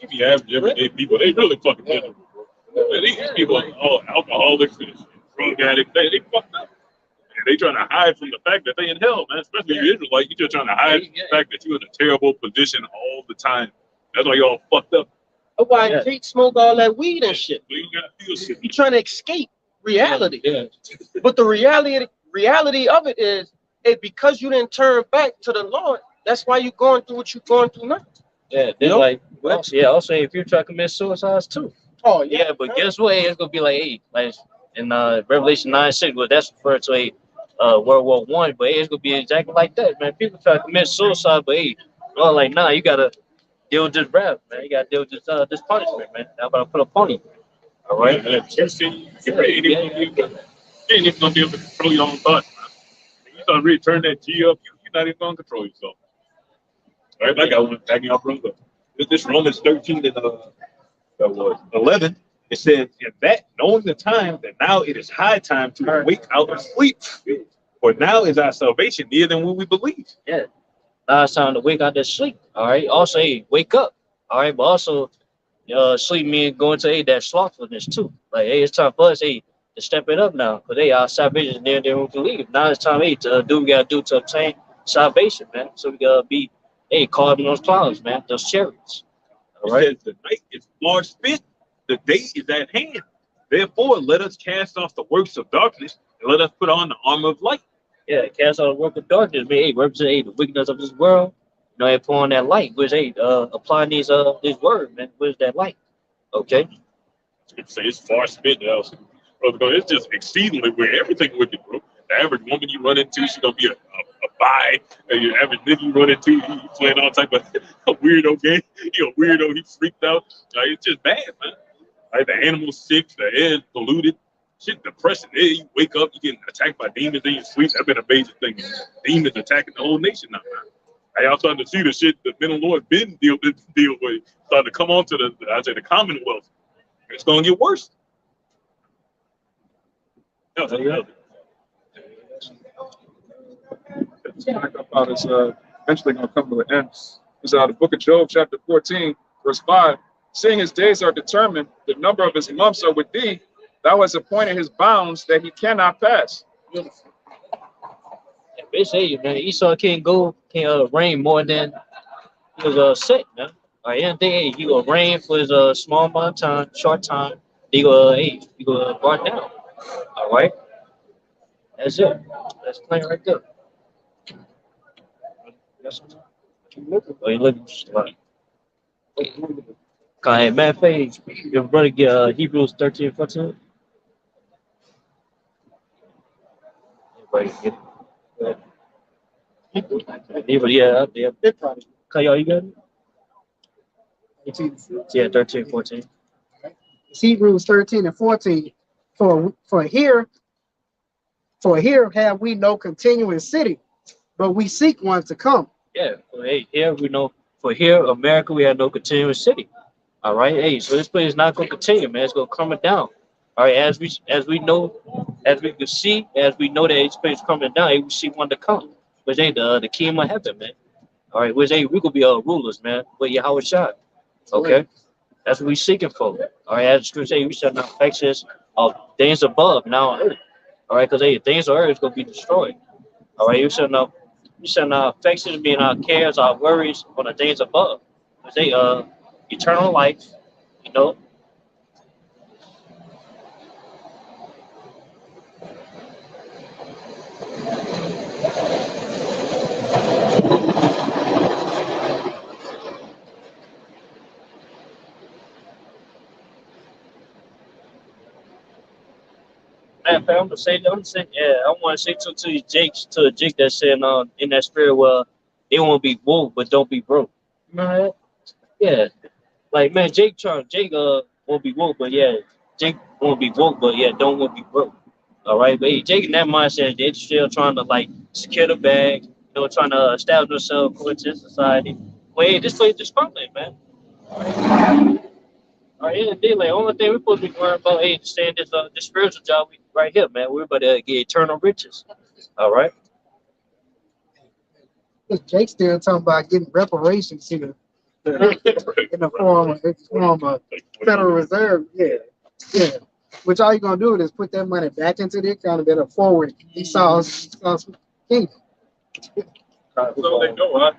You have everyday people. They really fucking miserable, bro. These people are all alcoholics and drug addicts. They fucked up. And they trying to hide from the fact that they in hell, man. Especially you Israelite, you just trying to hide from the fact that you're in a terrible position all the time. That's why y'all fucked up. That's why I smoke all that weed and shit. So you gotta feel shit. You're trying to escape reality. Yeah. But the reality of it is, because you didn't turn back to the Lord, that's why you're going through what you're going through now. Yeah, then like also if you try to commit suicides too. Oh yeah, but guess what? It's gonna be like like in Revelation 9:6, well that's referred to World War I, but it's gonna be exactly like that, man. People try to commit suicide, but like nah, you gotta deal with this wrath, man. You gotta deal with this punishment, man. I'm gonna put upon you. All right. You ain't even gonna be able to control your own thoughts, man. You start really turn that G up, you're not even gonna control yourself. All right, I got one backing up brother. This Romans 13 and 11. It says, in that knowing the time that now it is high time to wake out of sleep, for now is our salvation nearer than when we believe. Yeah, now it's time to wake out that sleep. All right. Also, wake up. All right, but also, sleep means going to that slothfulness too. Like, it's time for us, to step it up now, because our salvation is nearer than we believe. Now it's time, to do what we gotta do to obtain salvation, man. So we gotta be, caught in those clouds, man, those chariots. All right. The night is far spent, the day is at hand. Therefore, let us cast off the works of darkness and let us put on the armor of light. Yeah, cast off the work of darkness, man. Represent the wickedness of this world. And put on that light, which applying these words, man. What is that light? Okay. It's far spent, else. It's just exceedingly weird. Everything wicked, bro. The average woman you run into, she's gonna be a bi. Your average nigga you run into, he playing all type of weirdo game. You're a weirdo, he freaked out. Like, it's just bad, man. Like, the animal's sick, the air is polluted. Shit, depression. You wake up, you getting attacked by demons in your sleep. That's been a major thing. Demons attacking the whole nation now, man. Y'all starting to see the shit the men of the Lord been deal with, starting to come on to the Commonwealth. It's gonna get worse. Back up out is eventually going to come to an end. It's the book of Job, chapter 14, verse 5. Seeing his days are determined, the number of his months are with thee, Thou hast appointed his bounds that he cannot pass. Yeah, they say, man, Esau can't reign more than he was sick, man. All right, anything, hey, he gonna reign for his small amount of time, short time. He gonna brought down. All right, that's it. That's plain right there. That's oh, you looking like. Hey, man, Faye, your brother get Hebrews 13:14. Everybody get it. Anybody, yeah, up there. Kyle, you got it? Yeah, 13:14. Hebrews 13 and 14. For here, have we no continuing city, but we seek one to come. Yeah, well, hey, here we know for here, America, we have no continuous city. All right, hey, so this place is not gonna continue, man. It's gonna come down. All right, as we know, as we can see, as we know that this place is coming down, hey, we see one to come, which ain't the kingdom of heaven, man. All right, which ain't we gonna be rulers, man. But Yahweh shot. Okay, that's what we seeking for. All right, as the scripture say, we shall not affections of things above now on earth. All right, because hey, things on earth is gonna be destroyed. All right, you shall not affections being our cares, our worries on the things above. Because they eternal life, you know. Man, I'm gonna say, yeah, I want to say to Jake that said in that spirit, well, they won't be woke, but don't be broke. Remember that? Yeah, like man, Jake won't be woke, but yeah, Jake won't be woke, but yeah, don't want to be broke. All right, but hey, Jake in that mindset, they're still trying to like secure the bag, trying to establish themselves within society. Well, hey, this place is crumbling, man. All right, yeah, they like only thing we're supposed to be worrying about, hey, staying this spiritual job right here, man. We're about to get eternal riches. All right. Jake still talking about getting reparations here in the form of Federal Reserve. Yeah, yeah. Which all you're gonna do is put that money back into the account and then forward Esau's kingdom. So they know, huh?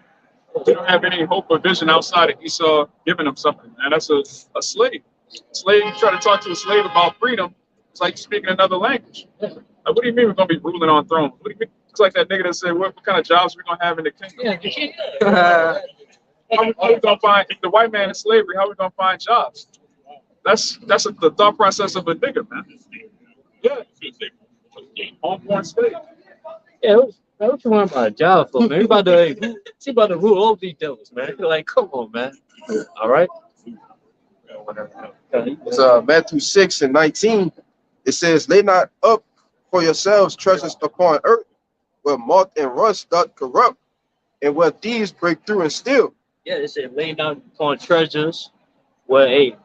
They don't have any hope or vision outside of Esau giving them something, man. That's a slave. Slave, you try to talk to a slave about freedom, it's like speaking another language. Like, what do you mean we're gonna be ruling on thrones? What do you mean? It's like that nigga that said, what kind of jobs are we gonna have in the kingdom? Yeah. How we gonna find, if the white man is slavery, how we gonna find jobs? That's the thought process of a nigga, man. Yeah. Homeborn slave. Yeah, what you want about a job for, man? She about to rule all these devils, man. You're like, come on, man. All right. It's Matthew 6 and 19. It says, lay not up for yourselves treasures upon earth, where moth and rust doth corrupt, and where thieves break through and steal. Yeah, it said lay down upon treasures where hey,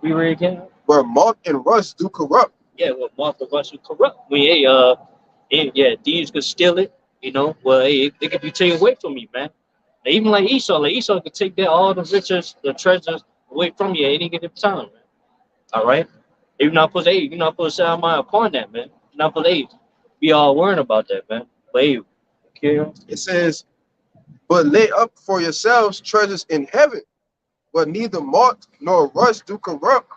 we read again. Where moth and rust do corrupt. Yeah, where moth and rust do corrupt. Yeah, thieves could steal it. Well, hey, it could be taken away from you, man. Now, even like Esau could take all the riches, the treasures away from you at any given time, man. All right. You're not supposed to set our mind upon that, man. You're not supposed to be all worrying about that, man. But hey, it says, but lay up for yourselves treasures in heaven, where neither moth nor rust do corrupt,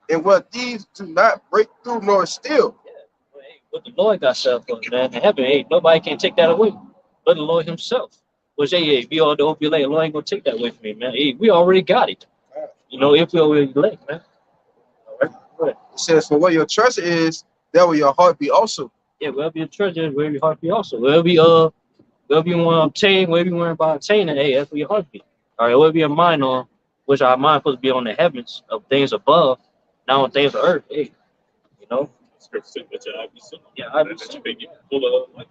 and where thieves do not break through nor steal. Yeah. Well, hey, what the Lord got set up for, man. In heaven, hey, nobody can take that away but the Lord himself. Which, hey, be all the hope you lay, the Lord ain't going to take that away from me, man. Hey, we already got it. If we already elect, man. All right. It says, for where your treasure is, there will your heart be also. Yeah, wherever your treasure is, wherever your heart be also. Wherever you want to obtain, wherever you want about obtaining, hey, that's where your heart be. All right, wherever your mind on, which our mind supposed to be on the heavens of things above, not on things of earth. Hey, Yeah, I be full of like,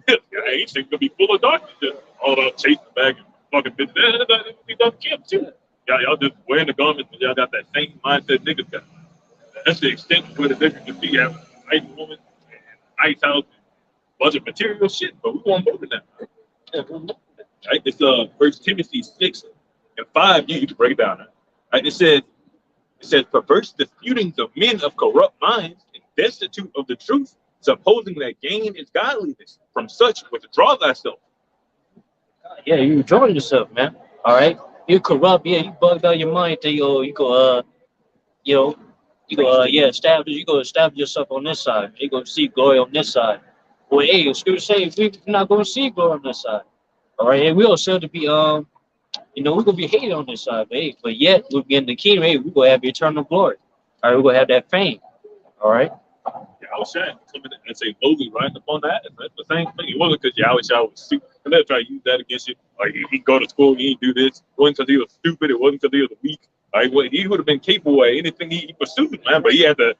yeah, ain't gonna be full of darkness. All that chasing back and fucking business. Be done camp too. Y'all just wearing the garments, but y'all got that same mindset niggas got. That's the extent where the niggas can be having a nice woman, and nice house, and a bunch of material shit, but we want more than that. Right? It's 1 Timothy 6 and 5. You can break it down. Right? It It says, perverse disputings of men of corrupt minds and destitute of the truth, supposing that gain is godliness. From such withdraw thyself. Yeah, you enjoying yourself, man. All right. You corrupt, yeah, you bugged out your mind till you go you know, yeah, establish yourself on this side. You go see glory on this side. Well, hey, excuse say we're not gonna see glory on this side. All right, and we also to be we're gonna be hated on this side, but hey, but yet we'll be in the kingdom, hey, we're gonna have eternal glory. All right, we're gonna have that fame. All right. Yeah, I was saying, come in and say lowly riding upon that. That's the same thing. It wasn't because Yahweh was stupid. And they'll try to use that against you. Like, he go to school, he didn't do this. It wasn't because he was stupid. It wasn't because he was weak. Like, well, he would have been capable of anything he pursued, man. But he had to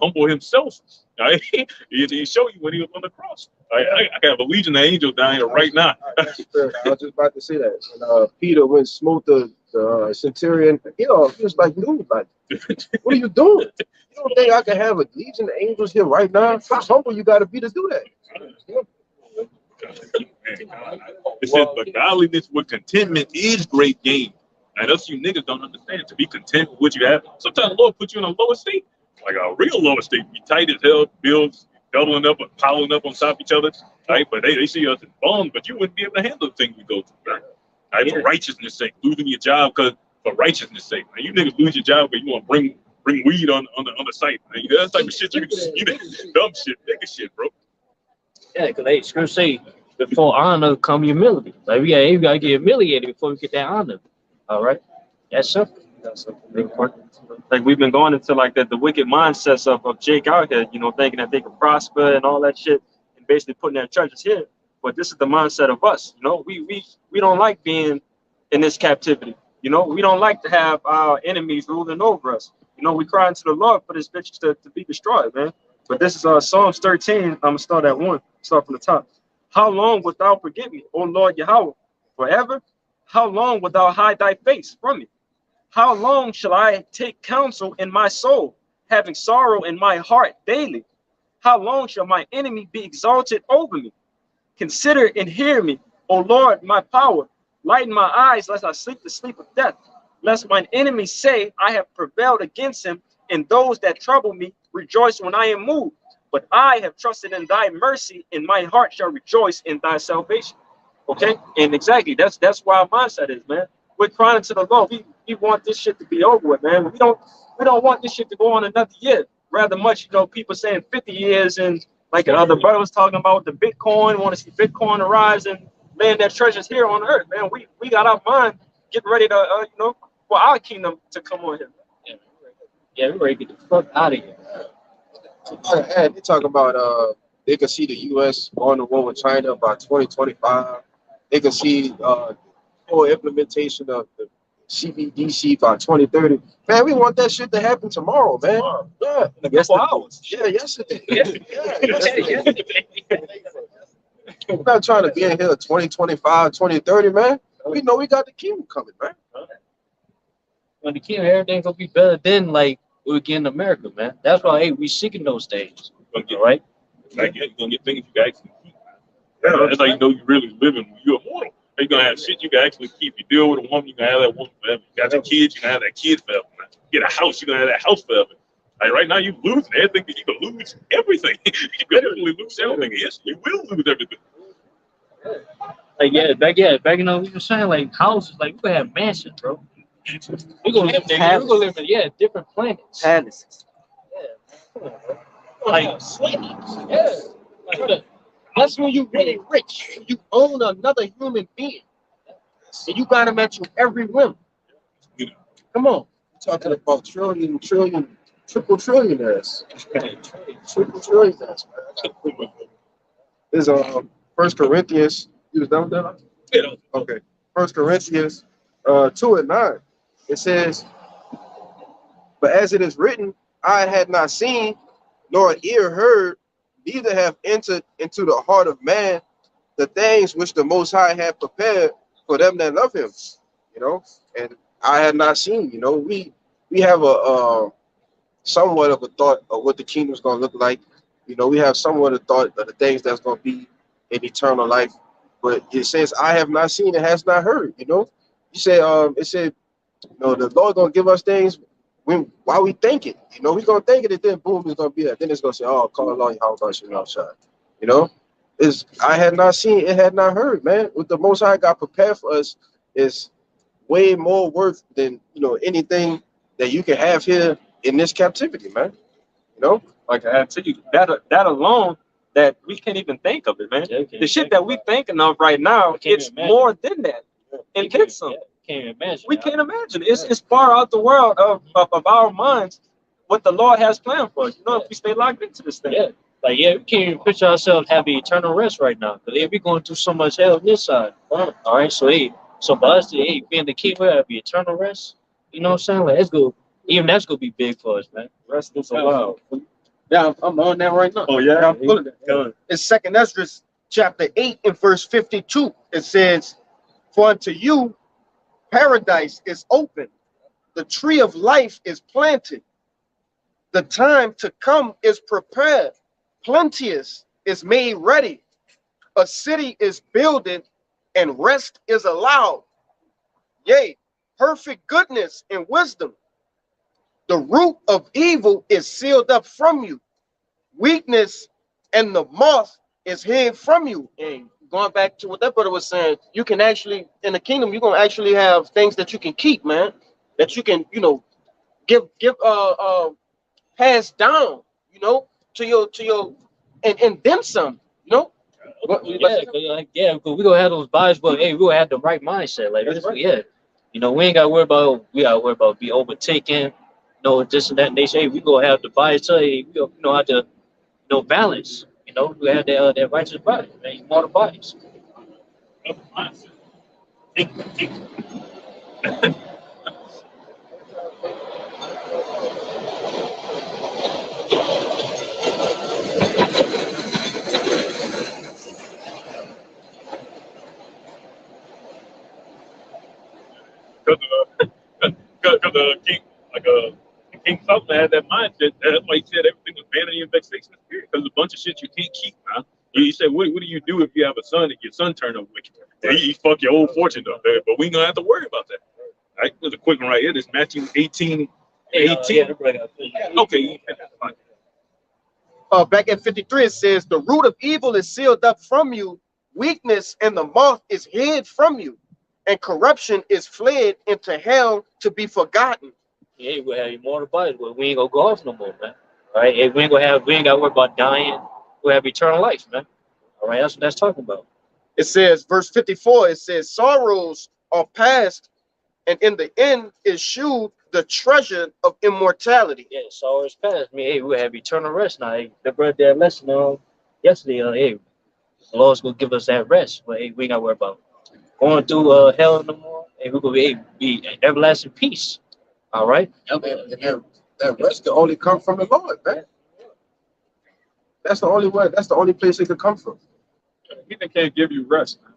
humble himself. Right? He showed you when he was on the cross. I have a legion of angels down here right now. I was just about to say that. When Peter went smote the centurion, he was like, dude, like, what are you doing? You don't think I can have a legion of angels here right now? How humble you got to be to do that? It says, but godliness with contentment is great gain. And us you niggas don't understand. To be content with what you have. Sometimes the Lord puts you in a lower state, like a real lower state. Be tight as hell, bills doubling up and piling up on top of each other. Right? But they see us as bums, but you wouldn't be able to handle the things we go through. Right? For righteousness' sake, losing your job for righteousness' sake. Man, you niggas lose your job, but you want to bring weed on the site. Man. That's the type of shit you dumb shit, nigga shit, bro. Yeah, because they scripture say before honor come humility. Like we gotta get humiliated before we get that honor. All right, that's simple. That's simple. Like we've been going into like the wicked mindsets of Jake out here, thinking that they can prosper and all that shit, and basically putting their treasures here. But this is the mindset of us. We don't like being in this captivity. We don't like to have our enemies ruling over us. We cry to the Lord for this bitch to be destroyed, man. But this is Psalms 13. I'm gonna start at 1. Start from the top. How long wilt thou forget me, O Lord Yahweh? Forever? How long wilt thou hide thy face from me? How long shall I take counsel in my soul, having sorrow in my heart daily? How long shall my enemy be exalted over me? Consider and hear me, O Lord, my power. Lighten my eyes, lest I sleep the sleep of death. Lest mine enemies say, I have prevailed against him, and those that trouble me rejoice when I am moved. But I have trusted in thy mercy, and my heart shall rejoice in thy salvation. Okay? And exactly, that's why our mindset is, man. We're crying to the Lord. We want this shit to be over with, man. We don't want this shit to go on another year. Rather much, people saying 50 years, and like the other brother was talking about the Bitcoin, want to see Bitcoin rise and land their treasures here on earth, man. We got our mind getting ready to, for our kingdom to come on here. Yeah, we're ready to get the fuck out of here. They talk about they can see the U.S. going to war with China by 2025. They can see full implementation of the CBDC by 2030. Man, we want that shit to happen tomorrow, man. Yeah, in a couple hours. Yeah, yesterday. Yesterday. We're not trying to be in here 2025, 2030, man. We know we got the kingdom coming, man. When the kingdom, everything's gonna be better than like we get in America, man. That's why hey, we seeking those things. Right? Like, you're gonna get things you can actually keep. That's how you know you're really living. You're immortal. You're gonna have shit you can actually keep. You deal with a woman, you can have that woman forever. You got your kids, you can have that kid forever. You get a house, you can have that house forever. Like right now, you losing everything. You can lose everything. You can literally lose everything. Yes, you will lose everything. Like back we were saying like houses, like we gonna have mansions, bro. We're gonna live there. We're gonna live in different planets. Palaces. Yeah. Like yeah. Like, that's when you really rich. You own another human being. And you got them at your every whim. Come on. We're talking about triple trillionaires. Triple trillionaires, man. There's 1 Corinthians. You was done with that? Yeah. Okay. 1 Corinthians 2:9. It says, but as it is written, I had not seen, nor ear heard, neither have entered into the heart of man the things which the Most High had prepared for them that love him. And I had not seen, we have a somewhat of a thought of what the kingdom is going to look like. We have somewhat of a thought of the things that's going to be in eternal life. But it says, I have not seen, it has not heard, You say, it said, the Lord going to give us things why we think it? You know, we gonna think it, and then boom, it's gonna be that. Then it's gonna say, "Oh, call Allah, how about you outside?" You know, is I had not seen, it had not heard, man. What the Most High got prepared for us is way more worth than anything that you can have here in this captivity, man. You know, Like I tell you, that alone, that we can't even think of it, man. Yeah, can't The shit think that about we it. thinking of right now, I can't it's imagine. more than that, and then some. Yeah, can't imagine. We can't imagine. It's far out the world of our minds what the Lord has planned for us. You know, if we stay locked into this thing. Yeah. Like, yeah, we can't even picture ourselves having eternal rest right now. Because we're going through so much hell on this side. All right. So, hey, so for us to being the king, we have eternal rest. You know what I'm saying? Like, that's good. Even that's going to be big for us, man. Rest is allowed. Yeah, I'm on that right now. Oh yeah, Yeah, I'm pulling it. Good. It's 2nd Ezra chapter 8 and verse 52. It says, "For unto you paradise is open, the tree of life is planted, the time to come is prepared, plenteous is made ready, a city is builded, and rest is allowed. Yea, perfect goodness and wisdom. The root of evil is sealed up from you. Weakness and the moth is hid from you." And going back to what that brother was saying, you can actually, in the kingdom, you're gonna actually have things that you can keep, man, that you can, give pass down, to your and then some, Yeah, because we gonna have those bodies, but hey, we gonna have the right mindset. Like, That's right. yeah, we ain't gotta worry about be overtaken, this and that. And they say we gonna have the body, so hey, we gonna how to balance. We have that righteous body, man, immortal bodies. Because King, like King Solomon had that mindset. That's why he said everything was vanity and vexation of spirit. Because a bunch of shit you can't keep, man. You say, what do you do if you have a son and your son turned up wicked? He fuck your whole fortune up, man. But we ain't gonna have to worry about that. Right? There's a quick one right here. This Matthew 18. Okay. back at 53, it says, "The root of evil is sealed up from you, weakness and the moth is hid from you, and corruption is fled into hell to be forgotten." Yeah, we have immortal bodies, but we ain't gonna go off no more, man. All right, we ain't gotta worry about dying. We have eternal life, man. All right, that's what that's talking about. It says, verse 54, it says, "Sorrows are past, and in the end is shewed the treasure of immortality." Yeah, sorrow is past. I mean, hey, we have eternal rest now. Hey, the brother that lesson yesterday, hey, the Lord's gonna give us that rest, but hey, we ain't gotta worry about going through hell no more. Hey, we're gonna be everlasting peace. All right. and that rest can only come from the Lord, man. That's the only way. That's the only place it could come from. Heathen can't give you rest, man.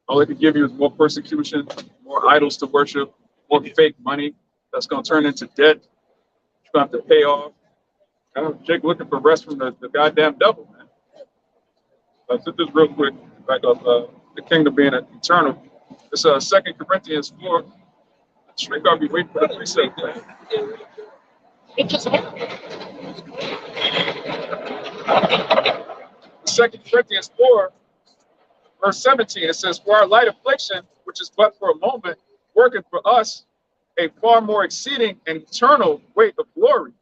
All it can give you is more persecution, more idols to worship, more fake money that's going to turn into debt. You're going to have to pay off. Jake looking for rest from the goddamn devil, man. Let's hit this real quick, back up the kingdom being eternal. It's 2 Corinthians 4. Shrink, I'll be waiting for the precept, man. Second Corinthians 4, verse 17, it says, "For our light affliction, which is but for a moment, worketh for us a far more exceeding and eternal weight of glory,"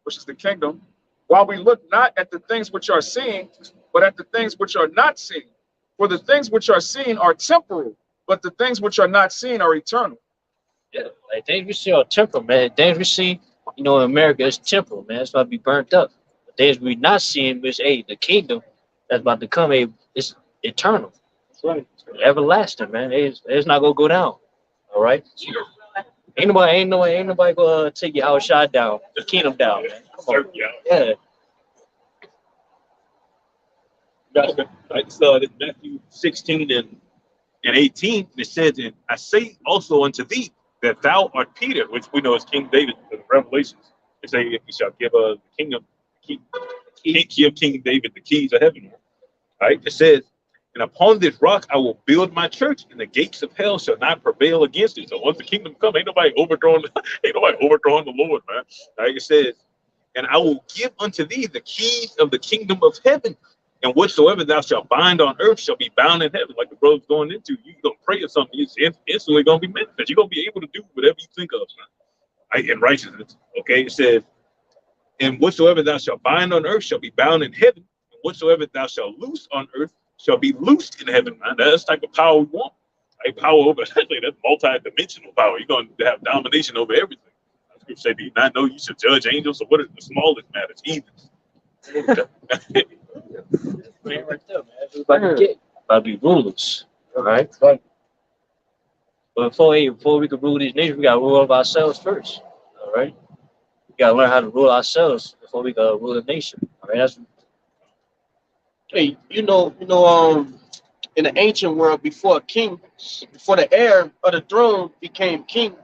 which is the kingdom, "while we look not at the things which are seen, but at the things which are not seen. For the things which are seen are temporal, but the things which are not seen are eternal." Yeah, like things we see are temporal, man. Things we see, in America is temporal, man. It's about to be burnt up. The things we not seeing is the kingdom that's about to come. It's eternal. That's right. Everlasting, man. It's not gonna go down. All right. Ain't nobody gonna take your house shot down, the kingdom down, man. Come on. Yeah. Right, so it's Matthew 16 and 18. It says, "And I say also unto thee that thou art Peter," which we know is King David in the Revelations. They say, "If he shall give the kingdom, key of King David the keys of heaven." Right? It says, And upon this rock I will build my church, and the gates of hell shall not prevail against it. So once the kingdom come, ain't nobody overthrowing the Lord, man. Like it says, and I will give unto thee the keys of the kingdom of heaven. And whatsoever thou shalt bind on earth shall be bound in heaven. Like the brother's going into, you gonna pray or something, it's instantly gonna be manifest. You're gonna be able to do whatever you think of, man. Right? In righteousness. Okay, it says, and whatsoever thou shalt bind on earth shall be bound in heaven, and whatsoever thou shalt loose on earth shall be loosed in heaven, man. That's the type of power we want. Right? Power over, that's multi-dimensional power. You're going to have domination over everything. Scripture say, do you not know you should judge angels? So what is the smallest matters? Heathens. Man, right there, man. Everybody about to be rulers. All right. But before we can rule these nations, we gotta rule over ourselves first. All right. We gotta learn how to rule ourselves before we can rule a nation. All right. That's Hey, in the ancient world, before the heir of the throne became king,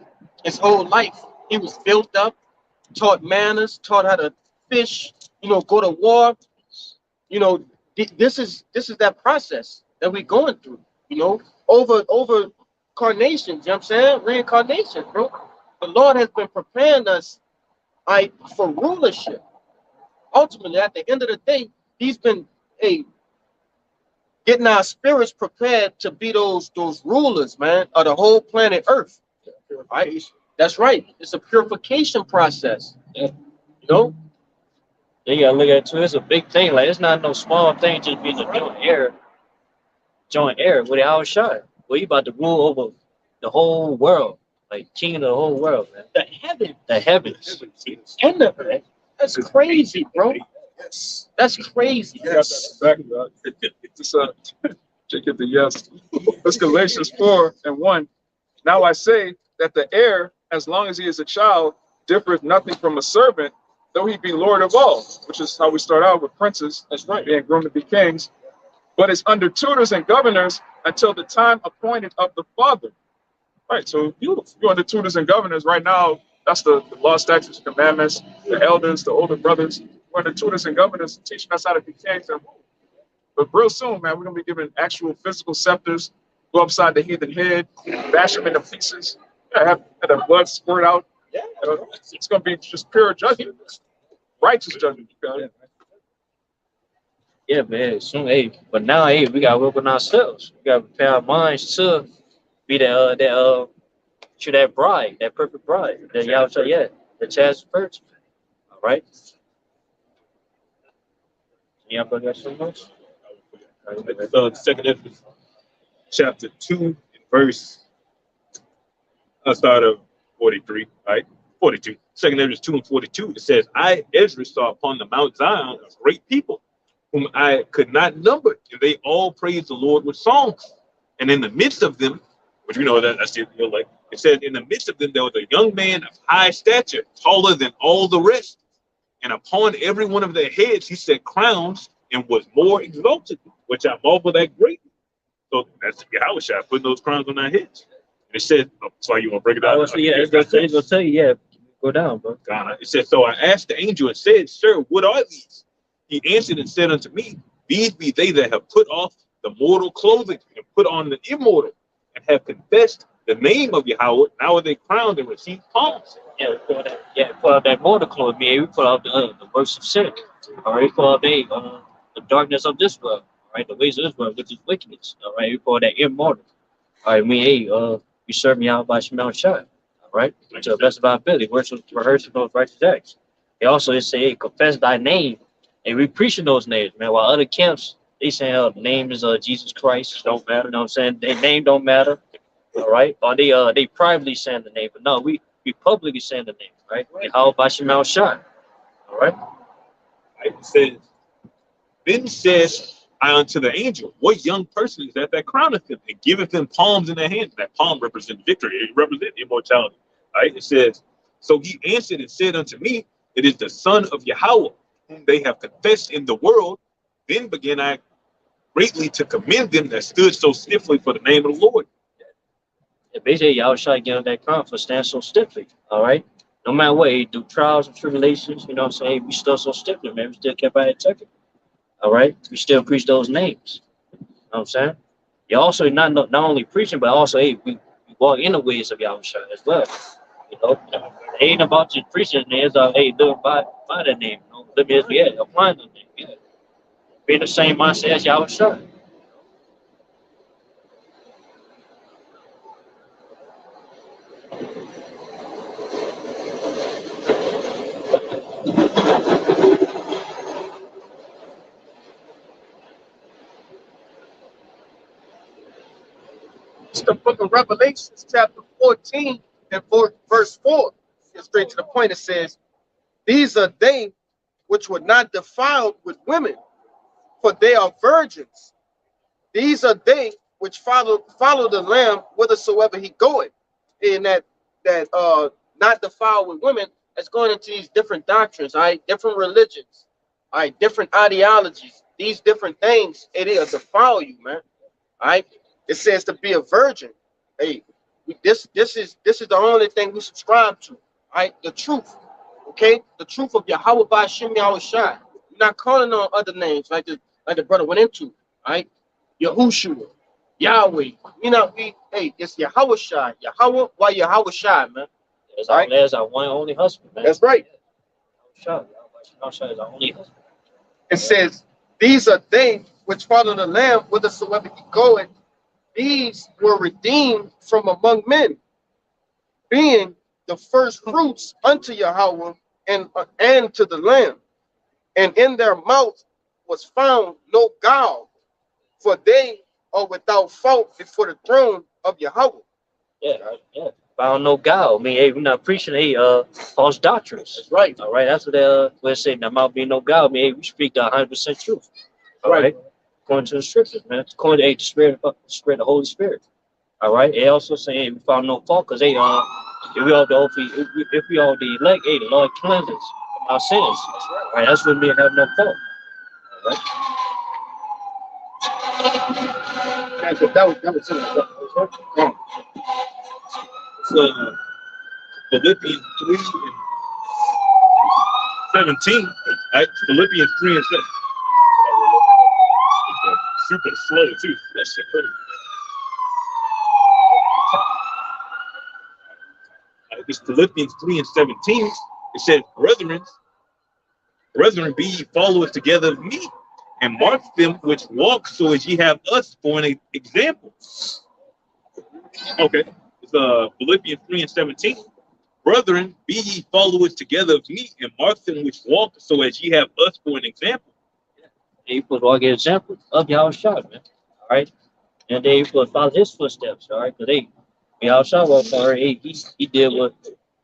his whole life he was built up, taught manners, taught how to fish, go to war. This is that process that we're going through, over carnations, you know what I'm saying? Reincarnation, bro. The Lord has been preparing us for rulership. Ultimately, at the end of the day, he's been getting our spirits prepared to be those rulers, man, of the whole planet Earth. Right? That's right. It's a purification process. You know? You gotta look at it too. It's a big thing. Like, it's not no small thing just being a joint heir with our shot. Well, you about to rule over the whole world, like king of the whole world, man. The heavens, and the earth. That's crazy, bro. That's crazy. Yes. Just check it the yes. That's Galatians 4:1. Now I say that the heir, as long as he is a child, differeth nothing from a servant, though he be Lord of all, which is how we start out with princes. That's right, being groomed to be kings, but is under tutors and governors until the time appointed of the father. Right, so you're under tutors and governors right now. That's the law, statutes, commandments, the elders, the older brothers. We're under tutors and governors teaching us how to be kings and rule. But real soon, man, we're gonna be given actual physical scepters, go upside the heathen head, bash them into pieces, have the blood squirt out. It's gonna be just pure judgment, righteous judgment. Yeah, man. Soon, but now, we gotta work on ourselves. We gotta prepare our minds to be that bride, that perfect bride. That y'all say, the chance virgin. All right. Yeah, but that's so much. Second Ezra chapter 2, verse, I start of 43, right? 42. Second Ezra 2:42, it says, I, Ezra, saw upon the Mount Zion a great people, whom I could not number, and they all praised the Lord with songs. And in the midst of them, which that's like, it says, in the midst of them there was a young man of high stature, taller than all the rest. And upon every one of their heads he set crowns, and was more exalted, which I marveled at greatly. So that's Yahushua putting those crowns on our heads. And it said, so you want to break it down? It's gonna tell you, go down, bro. It said, so I asked the angel and said, Sir, what are these? He answered and said unto me, These be they that have put off the mortal clothing and put on the immortal, and have confessed the name of Yahweh. Now are they crowned and received palms. Put out that mortal clothing. We put out the works of sin. All right, put out the darkness of this world. All right, the ways of this world, which is wickedness. All right, we call that immortal. All right, we serve Yahweh by Shemel Shai. All right, to the best of our ability, rehearsing those righteous acts. They also say, confess thy name, and we preaching those names, man. While other camps, they saying the name is Jesus Christ, don't matter. You know what I'm saying? Their name don't matter. All right, or they privately saying the name, but no, we publicly saying the name, right? How about Shemel Shai? All right. It says, then says I unto the angel, what young person is that crowneth them and giveth them palms in their hands? That palm represents victory. It represents immortality. Right? It says, so he answered and said unto me, it is the Son of Yahweh, whom they have confessed in the world. Then began I greatly to commend them that stood so stiffly for the name of the Lord. Basically, y'all try to get on that crown for stand so stiffly. All right. No matter what, through trials and tribulations, you know what I'm saying? We still so stiffly, man. We still kept our integrity. All right. We still preach those names. what I'm saying? You also not only preaching, but also, hey, we walk in the ways of Yahushua as well. You know, it ain't about just preaching. It's hey, living by the name. You know, living as applying the name. Yeah, being the same mindset as Yahushua. It's the book of Revelations, chapter 14 and verse 4. Get straight to the point. It says, these are they which were not defiled with women, for they are virgins. These are they which follow the Lamb whithersoever he goeth. And that not defiled with women, that's going into these different doctrines, all right, different religions, all right, different ideologies, these different things, it is defile you, man. All right. It says to be a virgin. Hey, this is the only thing we subscribe to. All right, the truth. Okay, the truth of Yahweh by Shem Yahushua. You're not calling on other names like the brother went into. All right, Yahushua, Yahweh. Hey, it's Yahushua. Yahweh, why Yahushua, man? As right? As our one only husband, man. That's right. Yahushua is our only husband. It says, these are they which follow the Lamb whithersoever he goeth. These were redeemed from among men, being the first fruits unto Yahweh and to the Lamb. And in their mouth was found no guile, for they are without fault before the throne of Yahweh. Yeah. Found no guile. I mean, hey, we're not preaching false doctrines. That's right. All right. That's what we're saying. There might be no guile. I mean, hey, we speak the 100% truth. All right. According to the scriptures, man. According to the spirit of the Holy Spirit. All right. They also say, hey, we found no fault because if we all the elect, hey, the Lord cleanses from our sins. All right. That's when we have no fault. All right. That was it. So Philippians 3 and 17. Right? Philippians 3 and 7. Super slow too. That's so pretty. It's Philippians 3 and 17. It says, Brethren, be ye followers together of me, and mark them which walk so as ye have us for an example. Okay. It's Philippians 3 and 17. Brethren, be ye followers together of me, and mark them which walk so as ye have us for an example. They put walk an example of Yahushua, man. All right. And they put follow his footsteps, all right? Because Yahushua walked for he did what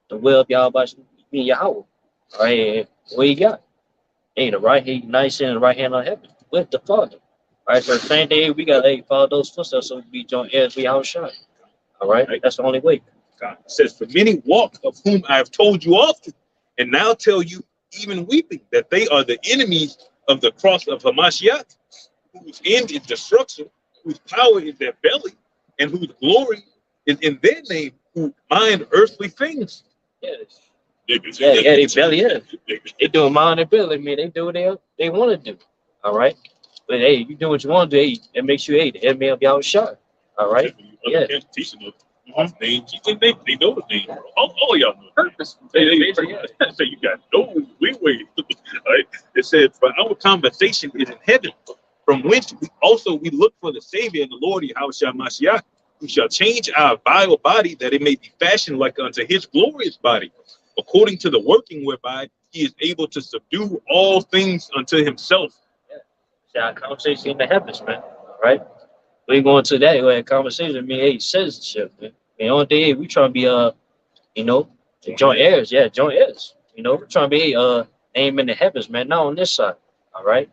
the will of Yahweh Yahweh. All right. And what he got? Hey, the right hand, nice in the right hand of heaven with the Father. All right. So the same day we got follow those footsteps so we be joint heirs with Yahushua. All right. That's the only way. God says, for many walk, of whom I have told you often, and now tell you, even weeping, that they are the enemies of the cross of Hamashiach, whose end is destruction, whose power is their belly, and whose glory is in their name, who mind earthly things. Yes. They belly is. They doing mind their belly. I mean, they do what they want to do. All right. But hey, you do what you want to do. Hey, it makes you the enemy of Yahushua. All right. Yeah. Teaching them names. They know the name. All of y'all know purpose. Say you got no leeway. Right? It said, for our conversation is in heaven, from whence we look for the Savior and the Lord Yahushua Mashiach, who shall change our vile body, that it may be fashioned like unto his glorious body, according to the working whereby he is able to subdue all things unto himself. Yeah. Our conversation in the heavens, man. All right. We going to that conversation. I mean, hey, citizenship, man. I mean, on day we trying to be, joint heirs. Yeah, joint heirs. We're trying to be aim in the heavens, man. Not on this side. All right.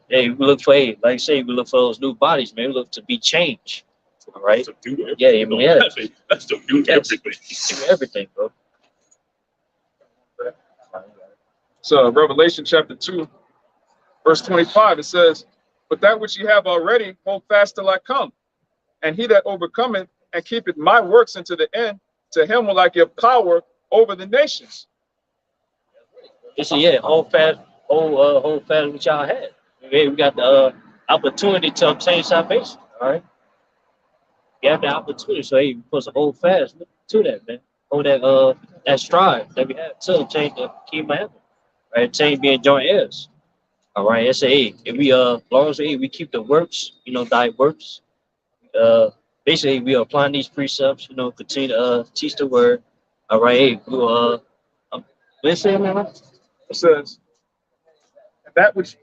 Hey, we look for like I say, we look for those new bodies, man. We look to be changed. All right. Yeah, I mean, yeah. That's to do everything. Everything, bro. So Revelation chapter 2, verse 25, it says, but that which ye have already, hold fast till I come. And he that overcometh and keepeth my works unto the end, to him will I give power over the nations. Hold fast what y'all had. We got the opportunity to obtain salvation. All right, you have the opportunity. So hey, we supposed to hold fast to that, man. Hold that strive that we have to obtain the kingdom of heaven. Right, obtain being joint heirs. All right, it's a hey, if we as long as hey, we keep the works, thy works. Uh, basically we are applying these precepts. Continue to teach the word. All right, hey, we'll listen, man. It says, that which,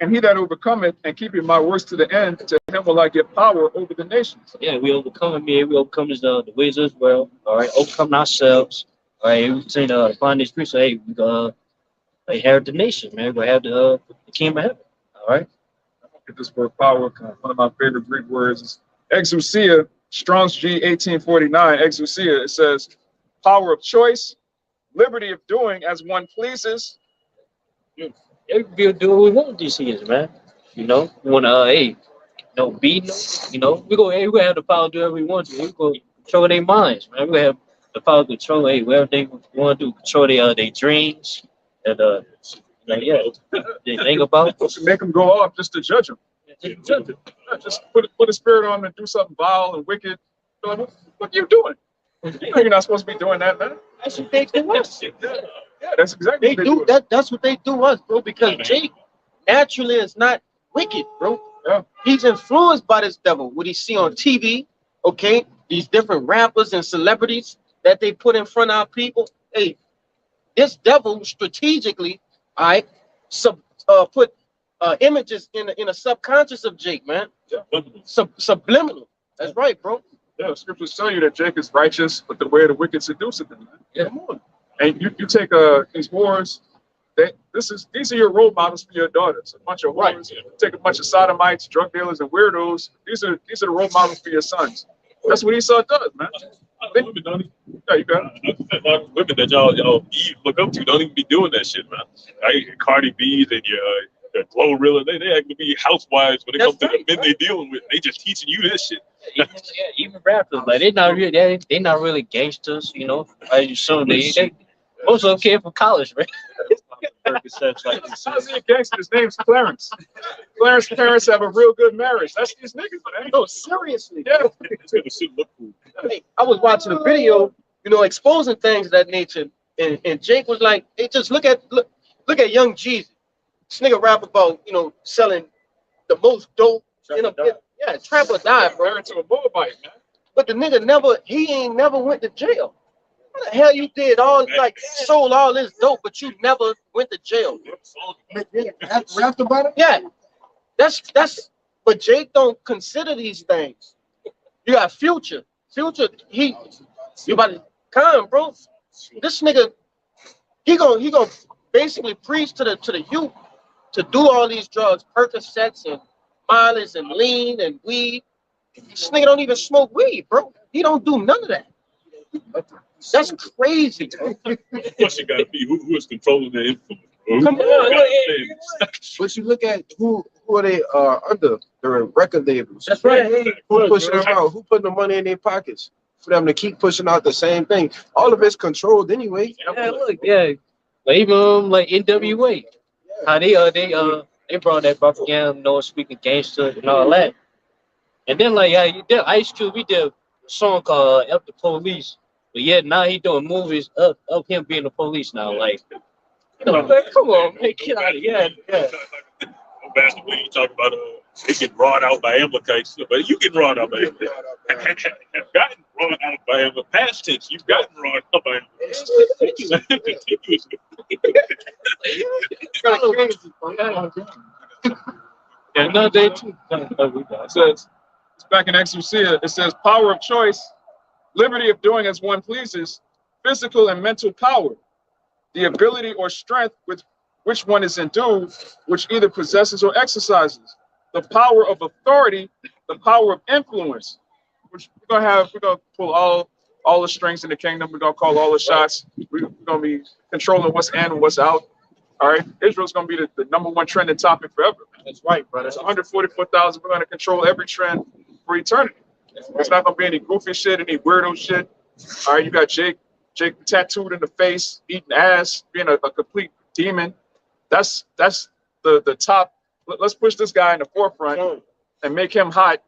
and he that overcometh and keepeth my words to the end, to him will I give power over the nations. Yeah, we overcome it, man. We overcome the ways as well. All right, overcome ourselves. All right, we continue to apply these precepts. Hey, we inherit the nation, man. We have the kingdom of heaven. All right. Get this word power. One of my favorite Greek words is exousia. Strong's G 1849. Exousia. It says power of choice, liberty of doing as one pleases. We'll do what we want these years, man. We want to, hey, beat them. Hey, we have the power to do whatever we want to. We go control their minds, man. We have the power to control, hey, whatever they want to do, control their dreams. And, they think about. Make them go off just to judge them. Just put a spirit on them and do something vile and wicked. Like, what are you doing? You're not supposed to be doing that, man. That's what they do us. Yeah, that's exactly They what do that. That's what they do us, bro. Because Jake naturally is not wicked, bro. Yeah. He's influenced by this devil. What he see on TV, okay? These different rappers and celebrities that they put in front of our people. Hey, this devil strategically, all right, put images in a subconscious of Jake, man. Yeah. Subliminal. That's right, bro. Yeah, the scriptures tell you that Jake is righteous, but the way of the wicked seduceth him, man. Yeah. Come on. And you take these whores, these are your role models for your daughters. A bunch of whores, take a bunch of sodomites, drug dealers, and weirdos. These are the role models for your sons. That's what Esau does, man. Women don't even, Yeah, you got it. women that y'all Eve look up to don't even be doing that shit, man. Cardi B's and your Glorilla, they act to be housewives when it comes to the men they dealing with. They just teaching you this shit. Even rappers, like they're not really gangsters, I assume they most of them came from college, man. How's he a gangster? His name's Clarence. Clarence's parents have a real good marriage. That's these niggas, man. No, seriously. Yeah. It's gonna shit look cool. Hey, I was watching a video, exposing things of that nature, and Jake was like, "Hey, just look at Young Jeezy. This nigga rap about selling the most dope trap or die, bro. Married to a Moabite, man. But the nigga ain't never went to jail. What the hell you did sold all this dope, but you never went to jail. Rapped about it? Yeah, that's. But Jake don't consider these things. You got Future, you about to come, bro. This nigga, he gonna basically preach to the youth to do all these drugs, Percocets and Miley's and lean and weed. This nigga don't even smoke weed, bro. He don't do none of that. That's crazy. Plus, you gotta be who is controlling the influence. Come on. But you look at who are they under the record labels. That's right. Who pushing them out? Who putting the money in their pockets for them to keep pushing out the same thing? All of it's controlled anyway. Yeah, look, like even like NWA, how they brought that propaganda, speaking gangster and all that, and then Ice Cube, we did a song called "Up the Police," but now he doing movies of him being the police now, like. Man, come on, man, get out of here. Yeah. Basketball, you talk about they get brought out by Amalekites, but you get brought out by Amalekites. Have gotten brought out by Amalekites. Past tense, you've gotten brought out by Amalekites. No, they too. It says, it's back in Exousia, it says power of choice, liberty of doing as one pleases, physical and mental power, the ability or strength with which one is endued, which either possesses or exercises, the power of authority, the power of influence, which we're gonna pull all the strings in the kingdom. We're gonna call all the shots. We're gonna be controlling what's in and what's out. All right, Israel's gonna be the number one trending topic forever. That's right, brother. It's 144,000. We're gonna control every trend for eternity. It's not gonna be any goofy shit, any weirdo shit. All right, you got Jake tattooed in the face, eating ass, being a complete demon. That's the top let's push this guy in the forefront and make him hot.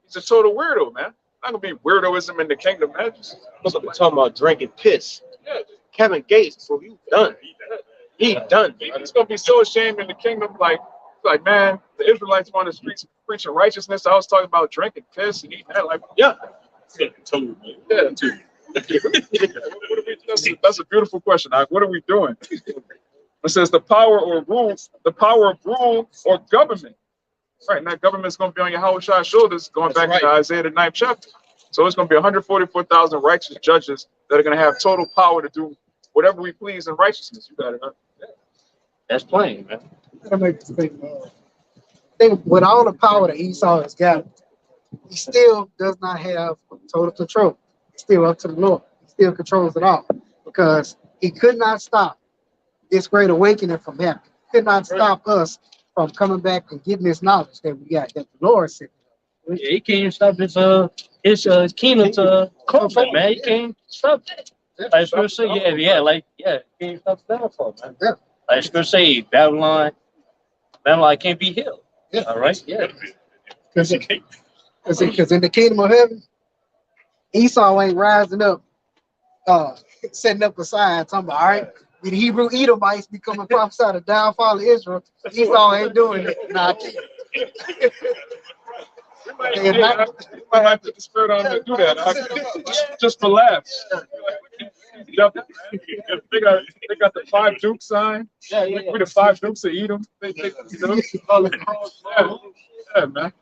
He's a total weirdo, man. Not gonna be weirdoism in the kingdom, man. Look, we're talking about drinking piss. Yeah, Kevin Gates, bro, you done. He done. he's gonna be so ashamed in the kingdom, like man, the Israelites on the streets preaching righteousness. I was talking about drinking piss and eating that, like, Yeah. yeah. That's a beautiful question. What are we doing? It says the power of rule or government. Right, and that government's going to be on Yahweh's shoulders, going That's back to right. Isaiah the 9th chapter. So it's going to be 144,000 righteous judges that are going to have total power to do whatever we please in righteousness. You got it, huh? That's plain, man. Gotta make this thing, think with all the power that Esau has got, he still does not have total control. It's still up to the Lord. He still controls it all because he could not stop this great awakening from heaven. He could not stop us from coming back and getting this knowledge that we got, that the Lord said. Yeah, he can't even stop his kingdom to come, man. He can't stop it. Like Scripture say, he can't stop the downfall, man. Yeah. Like Scripture say, Babylon can't be healed. Yeah. All right, yeah. Because in the kingdom of heaven, Esau ain't rising up, setting up a sign, talking about, all right, the Hebrew Edomites becoming prophesy the downfall of Israel. Esau ain't doing it. Nah, We might have to put the spirit on him to do that. Just for laughs. They got the 5 Duke sign. We the 5 Dukes of Edom. Yeah, man.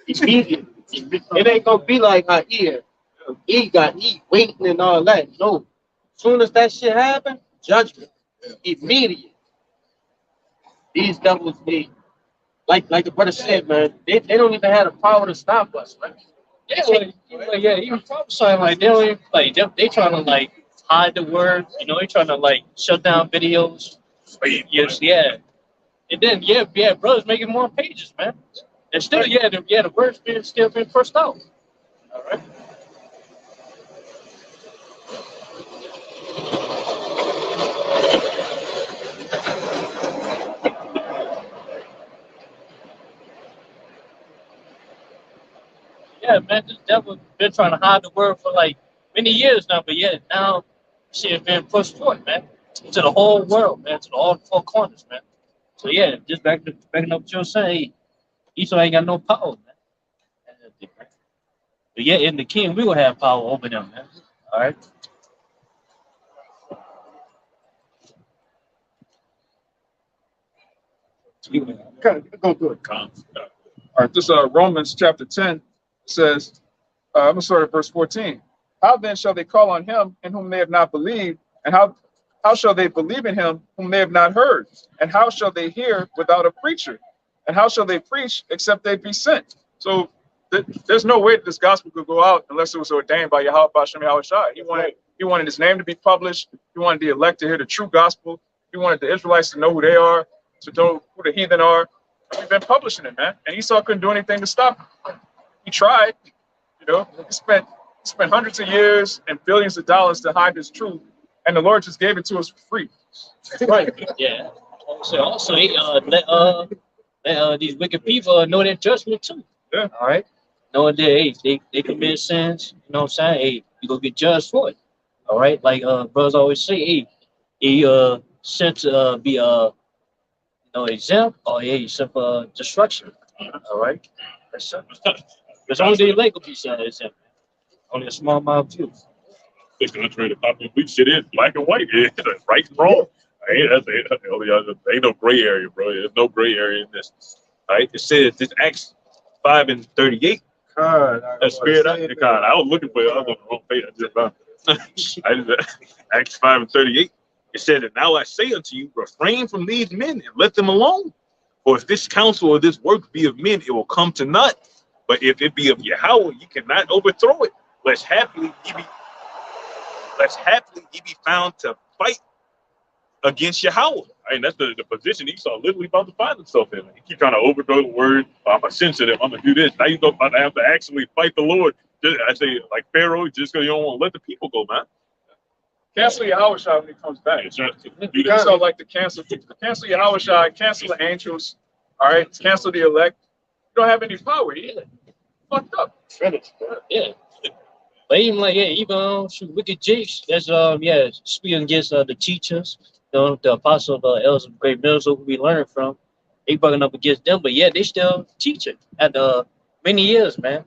It ain't gonna be like how he waiting and all that. No. Soon as that shit happen, judgment. Immediate. These devils need, like the brother said, man, they don't even have the power to stop us, man. Even prophesying like they don't even, like they trying to like hide the word, they trying to like shut down videos. Yes, yeah. And then brothers making more pages, man. And still, the word's still being pushed out. All right. Yeah, man, this devil been trying to hide the word for like many years now, but now shit is being pushed forth, man, to the whole world, man, to all 4 corners, man. So just backing up what you're saying, Esau ain't got no power, man. But in the king, we will have power over them, man. All right. Go through it. All right, this Romans chapter 10 says, I'm going to start at verse 14. How then shall they call on him in whom they have not believed? And how shall they believe in him whom they have not heard? And how shall they hear without a preacher? And how shall they preach except they be sent? So there's no way that this gospel could go out unless it was ordained by Yahweh Bashem Yahushai. He wanted his name to be published. He wanted the elect to hear the true gospel. He wanted the Israelites to know who they are, to know who the heathen are. And we've been publishing it, man. And Esau couldn't do anything to stop him. He tried, he spent hundreds of years and billions of dollars to hide his truth, and the Lord just gave it to us for free. Right. Yeah. Also, let these wicked people know their judgment too. Yeah. All right. Knowing that they commit sins, you know what I'm saying? Hey, you gonna get judged for it. All right. Like brothers always say, he sent to be exempt, or sent for destruction. All right. There's only the elect will be exempt. Only a small amount of people. It's gonna try to pop in. We shit is black and white. Yeah, right and wrong. Ain't no gray area, bro. There's no gray area in this. All right. It says this Acts 5:38. Spirit out the God. I was looking for it. I was on the wrong page. Acts 5:38. It said, and now I say unto you, refrain from these men and let them alone. For if this counsel or this work be of men, it will come to naught. But if it be of Yahweh, you cannot overthrow it. Lest happily ye be found to fight against Yahweh. I mean, that's the position Esau literally about to find himself in. He keep trying to overthrow the word. I'm gonna censor them. I'm gonna do this. Now you about to have to actually fight the Lord. I say, like Pharaoh, just because you don't want to let the people go, man. Cancel Yahushua when he comes back. So like the cancel Yahushua, cancel the angels, all right, cancel the elect. You don't have any power. He fucked up. Finished. Yeah. But even like even shoot, wicked Jakes, that's speaking against the teachers, the apostles, elders of great ministers who we learn from, they bugging up against them, but they still teaching at many years, man.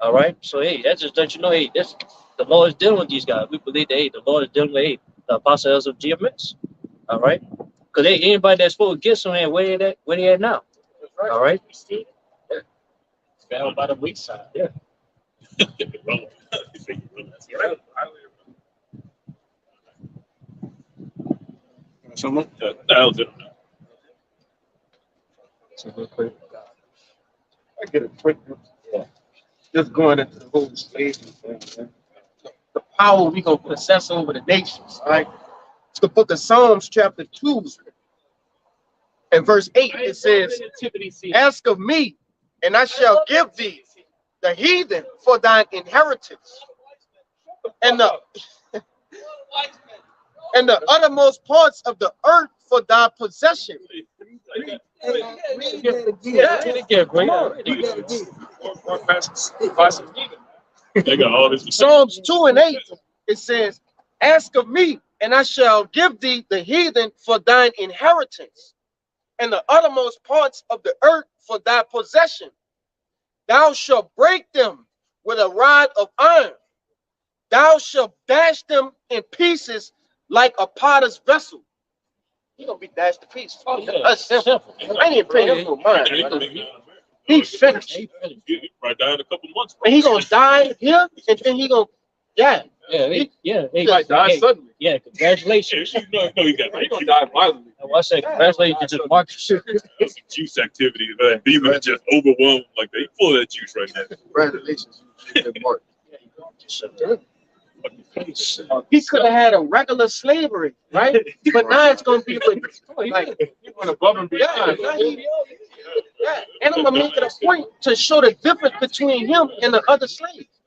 All right, so that just let you know, this the Lord is dealing with these guys. We believe that the Lord is dealing with the apostles of GMS. All right, because anybody that's supposed to get somewhere, where they at now? All right, Fell by the wayside. Yeah. Someone? I get a quick just going into the whole slavery thing, man. The power we gonna possess over the nations, all right? It's the book of Psalms, chapter 2, and verse 8. It says, ask of me, and I shall give thee the heathen for thine inheritance, and the uttermost parts of the earth for thy possession. They got all this. Psalms 2 and 8, it says, ask of me, and I shall give thee the heathen for thine inheritance, and the uttermost parts of the earth for thy possession. Thou shalt break them with a rod of iron. Thou shalt dash them in pieces like a potter's vessel. He gonna be dashed to pieces. That's simple. I ain't even paying him no mind. He's finished. Right down in a couple months. And he gonna die here, and then he gonna, He might die suddenly. Yeah, congratulations. You know he got He gonna die violently. I say congratulations to Marcus. That's some juice activity. Man. Demons are just overwhelmed. Like they full of that juice right now. Congratulations, Mark. he could have had a regular slavery, right? But now it's gonna be with, like, He went above and beyond. And I'm gonna make it a point to show the difference between him and the other slaves.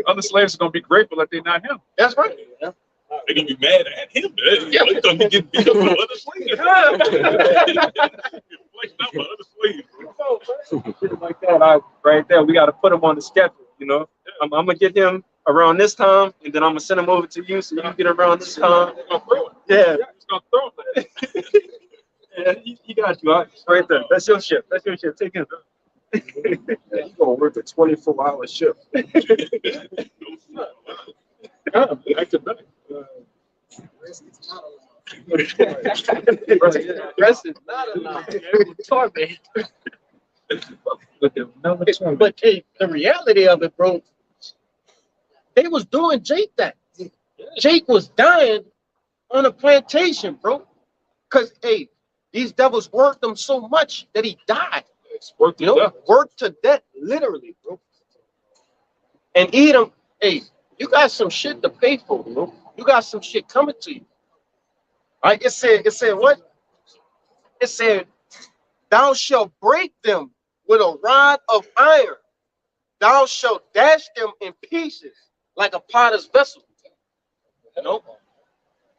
Other slaves are gonna be grateful that they're not him. That's right. They're gonna be mad at him. Man. Yeah. They thought he get beat up by other slaves. Shit like that, right there. We got to put them on the schedule. You know, I'm gonna get him around this time, and then I'm gonna send him over to you, so you get around this time. Yeah, He's gonna throw it. yeah, he got you right there. That's your ship. That's your ship. Take him. He's gonna work a 24-hour shift. Back to back. Rest is not allowed. But hey, the reality of it, bro, they was doing Jake that. Jake was dying on a plantation, bro. Because, hey, these devils worked him so much that he died. Worked You know, worked to death, literally, bro. And Edom, hey, you got some shit to pay for, bro. You got some shit coming to you. All right, it said what? It said, thou shalt break them with a rod of iron. Thou shalt dash them in pieces like a potter's vessel. You know?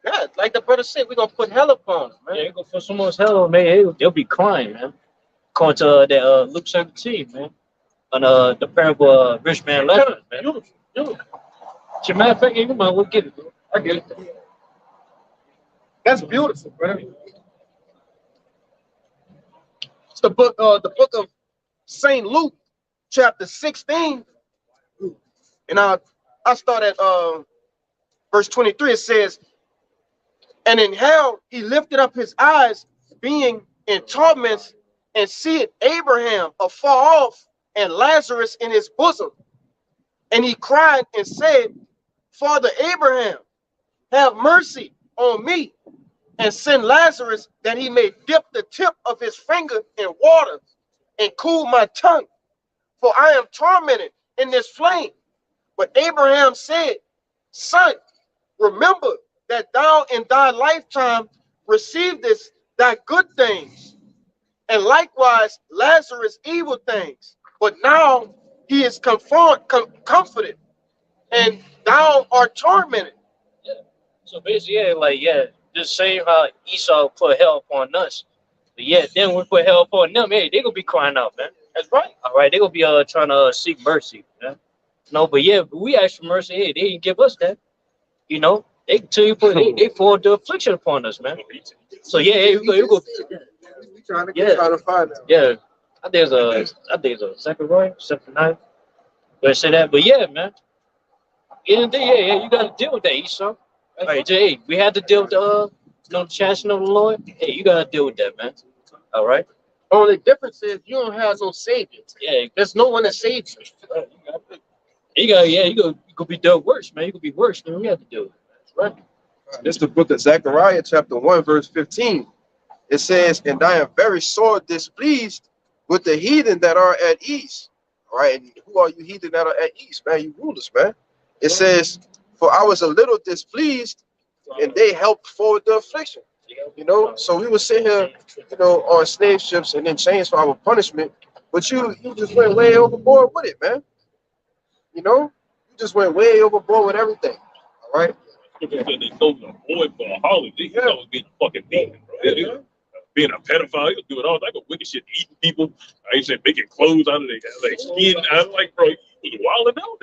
Yeah, like the brother said, we're gonna put hell upon them, man. Yeah, go for someone's hell, man. They'll be crying, man. According to that Luke 17, man. On the parable of rich man Lazarus, man. Beautiful. As a matter of fact, you might well get it, bro. I get it. That's beautiful, brother. It's the book of St. Luke, chapter 16. And I start at verse 23. It says, and in hell he lifted up his eyes, being in torments, and seeth Abraham afar off, and Lazarus in his bosom. And he cried and said, Father Abraham, have mercy on me, and send Lazarus that he may dip the tip of his finger in water and cool my tongue, for I am tormented in this flame. But Abraham said, Son, remember that thou in thy lifetime receivedest thy good things, and likewise Lazarus evil things. But now he is comforted, and thou art tormented. Yeah. So basically, yeah, like yeah, just same how Esau put hell upon us. But yeah, then we put hell upon them. Hey, they gonna be crying out, man. That's right. All right, they gonna be trying to seek mercy. Man. No, but yeah, but we ask for mercy. Hey, they didn't give us that. You know, they tell you put they poured the affliction upon us, man. So yeah, hey, we go. We trying to Yeah. trying to find out. Yeah, I think it's a second right, second night. But I say that, but yeah, man. In the day, yeah, you gotta deal with that, Esau. All right, hey, we had to deal with the the chancellor of the Lord. Hey, you gotta deal with that, man. All right. Only difference is you don't have no savior. Yeah, There's no one that saves you. you could be dealt worse, man. You could be worse than we have to do it. That's right. This is the book of Zechariah, chapter 1, verse 15. It says, and I am very sore displeased with the heathen that are at ease. All right, and who are you heathen that are at ease, man? You rulers, man. It says, for I was a little displeased, and they helped forward the affliction. You know, so we would sit here, you know, on slave ships and then change for our punishment. But you just went way overboard with it, man. You know, you just went way overboard with everything. All right. They told a boy for a holiday. He was being a fucking demon, bro. Being a pedophile, he'll do it all type of wicked shit, eating people. I said making clothes out of their skin. I'm like, bro, you was wilding out.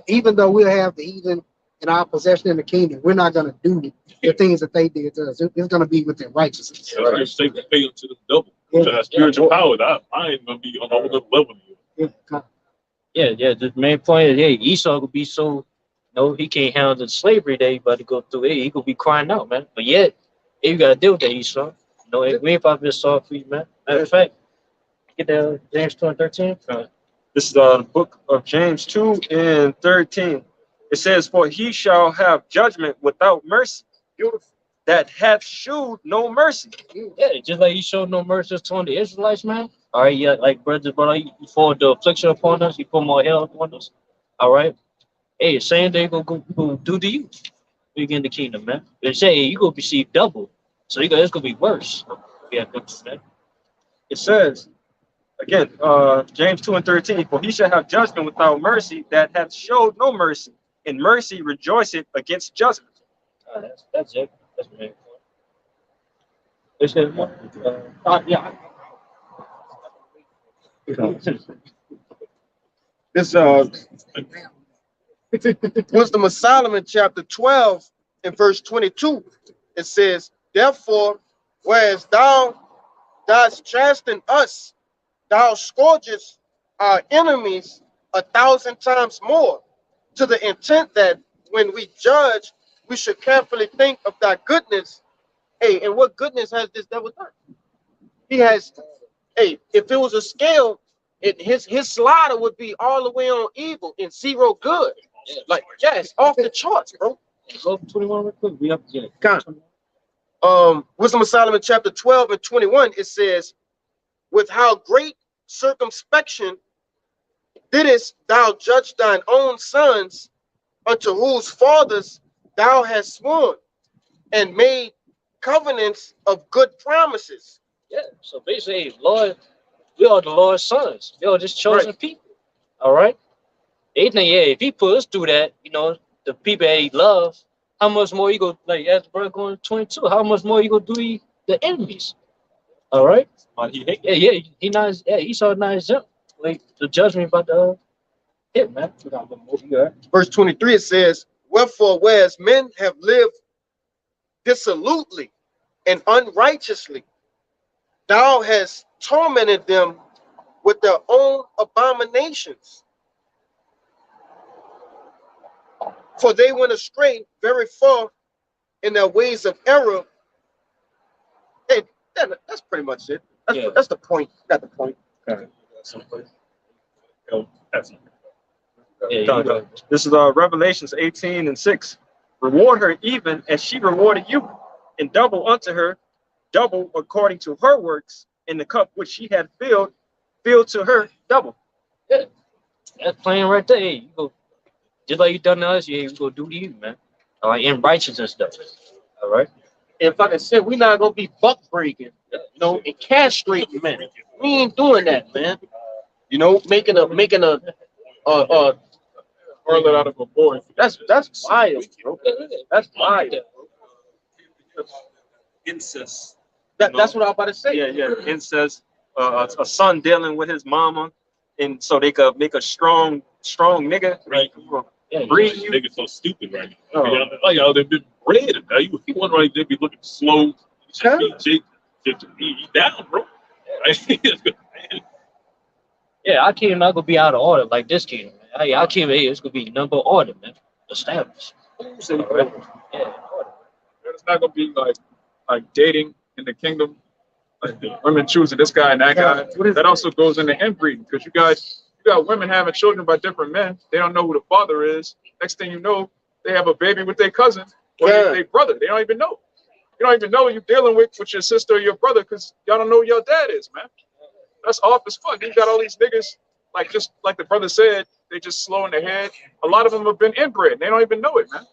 Even though we'll have the heathen in our possession in the kingdom, we're not going to do the things that they did to us. It's going to be within righteousness. So you're safe to pay to them double. To that spiritual power, that mine gonna be on a whole other level. Yeah. The main point is, hey, Esau could be so, he can't handle the slavery that he about to go through. Hey, he could be crying out, man. But yet, hey, you gotta deal with that Esau. We ain't probably just soft for you, man. Matter of fact, get that James 2:13. This is the book of James 2 and 13. It says, for he shall have judgment without mercy, that hath shewed no mercy. Yeah, just like he showed no mercy to the Israelites, man. All right, yeah, like brother, he poured the affliction upon us. He put more hell upon us. All right. Hey, same thing gonna do to you. You get in the kingdom, man. They say hey, you gonna receive double. So it's gonna be worse. Yeah, man. It says, again, James 2 and 13, for he shall have judgment without mercy, that hath showed no mercy, and mercy rejoiceth against judgment. That's it. That's the main point. Is there more? Yeah. This Wisdom of Solomon, chapter 12, and verse 22. It says, therefore, whereas thou dost chasten us, thou scourgest our enemies 1,000 times more, to the intent that when we judge, we should carefully think of thy goodness. Hey, and what goodness has this devil done? He has, hey, if it was a scale, his slider would be all the way on evil and zero good. Like, it's off the charts, bro. Go 21 real quick. We up to it. Wisdom of Solomon, chapter 12 and 21, it says, with how great circumspection didst thou judge thine own sons, unto whose fathers thou hast sworn, and made covenants of good promises. Yeah, so basically, Lord, we are the Lord's sons. We are just chosen people. All right? They think, if he put us through that, the people that he loves, how much more you go, like as brother going 22, how much more you go do the enemies? All right? He saw not exempt. Like the judgment about the hit, man. Verse 23, it says, wherefore, whereas men have lived dissolutely and unrighteously, thou hast tormented them with their own abominations. For they went astray very far in their ways of error. Hey, that's pretty much it. That's the point. Got the point. This is Revelations 18 and 6. Reward her even as she rewarded you, and double unto her, double according to her works, in the cup which she had filled to her double. Yeah, that's playing right there. Hey, you go, just like you done to us, you go do to you, man. All right, in righteousness and stuff. All right. And like I said, we're not gonna be buck breaking, and castrating, man. We ain't doing that, man. Making a Scarlet out of a boy. That's wild, bro. That's wild. Incest. That's what I was about to say. Yeah. Incest. A son dealing with his mama, and so they could make a strong nigga. Right. Yeah, Breed you. Niggas so stupid right now. Oh, y'all, they've been bred. Now you wonder why they be looking slow. He down, bro. Yeah, our kingdom not gonna be out of order like this kingdom. Man. Hey, our kingdom here is gonna be number order, man. Established. So, Alright. Yeah, order. it's not gonna be like dating in the kingdom. Like the women choosing this guy and that guy. That also goes into inbreeding because you got women having children by different men. They don't know who the father is. Next thing you know, they have a baby with their cousin or their brother. They don't even know. You don't even know you're dealing with your sister or your brother because y'all don't know who your dad is, man. That's off as fuck. You got all these niggas, like just like the brother said, they just slow in their head. A lot of them have been inbred. They don't even know it, man.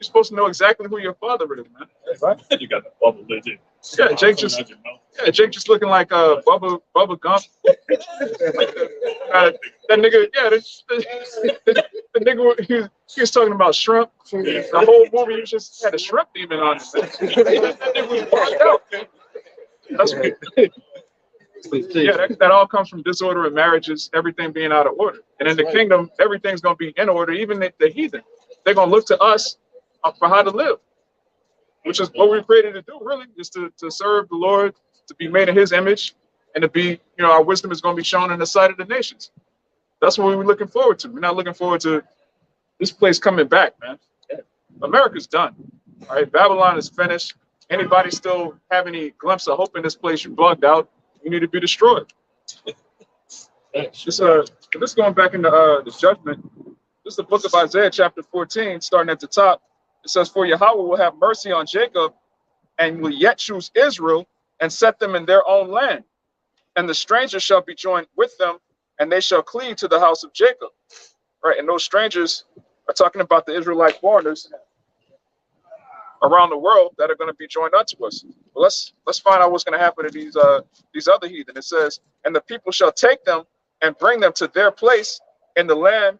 You're supposed to know exactly who your father is, man. Right? You got the bubble legend. Yeah, Jake just looking like Bubba Gump. That nigga, yeah, the nigga he was talking about shrimp. The whole movie he just had a shrimp demon on it. That nigga was bugged out. That all comes from disorder in marriages, everything being out of order. And in the kingdom, everything's gonna be in order, even the heathen. They're gonna look to us for how to live. Which is what we're created to do, really, is to serve the Lord, to be made in his image, and to be, our wisdom is going to be shown in the sight of the nations. That's what we're looking forward to. We're not looking forward to this place coming back, man. America's done. All right, Babylon is finished. Anybody still have any glimpse of hope in this place, you bugged out. You need to be destroyed. This going back into the judgment. This is the book of Isaiah, chapter 14, starting at the top. It says, "For Yahweh will have mercy on Jacob and will yet choose Israel and set them in their own land. And the strangers shall be joined with them, and they shall cleave to the house of Jacob." Right, and those strangers are talking about the Israelite foreigners around the world that are going to be joined unto us. But let's find out what's going to happen to these other heathen. It says, "And the people shall take them and bring them to their place in the land."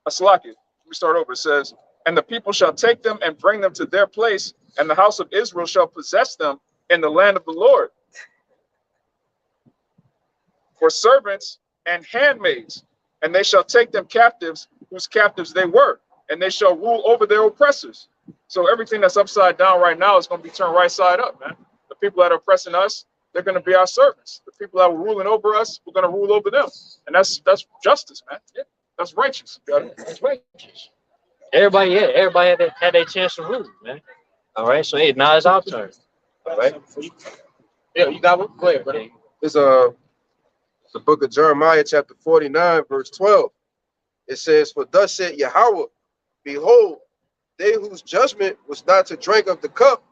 Aslaki. Let me start over. It says, "And the people shall take them and bring them to their place, and the house of Israel shall possess them in the land of the Lord. For servants and handmaids, and they shall take them captives, whose captives they were, and they shall rule over their oppressors." So everything that's upside down right now is going to be turned right side up, man. The people that are oppressing us, they're going to be our servants. The people that were ruling over us, we're going to rule over them. And that's justice, man. That's righteous. That's righteous. Everybody had their chance to rule, man. All right, so hey, now it's our turn. All right. Yeah, you got one? Go ahead, buddy. It's the book of Jeremiah, chapter 49, verse 12. It says, "For thus said Yahweh, behold, they whose judgment was not to drink of the cup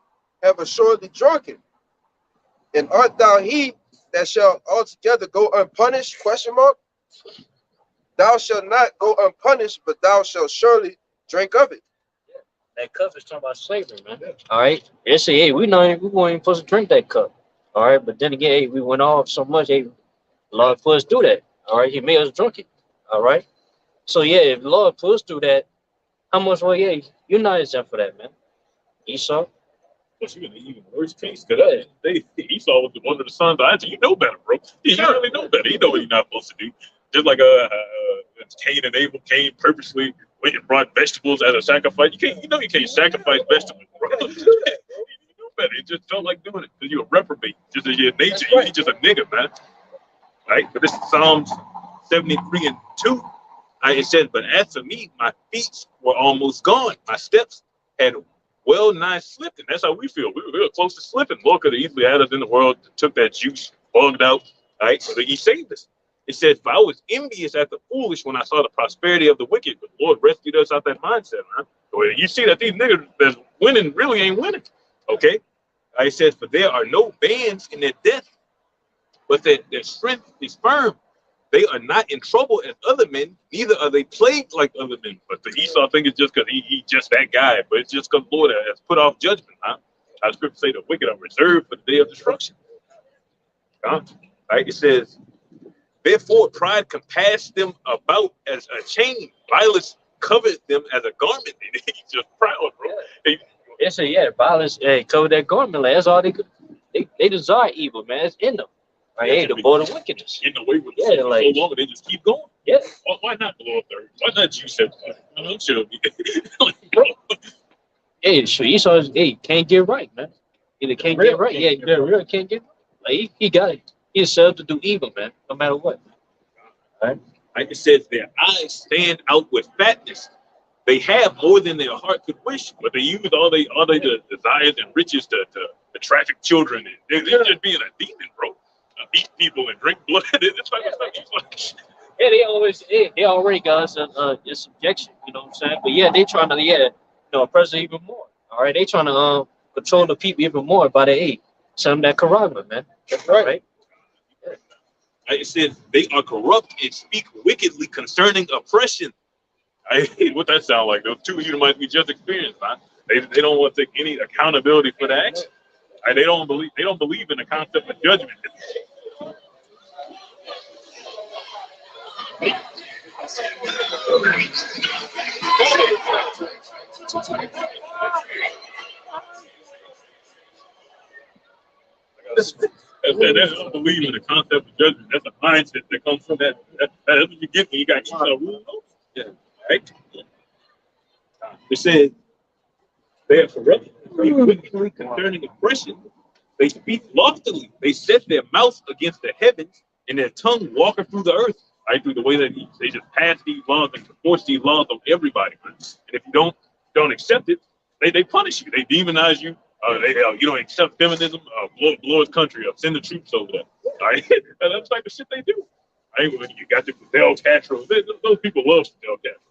have assuredly drunken. And art thou he that shall altogether go unpunished? ? Thou shalt not go unpunished, but thou shalt surely drink of it." That cup is talking about slavery, man. All right. They say, hey, we weren't even supposed to drink that cup. All right. But then again, hey, we went off so much, hey, Lord put us do that. All right. He made us drunk it. All right. So yeah, if Lord put us through that, how much well, yeah, you're not exempt for that, man. Esau. But you in the even worse case, because Esau was one of the sons of Isaac. You know better, bro. You really know better. You know what you're not supposed to do. Just like Cain and Abel, Cain purposely went and brought vegetables as a sacrifice. You can't sacrifice vegetables, bro. You know better. You just don't like doing it because you're a reprobate. Just as your nature, you're just a nigga, man. Right? But this is Psalms 73 and 2. It says, "But as for me, my feet were almost gone. My steps had well nigh slipped." And that's how we feel. We were close to slipping. Lord could have easily had us in the world, took that juice, bugged out. Right? So he saved us. It says, "For I was envious at the foolish when I saw the prosperity of the wicked, but the Lord rescued us out that mindset." Huh? So you see that these niggas that's winning really ain't winning. Okay? It says, "For there are no bands in their death, but their strength is firm. They are not in trouble as other men, neither are they plagued like other men." But the Esau thing is just because he just that guy, but it's just because the Lord has put off judgment. Huh? How the scripture say the wicked are reserved for the day of destruction. Huh? Right? It says, Therefore, pride compassed them about as a chain. Violence covered them as a garment. He's just proud, bro. They say, yeah, violence, hey, cover that garment. Like, that's all they could. They desire evil, man. It's in them. Right? Hey, the born of wickedness. Getting away with Yeah, it like, so long, and they just keep going. Yeah. Why not blow up there? Why not you said that? Should Hey, so Esau, hey, can't get right, man. Either can't get right, yeah, you real can't get right. Like, he got it. He's set up to do evil, man, no matter what. Right? Like it says, their eyes stand out with fatness. They have more than their heart could wish, but they use all they desires and riches to traffic children. And they're just being a demon, bro. Eat people and drink blood. This type of stuff. Yeah, they already got us in subjection, you know what I'm saying? But yeah, they trying to oppress it even more. All right, they trying to control the people even more by the send them that Karama, man. That's right. Yeah. Like it says, they are corrupt and speak wickedly concerning oppression. What that sound like? Those two Edomites we just experienced, huh? They don't want to take any accountability for the action. They don't believe in the concept of judgment. They don't believe in the concept of judgment. That's a mindset that comes from that. That's what you get when you got Esau ruling over. Yeah. Right? It says they are corrupt concerning oppression. They speak loftily. They set their mouth against the heavens, and their tongue walketh through the earth. Right, through the way that they just pass these laws and force these laws on everybody. Man. And if you don't accept it, they punish you. They demonize you. You don't accept feminism. Blow his country up. Send the troops over there. Right? That's the type of shit they do. Right? When you got the Fidel Castro, those people love Fidel Castro.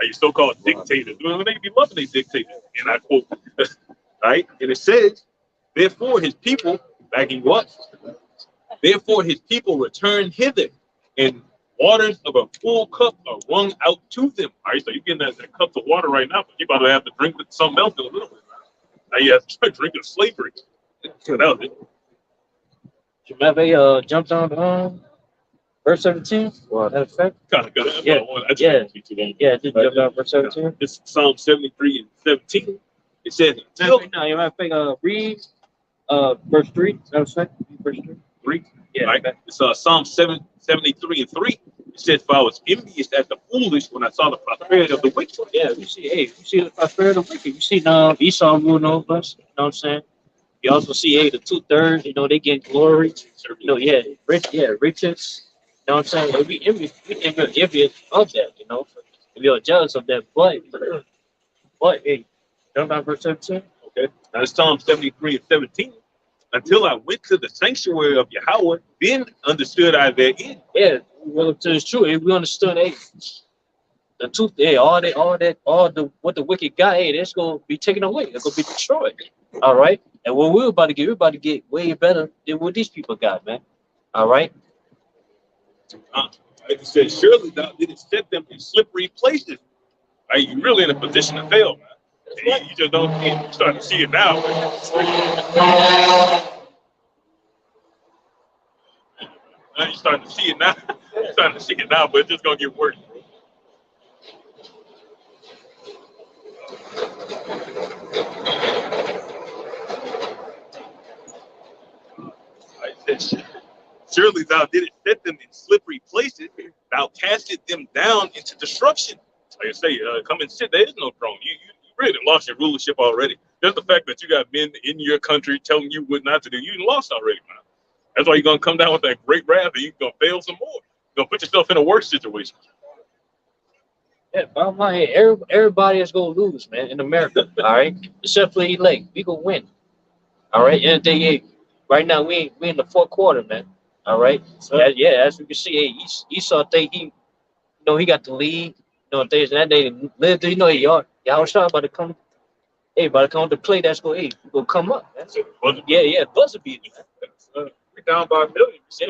Right? So-called dictators. When they be loving these dictators, and I quote. Right? And it says, therefore his people, backing what? Therefore his people return hither, and waters of a full cup are wrung out to them. All right, so you're getting that cup of water right now, but you're about to have to drink with something else in a little bit. Now you have to drink of slavery. So that was it. Jemave jumped on verse 17. Well, that effect. Kind of good. Yeah, just jump down verse 17. It's Psalm 73 and 17. It says, no, you might think read verse 3. That was verse 3. Yeah, right. It's Psalm 73 and 3. It says, "For I was envious at the foolish when I saw the prosperity of the wicked." Yeah, you see the prosperity of the wicked. You see Esau ruling over us. You know what I'm saying? You also see the 2/3. They get glory. Riches. You know what I'm saying? We envious of that. If you're jealous of that, but hey, jump down verse 17. Okay, now it's Psalm 73 and 17. Until I went to the sanctuary of Yahweh, then understood I their end. Yeah, well, it's true. If we understood, the truth, all the what the wicked got, that's gonna be taken away. It's gonna be destroyed. All right, and what we're about to get way better than what these people got, man. All right. Like you said, surely thou didn't set them in slippery places. Right, you're really in a position to fail, man. You just don't. You're starting to see it now. You're starting to see it now. You're starting to see it now, but it's just gonna get worse. I said, surely thou didn't set them in slippery places. Thou casted them down into destruction. Like I say, come and sit. There is no throne. You really lost your rulership already. Just the fact that you got men in your country telling you what not to do, you lost already, man. That's why you're gonna come down with that great wrath, and you're gonna fail some more. You're gonna put yourself in a worse situation. Yeah, bottom line, everybody is gonna lose, man, in America. All right, except for elect, we gonna win. All right, and right now we in the fourth quarter, man. All right, so as we can see, Esau think he got the lead. Things that they live. Y'all about to come. Hey, about to come to play. That's gonna come up. Buzzer beater. We're down by millions.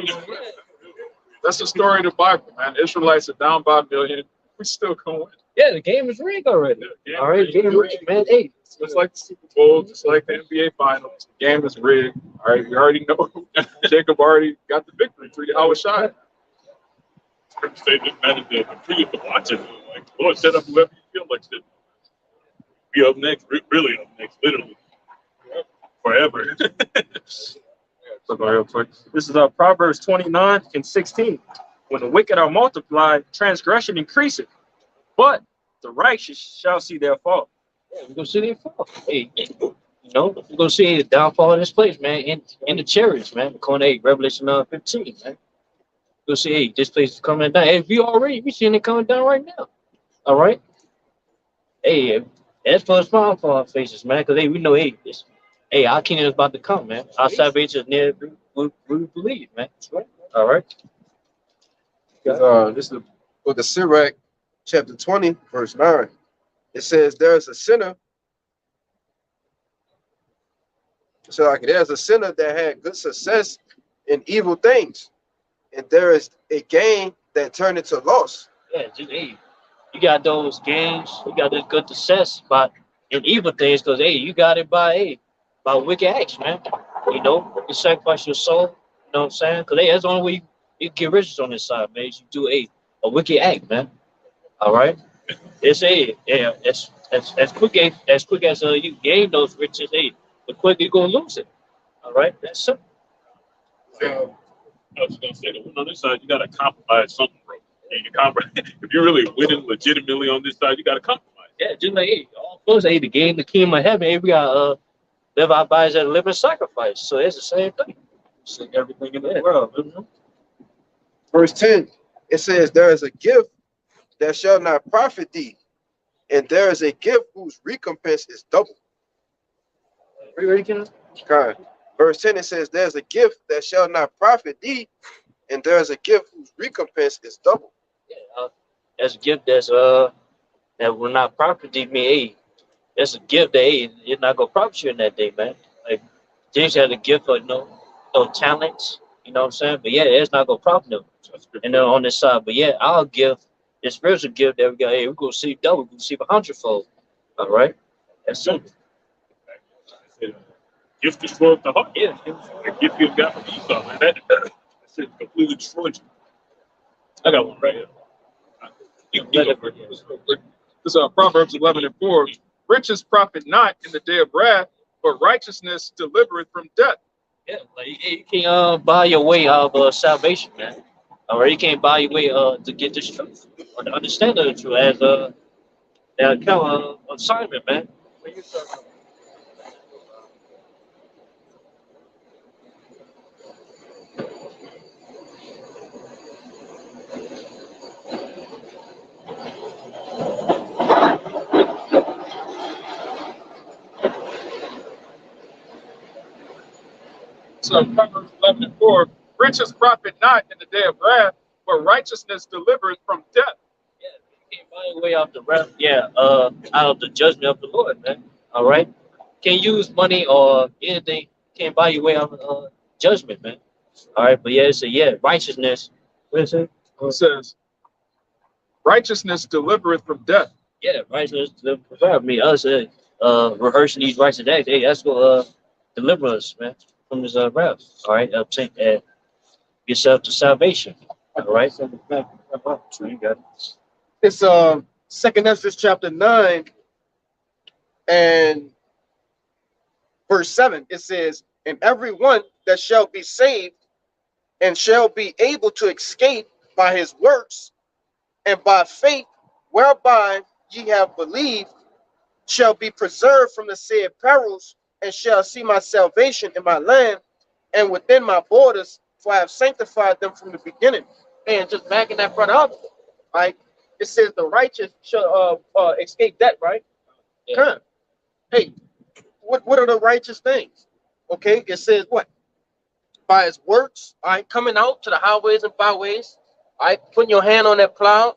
That's the story of the Bible, man. Israelites are down by a million. We still gonna win. Yeah, the game is rigged already. Yeah, all right, game rigged, man. Hey, just like the Super Bowl, just like the NBA Finals, the game is rigged. All right, we already know Jacob already got the victory through Yahweh Shai. Say this matter the freedom to watch it. Like, Lord, set up whoever you feel like set. Be up next, really up next, literally forever. Look real quick. This is Proverbs 29 and 16. When the wicked are multiplied, transgression increaseth, but the righteous shall see their fall. Yeah, we're gonna see their fall. Hey, you know, we're gonna see the downfall of this place, man, in the chariots, man. According to Revelation 15, man. We're gonna see, hey, this place is coming down. Hey, we seeing it coming down right now. All right. Hey, that's for a smile for our faces, man. Cause hey, we know, hey, hey, our kingdom is about to come, man. Our salvation is near. We believe, man. All right. This is the book of Sirach, chapter 20, verse 9. It says, there's a sinner. So like there's a sinner that had good success in evil things, and there is a gain that turned into loss. Yeah, just hey, you got those gains, you got this good success, but in evil things, cause hey, you got it by wicked acts, man. You know, you sacrifice your soul. You know what I'm saying? Cause hey, that's the only way you get riches on this side, man. Is you do a wicked act, man. All right. It's yeah, as quick as you gain those riches, hey, the quicker you're gonna lose it. All right. That's simple. I was gonna say that on this side you gotta compromise something, bro. And you compromise if you're really winning legitimately on this side, you gotta compromise. Yeah, just like hey, all of us, hey, to gain the kingdom of heaven, hey, we got live our bodies as a living sacrifice. So it's the same thing. It's like everything in the world. Verse 10, it says, there is a gift that shall not profit thee, and there is a gift whose recompense is double. Okay. Verse 10, it says, there's a gift that shall not profit thee, and there is a gift whose recompense is double. Yeah, that's a gift that will not profit thee. Me, hey, that's a gift that hey, it's not gonna profit you in that day, man. Like James had a gift for no talents, you know what I'm saying? But yeah, it's not gonna profit them. And then on this side, but yeah, our gift, the spiritual gift that we got, hey, we're gonna see double, we're gonna see a hundredfold. All right, that's simple. Gift destroyed the heart. Yeah, The gift you got from Esau, man. That's it, completely destroyed you. I got one right here. This is Proverbs 11 and 4. Riches profit not in the day of wrath, but righteousness delivereth from death. yeah, like you can't buy your way out of salvation, man. All right, you can't buy your way to get this truth or to understand the truth as kind of assignment, man. So Proverbs 11 and 4. Riches profit not in the day of wrath, but righteousness delivereth from death. Yeah, you can't buy your way out the wrath. Yeah, out of the judgment of the Lord, man. All right, can't use money or anything. Can't buy your way out of judgment, man. All right, but yeah, it's righteousness. What is it? It says, righteousness delivereth from death. Yeah, righteousness to provide me. Us rehearsing these righteous acts. Hey, that's what deliver us, man, from this wrath. All right, obtain yourself to salvation. All right, so you got it. It's Second Ezra chapter 9 and verse 7. It says, and every one that shall be saved and shall be able to escape by his works and by faith whereby ye have believed shall be preserved from the said perils and shall see my salvation in my land and within my borders, for I have sanctified them from the beginning. And just backing that front up, right? It says the righteous shall escape death, right? Yeah. Hey, what are the righteous things? Okay, it says what? By his works, all right, coming out to the highways and byways, all right, putting your hand on that plow,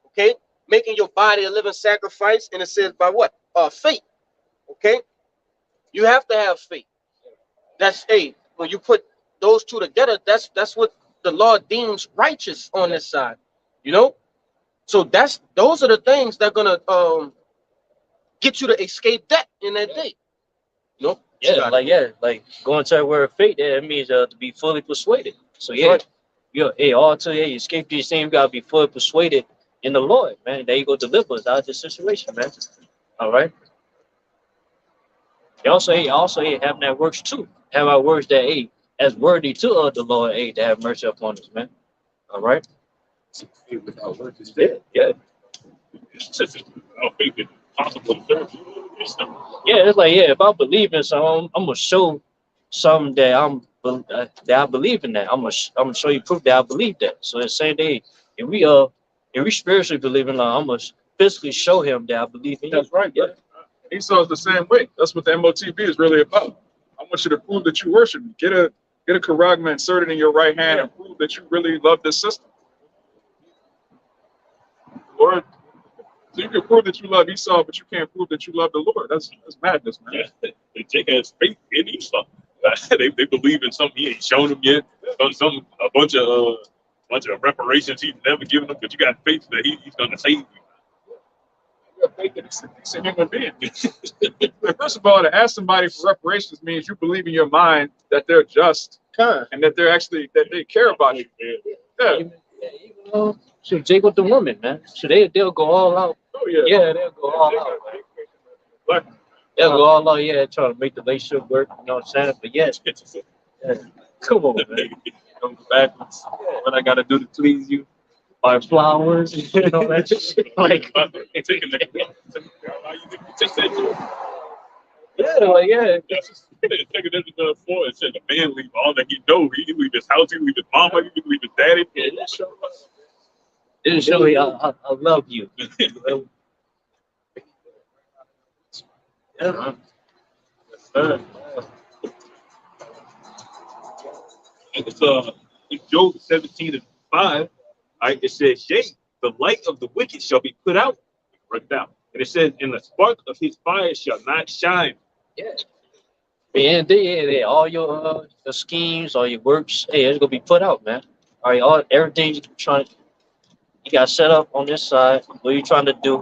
okay, making your body a living sacrifice, and it says by what? Faith. Okay, you have to have faith. That's when you put those two together, that's what the Lord deems righteous on this side, you know. So those are the things that are gonna get you to escape death in that day. You know? Like going to a word of faith. That means to be fully persuaded. So yeah, right. Hey, all to hey, escape these things, you gotta be fully persuaded in the Lord, man. There you go, deliver us out of this situation, man. All right. Also, having that works too. Have our works that as worthy to the Lord, to have mercy upon us, man. All right. Without work is Yeah, dead. yeah. It's just our faith is possible to serve you. It's not- Yeah, it's like if I believe in something, I'm gonna show something that that I believe in that. I'm gonna show you proof that I believe that. So it's saying that if we spiritually believe in Allah, I'm gonna physically show him that I believe in you. That's right. Yeah. Right. Esau's the same way. That's what the MOTB is really about. I want you to prove that you worship me. Get a charagma inserted in your right hand and prove that you really love this system. Lord, so you can prove that you love Esau, but you can't prove that you love the Lord. That's madness, man. Yeah, they take as faith in Esau. they believe in something he ain't shown them yet. A bunch of reparations he's never given them, but you got faith that he's gonna save you. You have faith that he's a human being. And first of all, to ask somebody for reparations means you believe in your mind that they're just and that that they care about you. Yeah. So Jake with the woman, man. So they'll go all out. Oh yeah. Yeah, they'll go all out. Man. But They'll go all out. Yeah, trying to make the relationship work. You know what I'm saying? But yes, yeah. Come on, man. Don't go backwards. What I gotta do to please you? Buy flowers, you know that shit. Like, Taking the take that yeah, like, yeah. taking that to the floor and said the man leave all that he know. He leave his house, he leave his mama, he leave his daddy. Yeah, show me I love you. Yeah, man. It's Job 17:5. Right, it says, "Yea, the light of the wicked shall be put out." Right down, and it says, "And the spark of his fire shall not shine." Yeah. Man, they all your schemes, all your works, it's gonna be put out, man. All right, everything you got set up on this side, what you trying to do,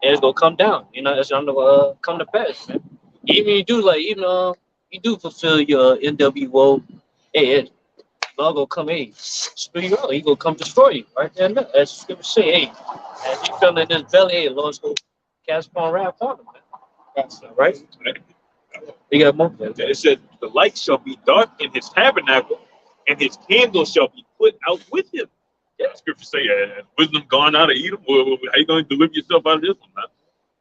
and it's gonna come down. You know, it's gonna come to pass, man. Even you do fulfill your NWO, it Lord gonna come, screw you out. He gonna come destroy you right there. And there. As the scripture say, as you feel in his belly, Lord's gonna cast upon wrath on him, man. That's right. You got more. It says, "The light shall be dark in his tabernacle, and his candle shall be put out with him." Yeah, the scripture say, "Wisdom gone out of Edom." Well, how you going to deliver yourself out of this one, man?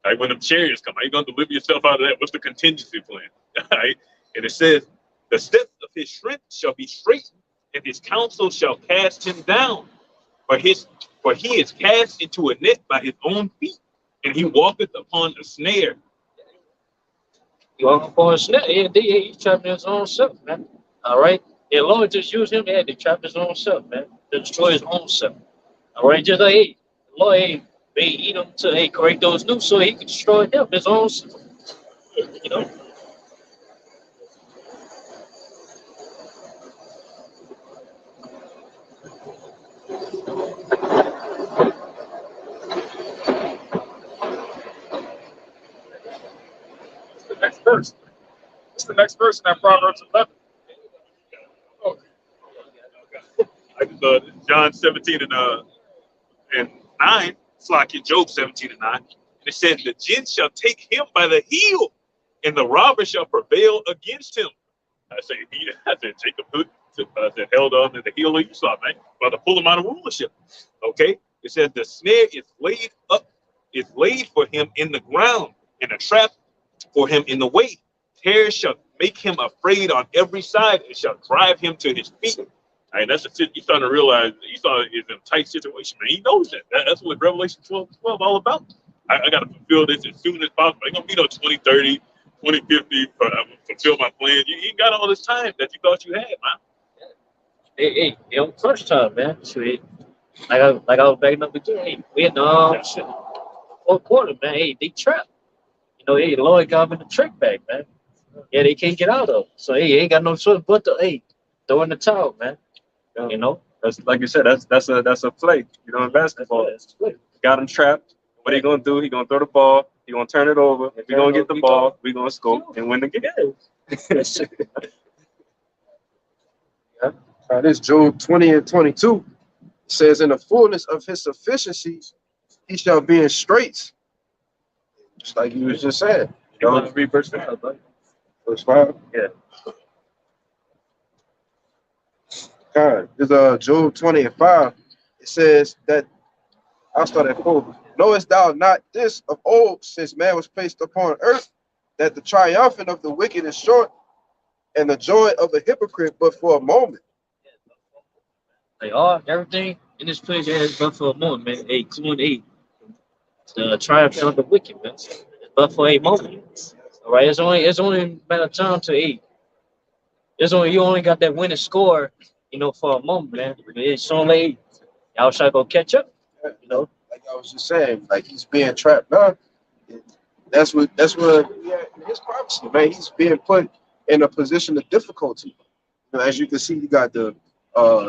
Like when them chariots come, how you going to deliver yourself out of that? What's the contingency plan? Right? And it says, "The steps of his strength shall be straightened, and his counsel shall cast him down. For he is cast into a net by his own feet, and he walketh upon a snare." You walk upon a snare, he's trapping his own self, man. All right. The Lord just used him, to trap his own self, man. To destroy his own self. All right, just like the Lord, may eat him to correct those new so he can destroy him, his own self. You know. it's the next verse. It's the next verse in that Proverbs 11. Oh, Like John 17 and 9. It's like in Job 17 and 9. And it says, "The gent shall take him by the heel, and the robber shall prevail against him." I said, Jacob held on to the heel of Esau, man, about to pull him out of rulership. Okay. It says, "The snare is laid for him in the ground, and a trap for him in the way. Terror shall make him afraid on every side, and shall drive him to his feet." And that's he's starting to realize Esau is in a tight situation, man. He knows that. That's what Revelation 12 is all about. I got to fulfill this as soon as possible. I ain't going to be no 2030, 2050, fulfill my plan. You ain't got all this time that you thought you had, man. It was crunch time, man. So like I was backing up again. We had fourth quarter, man. They trapped. You know, the Lord got them in the trick bag, man. Yeah, they can't get out of it. So they ain't got no choice but to throw in the towel, man. Yeah. You know? That's like you said, that's a play. You know, in basketball. Got him trapped. What he gonna do? He gonna throw the ball. He gonna turn it over. We gonna get the ball. We gonna score and win the game. Yeah. This Job 20 and 22 says, in the fullness of his sufficiency, he shall be in straits. Just like you was just saying. You want to read verse 5, buddy? Verse 5? Yeah. God, this Job 20 and 5. It says that, I'll start at 4. Knowest thou not this of old, since man was placed upon earth, that the triumphant of the wicked is short, and the joy of the hypocrite but for a moment? Like everything in this place is but for a moment, man. Hey, 2 and 8. The triumph of the wicked, man. It's but for a moment. All right, it's only a matter of time to 8. You only got that winning score, for a moment, man. It's only 8. Y'all try to go catch up, Like I was just saying, like he's being trapped now. That's what we at in his prophecy, man. He's being put in a position of difficulty. As you can see, you got the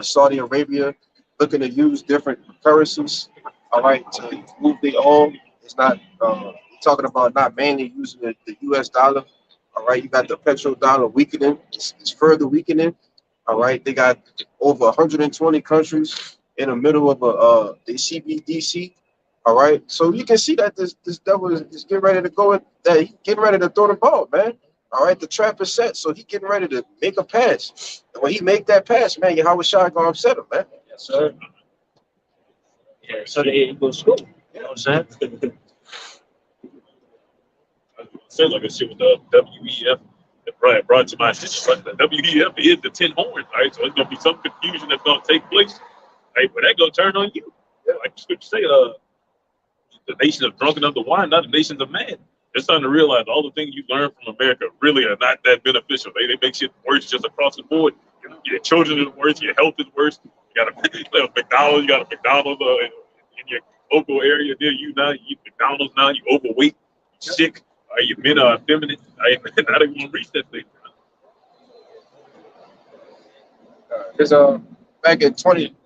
Saudi Arabia looking to use different currencies, all right, to move their own. It's not talking about not mainly using the U.S. dollar, all right. You got the petrodollar weakening; it's further weakening, all right. They got over 120 countries in the middle of the CBDC, all right. So you can see that this devil is getting ready to go in, that he's getting ready to throw the ball, man. All right, the trap is set, so he getting ready to make a pass. And when he make that pass, man, Yahweh Shai gonna upset him, man. Yes, sir. Yeah, so they go to school. You know what I'm saying? Sounds like a shit with the WEF that Brian brought to my attention. But the WEF is the 10 horns, right? So it's gonna be some confusion that's gonna take place. Hey, but that gonna turn on you. Like the scripture say, the nation of drunken of the wine, not the nations of man. It's starting to realize all the things you learn from America really are not that beneficial. They make shit worse just across the board. Your children is worse, your health is worse. You got a McDonald's, in your local area near you now. You eat McDonald's now, you overweight, you sick, your men are effeminate. Not even gonna reach that thing. There's back in 20.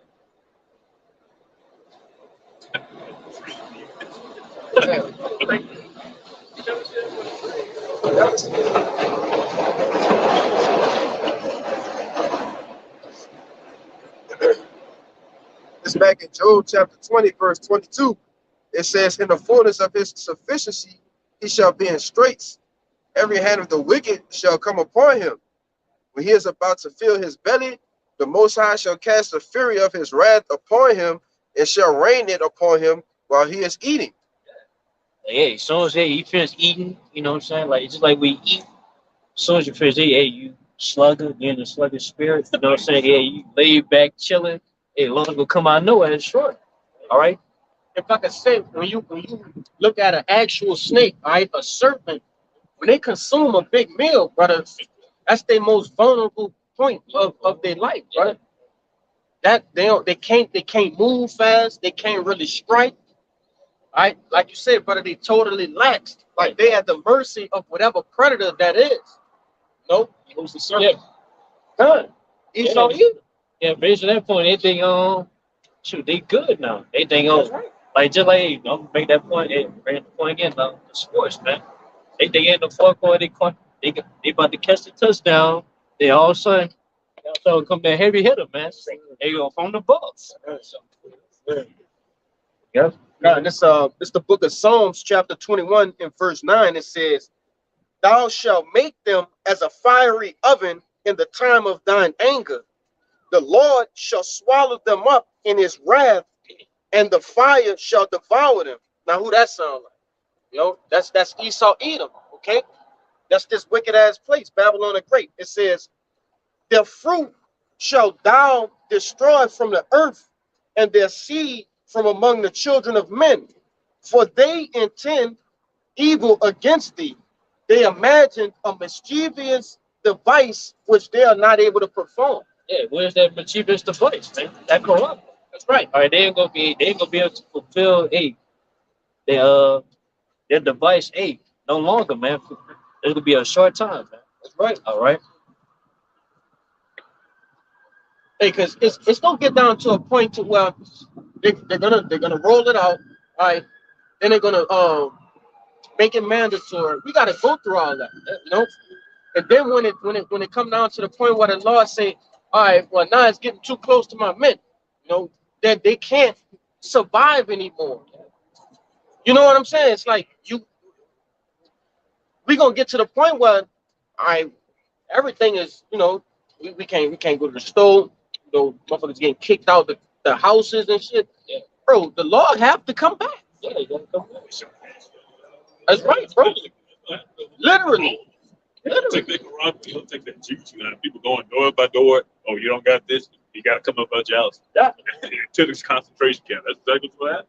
It's back in Job chapter 20, verse 22. It says, in the fullness of his sufficiency, he shall be in straits. Every hand of the wicked shall come upon him. When he is about to fill his belly, the Most High shall cast the fury of his wrath upon him and shall rain it upon him while he is eating. Hey, as soon as you finish eating, you know what I'm saying? Like, just like we eat, as soon as you finish eating, hey, you slugger, you're in the sluggish spirit, you know what I'm saying? Hey, you lay back, chilling. Hey, long will come out of nowhere, it's short. All right? If I could say, when you look at an actual snake, all right, a serpent, when they consume a big meal, brother, that's their most vulnerable point of their life, right? That they can't move fast, they can't really strike. Right? Like you said, brother, they totally lax. Like they at the mercy of whatever predator that is. Nope. Who's the serpent? None. He's so evil. Yeah, based on that point, they think, shoot, they good now. They think, like, just like, I'm gonna make that point, bring the point again, the sports, man. They think in the fourth quarter, they about to catch the touchdown. They all of a sudden come that heavy hitter, man. They go from the Bucks. Yeah. Now, this the book of Psalms, chapter 21, and verse 9. It says, "Thou shalt make them as a fiery oven in the time of thine anger. The Lord shall swallow them up in his wrath, and the fire shall devour them." Now, who that sound like? That's Esau Edom. Okay, that's this wicked ass place, Babylon the Great. It says, "Their fruit shall thou destroy from the earth, and their seed from among the children of men. For they intend evil against thee. They imagine a mischievous device which they are not able to perform." Yeah, where's that mischievous device, man? That corrupt. That's right. All right, they ain't gonna be able to fulfill their device no longer, man. It's gonna be a short time, man. That's right. All right. Hey, because it's gonna get down to a point to where they're gonna roll it out, all right. Then they're gonna make it mandatory. We gotta go through all that, you know. And then when it come down to the point where the Lord say, all right, well now it's getting too close to my men. You know that they can't survive anymore. You know what I'm saying? It's like we gonna get to the point where I everything is we can't go to the store. You know, motherfuckers getting kicked out the houses and shit. Bro, the law have to come back. Yeah, you gotta come back. That's right, bro. Literally. Take that Quran, you don't take that juice. You know, people going door by door. Oh, you don't got this. You got to come up out your house. Yeah. To this concentration camp. That's exactly what happened.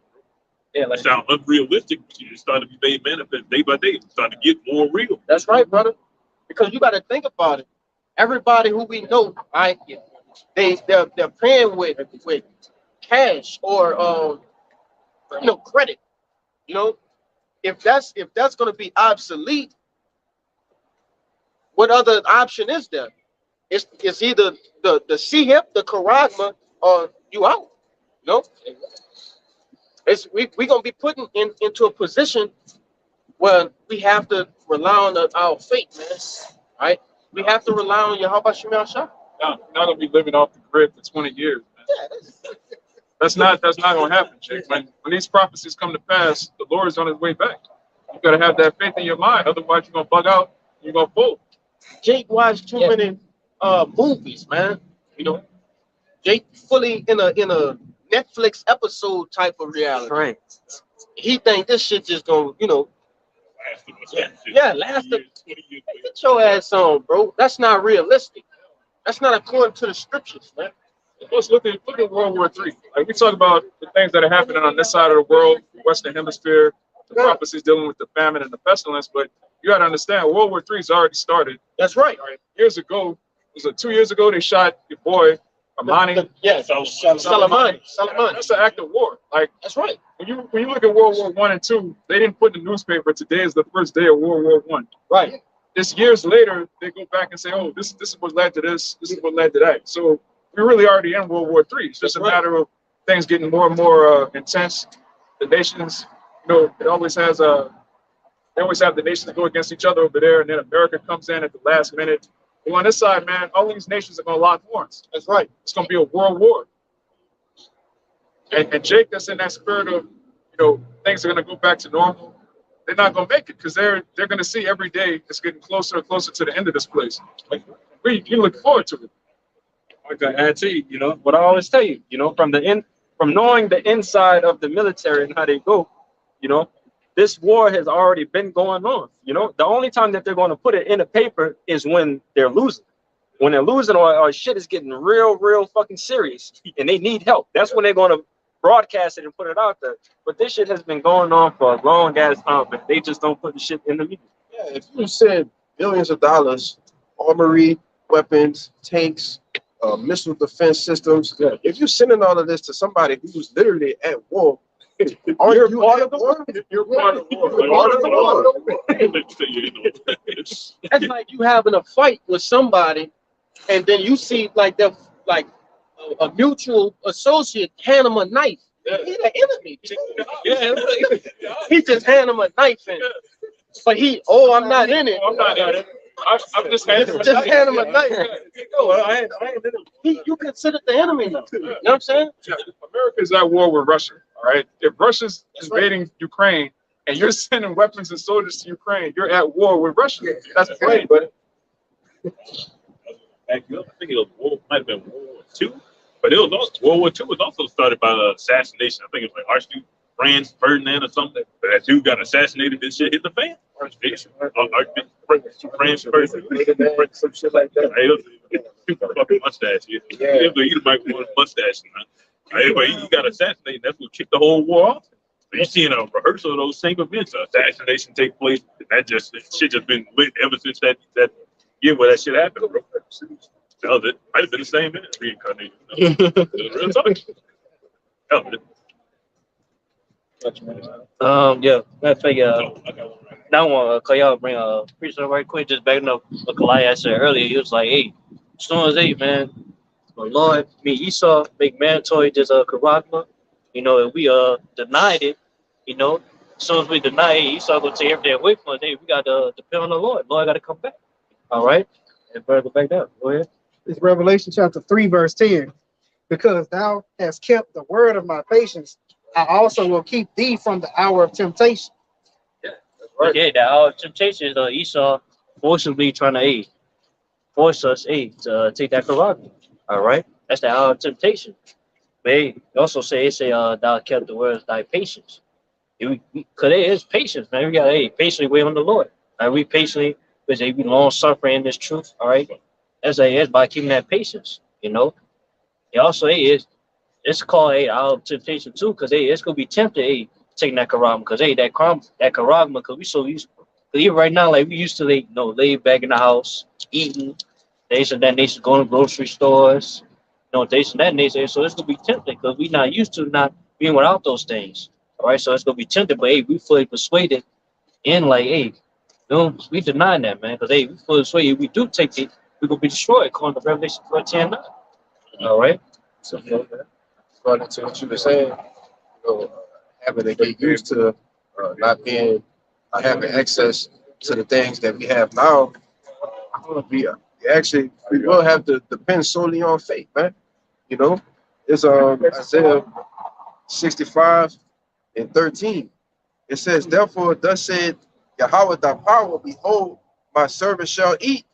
Yeah, It like sounds unrealistic, but you just start to be made manifest day by day. It's starting to get more real. That's right, brother. Because you got to think about it. Everybody who we know, right? They're paying with cash or credit. You know, if that's going to be obsolete, what other option is there? It's either the CHIP, the Karagma, or you out. You know, we gonna be put into a position where we have to rely on our faith, man. Right? We have to rely on Yahweh Shemel Shah. Now, not gonna be living off the grid for 20 years, man. Yeah, That's not gonna happen, Jake. When these prophecies come to pass, the Lord is on his way back. You gotta have that faith in your mind, otherwise you're gonna bug out, you're gonna fold. Jake watched too many movies, man. You know, Jake fully in a Netflix episode type of reality. Right. He think this shit just gonna, last 20 years later. get your ass on, bro. That's not realistic. That's not according to the scriptures, man. Let's look at World War III. Like we talk about the things that are happening on this side of the world, the Western Hemisphere, the prophecies dealing with the famine and the pestilence, but you got to understand, World War III has already started. That's right. Years ago, was it 2 years ago? They shot your boy Amani. Soleimani. That's an act of war. Like That's right. when you look at World War I and II, they didn't put in the newspaper today is the first day of World War I. Right. It's years later they go back and say, oh, this is what led to this. This is what led to that. So we're really already in World War III. It's just a matter of things getting more and more intense. The nations, it always has they always have the nations go against each other over there, and then America comes in at the last minute. Well, on this side, man, all these nations are going to lock horns. That's right. It's going to be a world war. And Jake, that's in that spirit of, things are going to go back to normal. They're not going to make it because they're going to see every day it's getting closer and closer to the end of this place. Like, you look forward to it. I can add to you, what I always tell you, from knowing the inside of the military and how they go, this war has already been going on. The only time that they're going to put it in a paper is when they're losing. When they're losing or shit is getting real fucking serious and they need help. That's when they're going to broadcast it and put it out there. But this shit has been going on for a long ass time, but they just don't put the shit in the media. Yeah, if you said billions of dollars, armory, weapons, tanks, missile defense systems, if you're sending all of this to somebody who's literally at war, You're part of the war. You're part of the war. Part of the war. That's like you having a fight with somebody, and then you see like a mutual associate hand him a knife. He's the enemy. He just hand him a knife, but I'm not in it. I'm not in it. I'm just hand him a knife. You consider the enemy now. You know what I'm saying? America's at war with Russia. All right. If Russia's invading Ukraine and you're sending weapons and soldiers to Ukraine, you're at war with Russia. That's right, buddy. Back you up. I think might have been World War II, but it was also, World War II was also started by assassination. I think it was like Archduke Franz Ferdinand or something. But that dude got assassinated and shit hit the fan. Archduke Franz Ferdinand, some shit like that. Super fucking mustache. He might want a mustache. Anyway, he got assassinated. That's what kicked the whole war off. So you seeing a rehearsal of those same events, assassination take place. That shit just been lit ever since that year where that shit happened, bro. That was it. Might have been the same minute reincarnated. Real talk. That was it. Yeah, I think that one, cause y'all bring a preacher right quick, just backing up what Kalaya said earlier. He was like, hey, Storms 8, man. The Lord, Esau, make mandatory this Karagma, and we denied it, as soon as we deny it, Esau gonna take everything away from us. Hey, we gotta depend on the Lord. Lord gotta come back. All right. And brother, go back down. Go ahead. It's Revelation chapter 3, verse 10. Because thou hast kept the word of my patience, I also will keep thee from the hour of temptation. But yeah, that our temptation is Esau forcibly trying to force us take that prerogative. All right, that's the hour of temptation. But hey, it also thou kept the words thy patience. Because it is patience, man. We got patiently wait on the Lord. And we patiently, because they be long suffering in this truth. All right, that's by keeping that patience. You know, it also it's called our temptation too, because it's gonna be tempted taking that karama, because that karama, because we so used. Cause even right now, like we used to lay back in the house eating, this and that nation, going to grocery stores, this and that nation. So it's gonna be tempting because we not used to not being without those things. All right, so it's gonna be tempting, but we fully persuaded in no, we denying that, man, because we fully persuaded we do take it, we gonna be destroyed according to Revelation 14:9. All right, so Going into what you were saying, having to get used to not being having access to the things that we have now. We will have to depend solely on faith, man. You know, it's Isaiah 65:13. It says, therefore, thus said Yahweh thy power, behold, my servant shall eat,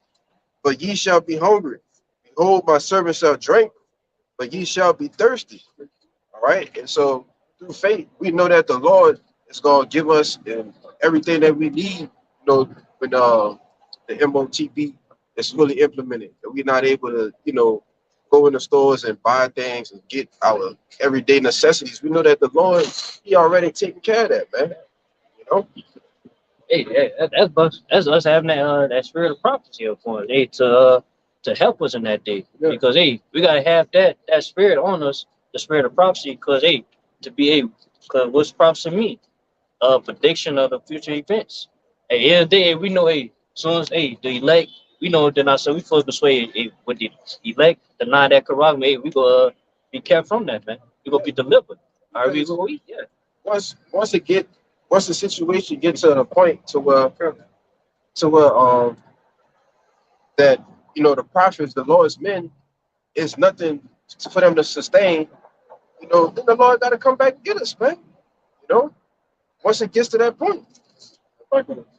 but ye shall be hungry. Behold, my servant shall drink, but ye shall be thirsty. All right. And so through faith, we know that the Lord is going to give us everything that we need, when the MOTB is fully implemented. And we're not able to, go in the stores and buy things and get our everyday necessities. We know that the Lord, He already taken care of that, man. You know? that's us having that spirit of prophecy upon us, to help us in that day. Yeah. Because we gotta have that spirit on us, the spirit of prophecy, because to be able, because what's prophecy mean? Prediction of the future events. At the end of the day, we know as soon as the elect, we know they're not, so we fully persuade with the elect deny that corrupt, we go be kept from that, man. We gonna be delivered. All right, we go eat, yeah. Once the situation gets to the point to where that the prophets, the Lord's men, is nothing for them to sustain, then the Lord got to come back and get us, man. Once it gets to that point.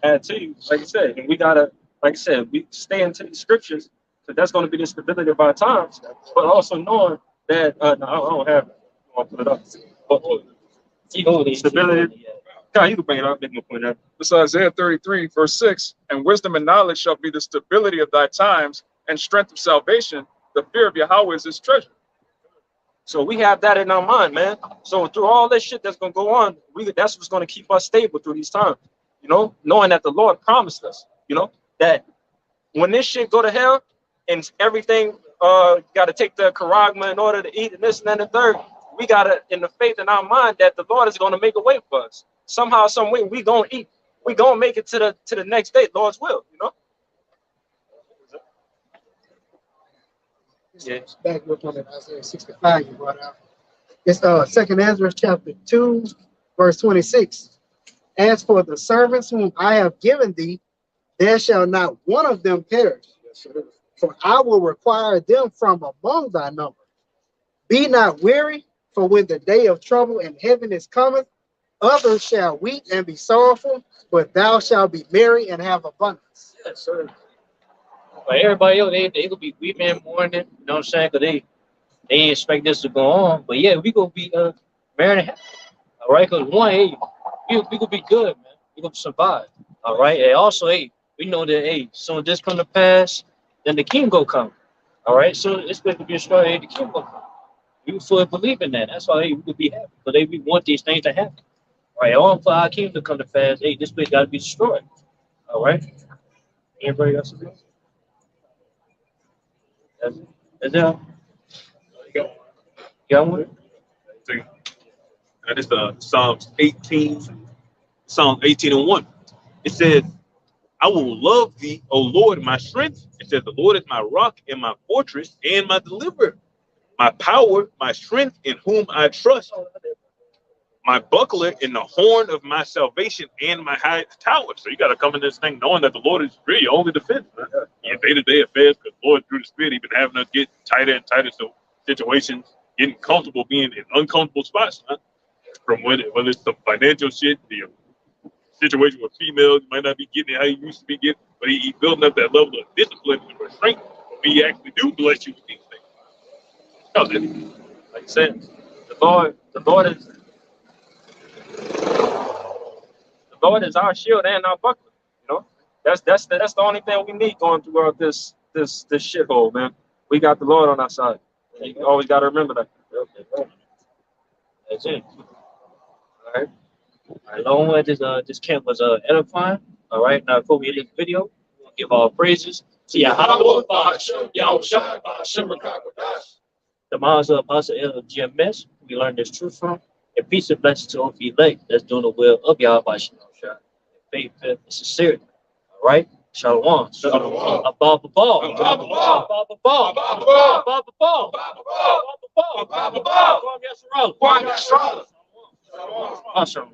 Add to you, like I said, and we gotta, like I said, we stay into the scriptures, because that's going to be the stability of our times, but also knowing that no, I don't have it. I'll put it up. But stability. God, you can bring it up. Make me point out. This is Isaiah 33, verse 6. And wisdom and knowledge shall be the stability of thy times, and strength of salvation. The fear of Yahweh is his treasure. So we have that in our mind, man. So through all this shit that's gonna go on, that's what's gonna keep us stable through these times. Knowing that the Lord promised us, that when this shit go to hell and everything gotta take the charagma in order to eat and this and that and the third, we gotta, in the faith in our mind, that the Lord is gonna make a way for us. Somehow, some way, we gonna eat. We gonna make it to the next day, Lord's will, Yeah. Back up on that Isaiah 65 you brought out. It's 2nd Ezra chapter 2, verse 26. As for the servants whom I have given thee, there shall not one of them perish. For I will require them from among thy number. Be not weary, for when the day of trouble and heaviness cometh, others shall weep and be sorrowful, but thou shalt be merry and have abundance. Yes, sir. But everybody else, they gonna be weeping and mourning, you know what I'm saying? Because they ain't expect this to go on. But yeah, we gonna be married and happy. All right, because one, we gonna be good, man. We gonna survive. All right, and also, we know that soon as this come to pass, then the king go come. All right, so it's going to be a story. The king go come. We fully believe in that. That's why we could be happy, because we want these things to happen. All right, all for our kingdom to come to pass. This place got to be destroyed. All right. Anybody else? That's it. You got one? That is Psalms 18, Psalm 18:1. It says, I will love thee, O Lord, my strength. It says, the Lord is my rock and my fortress and my deliverer, my power, my strength, in whom I trust, my buckler and the horn of my salvation and my high tower. So you got to come in this thing knowing that the Lord is really your only defense, man. In day-to-day affairs, because the Lord through the Spirit, He's been having us get tighter and tighter so situations, getting comfortable being in uncomfortable spots, man. From whether it's some financial shit, the situation with females, you might not be getting it how you used to be getting, but He's building up that level of discipline and restraint when He actually do bless you with these things. Because Like I said, the Lord is our shield and our buckler. You know, that's the only thing we need going throughout this shithole, man. We got the Lord on our side. And you always got to remember that. That's it. All right. All right. Long way this camp was edifying. All right. Now before we end this video, we'll give all praises to Yahweh, the Master Apostle of GMS. We learned this truth from. And peace and blessings to all of you elect that's doing the will of Yahweh. Faith, and sincerity. All right. Shalom. Shalom. Above the ball. Above the ball. Above the ball. Above the ball. Above the ball. Above the ball. Above the ball. Above the ball. Awesome.